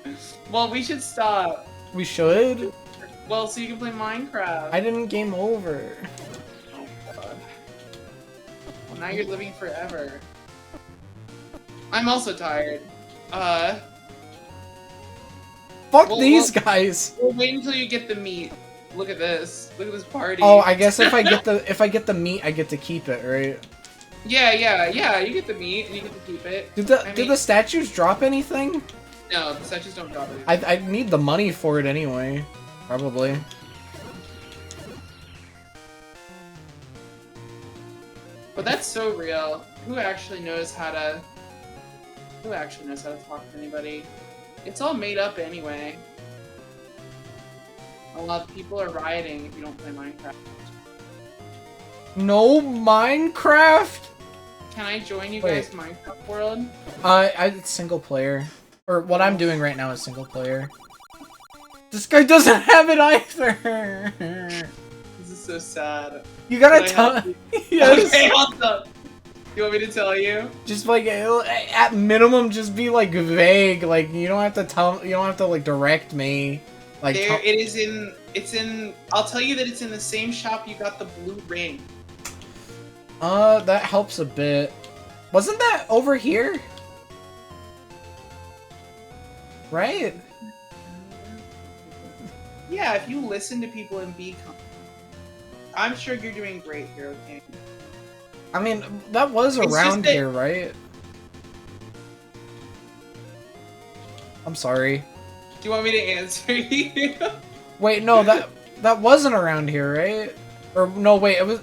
Well, we should stop. We should? Well, so you can play Minecraft. I didn't game over. Oh, God. Well, now you're living forever. I'm also tired. Fuck these guys! We'll wait until you get the meat. Look at this. Look at this party. Oh, I guess if I get the meat, I get to keep it, right? Yeah, you get the meat and you get to keep it. Did the statues drop anything? No, the statues don't drop anything. I need the money for it anyway. Probably. But that's so real. Who actually knows how to talk to anybody? It's all made up anyway. A lot of people are rioting if you don't play Minecraft. No Minecraft? Can I join you guys Minecraft world? It's single player. Or what I'm doing right now is single player. This guy doesn't have it either! This is so sad. You gotta tell me. Yes. Okay, awesome. You want me to tell you? Just like, at minimum, just be like vague. Like, you don't have to like direct me. Like, it's in, I'll tell you that it's in the same shop you got the blue ring. That helps a bit. Wasn't that over here? Right? Yeah, if you listen to people and be I'm sure you're doing great, Hero King. I mean, that was around here, right? I'm sorry. Do you want me to answer you? Wait, no, that wasn't around here, right? Or no, wait, it was.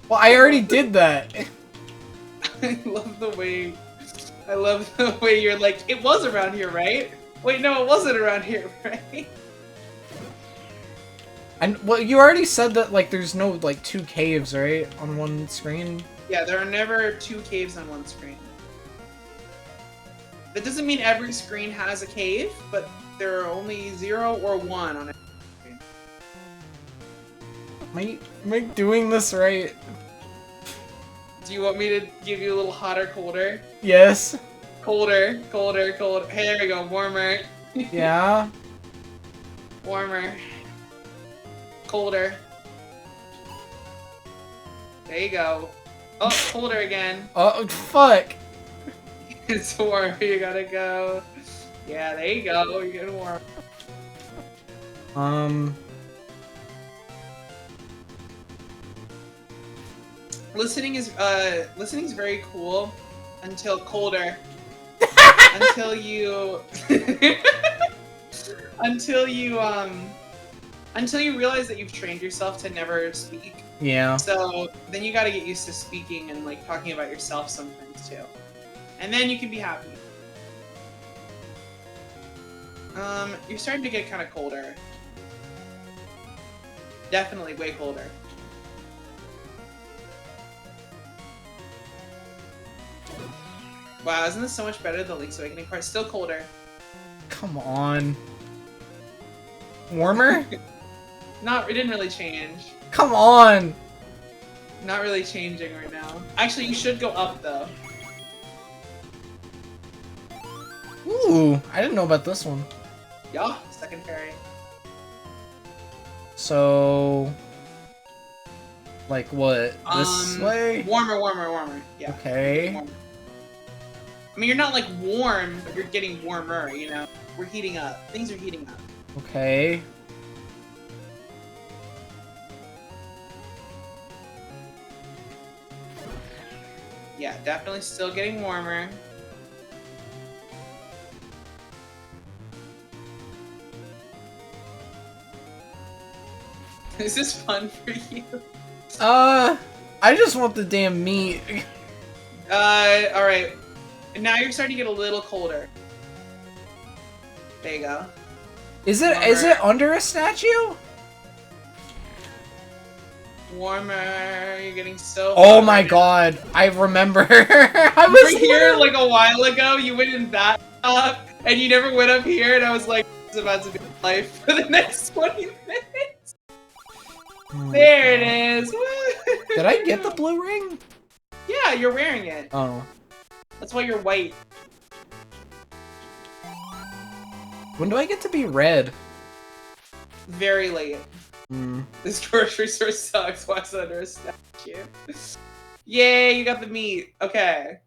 Well, I already did that. I love the way you're like, it was around here, right? Wait, no, it wasn't around here, right? And well, you already said that like there's no like 2 caves, right, on one screen. Yeah, there are never 2 caves on one screen. That doesn't mean every screen has a cave, but there are only 0 or 1 on every screen. Am I doing this right? Do you want me to give you a little hotter, colder? Yes. Colder. Hey, there we go. Warmer. Yeah. Warmer. Colder. There you go. Oh, colder again. Oh, fuck. It's warm. You gotta go. Yeah, there you go. You're getting warm. Listening is very cool until colder. until you until you realize that you've trained yourself to never speak. Yeah. So then you gotta get used to speaking and like talking about yourself sometimes too. And then you can be happy. You're starting to get kind of colder. Definitely way colder. Wow, isn't this so much better than Link's Awakening part? Still colder. Come on. Warmer? It didn't really change. Come on! Not really changing right now. Actually, you should go up though. Ooh, I didn't know about this one. Yeah, second fairy. So, like what? This way? Warmer. Yeah. Okay. Warmer. I mean, you're not like warm, but you're getting warmer. You know, we're heating up. Things are heating up. Okay. Yeah, definitely still getting warmer. Is this fun for you? I just want the damn meat. Alright. Now you're starting to get a little colder. There you go. Is it under a statue? Warmer. You're getting so Oh my god, I remember. I was was here like a while ago. You went in that up, and you never went up here, and I was like, it's about to be life for the next 20 minutes. There it is. Did I get the blue ring? Yeah, you're wearing it. Oh. That's why you're white. When do I get to be red? Very late. This grocery store sucks. What's under a statue? Yay, you got the meat. Okay.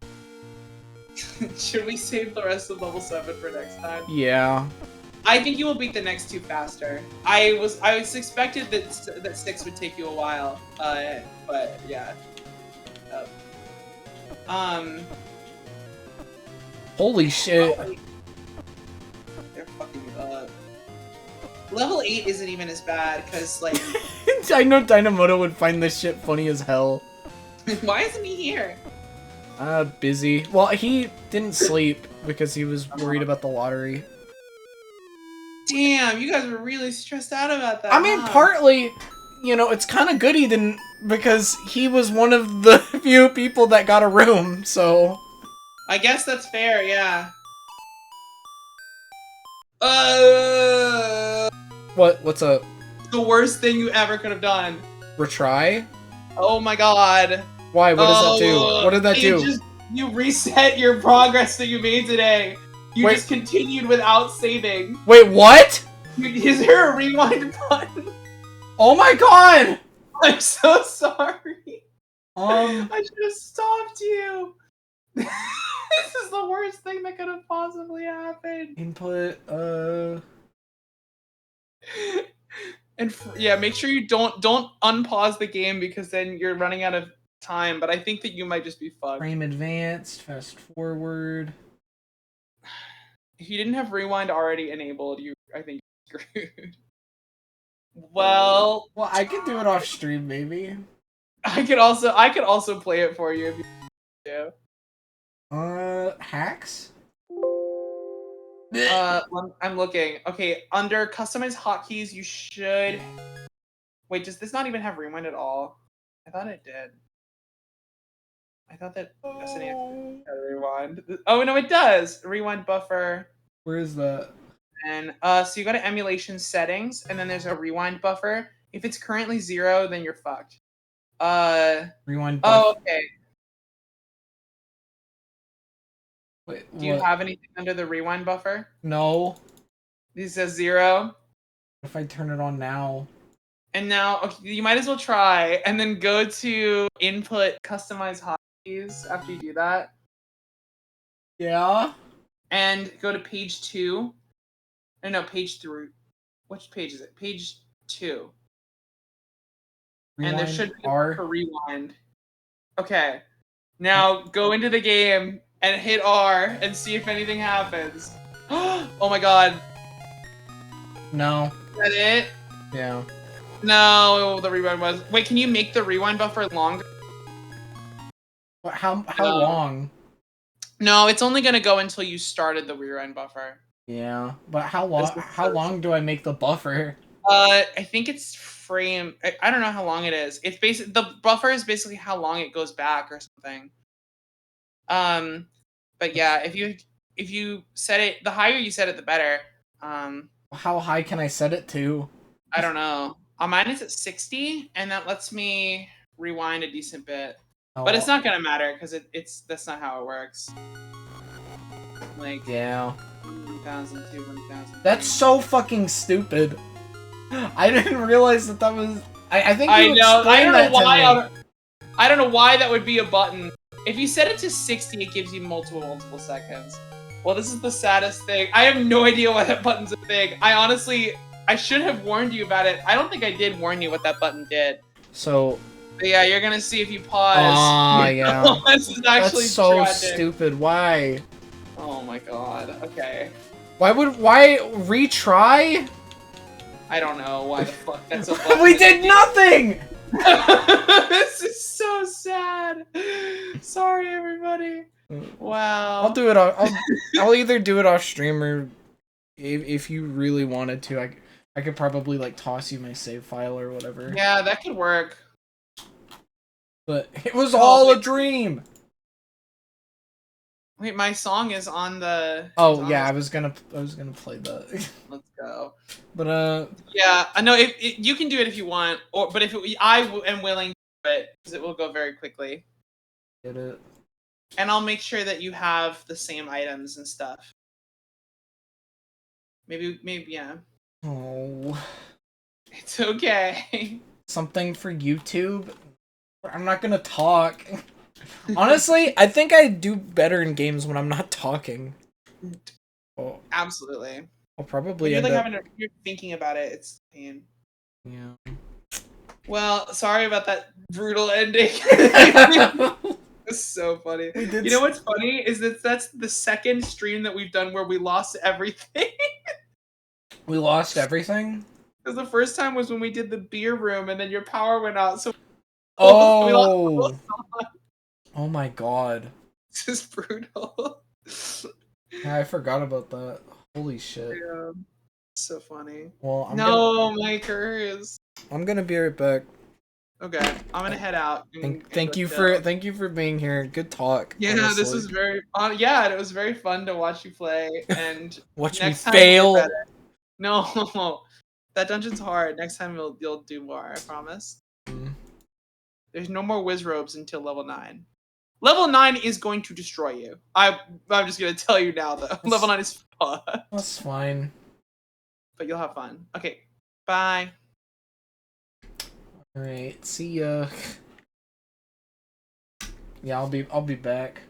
Should we save the rest of level 7 for next time? Yeah. I think you will beat the next 2 faster. I was expected that 6 would take you a while. But yeah. Holy shit. They're fucking level 8 isn't even as bad, because, like... I know Dynamoto would find this shit funny as hell. Why isn't he here? Busy. Well, he didn't sleep because he was worried about the lottery. Damn, you guys were really stressed out about that. I mean, partly, you know, it's kind of good he didn't, because he was one of the few people that got a room, so... I guess that's fair, yeah. What's up? The worst thing you ever could have done. Retry? Oh my god. Why? What does that do? What did that do? You reset your progress that you made today. You just continued without saving. Wait, what? Is there a rewind button? Oh my god! I'm so sorry. I should have stopped you. This is the worst thing that could have possibly happened. Input, And yeah, make sure you don't unpause the game, because then you're running out of time. But I think that you might just be fucked. Frame advanced, fast forward. If you didn't have rewind already enabled, I think you're screwed. Well, I could do it off stream, maybe. I could also play it for you if you do. Hacks? I'm looking. Okay, under customize hotkeys, you should... Wait, does this not even have rewind at all? I thought it did. I thought that SNES had rewind. Oh, no, it does! Rewind buffer. Where is that? And, so you go to emulation settings, and then there's a rewind buffer. If it's currently 0, then you're fucked. Rewind buffer. Oh, okay. Wait, do you have anything under the rewind buffer? No. It says 0. What if I turn it on now? And now, okay, you might as well try, and then go to input customize hotkeys after you do that. Yeah. And go to page 2. No, page 3. Which page is it? Page 2. Rewind, and there should be R. a rewind. Okay. Now go into the game and hit R and see if anything happens. Oh my god. No. Is that it? Yeah. No, the rewind was... Wait, can you make the rewind buffer longer? What, how long? No, it's only gonna go until you started the rewind buffer. Yeah, but how long do I make the buffer? I think it's frame... I don't know how long it is. It's basically... The buffer is basically how long it goes back or something. But yeah, if you set it... The higher you set it, the better. How high can I set it to? I don't know. Mine is at 60, and that lets me rewind a decent bit. Oh, But it's not gonna matter because it's that's not how it works. Like yeah. 1,000, 1,000. That's so fucking stupid. I didn't realize that was. I think I you know. I explained don't that know to why. me. I don't know why that would be a button. If you set it to 60, it gives you multiple seconds. Well, this is the saddest thing. I have no idea why that button's a thing. I should have warned you about it. I don't think I did warn you what that button did. So. But yeah, you're gonna see if you pause. Ah, yeah. This is actually That's so tragic. stupid. Why? Oh my god. Okay. Why retry? I don't know why the fuck that's a button. We did nothing! This is so sad. Sorry, everybody. Wow. I'll do it. I'll either do it off stream or if you really wanted to, I could probably like toss you my save file or whatever. Yeah, that could work. But it was all a dream. Wait, my song is on the. Oh yeah, I was gonna play that. Let's go. But Yeah, I know. You can do it if you want, but I am willing to do it because it will go very quickly. Get it. And I'll make sure that you have the same items and stuff. Maybe, yeah. Oh. It's okay. Something for YouTube? I'm not gonna talk. Honestly, I think I do better in games when I'm not talking. Oh, Absolutely. I'll probably When end up... you're thinking about it, it's pain. Yeah. Well, sorry about that brutal ending. It's so funny. You know what's funny is that's the second stream that we've done where we lost everything. We lost everything? Because the first time was when we did the beer room and then your power went out. So we lost oh my god. This is brutal. Yeah, I forgot about that. Holy shit. Yeah. So funny. Well, my curse. I'm gonna be right back. Okay, I'm gonna head out. Thank you for being here. Good talk. Yeah, honestly. This was very yeah, it was very fun to watch you play and watch me next time fail. No, that dungeon's hard. Next time you'll do more. I promise. There's no more whiz robes until level 9. Level 9 is going to destroy you. I'm just gonna tell you now though. Level 9 is fun. That's fine. But you'll have fun. Okay, bye. All right, see ya. Yeah, I'll be back.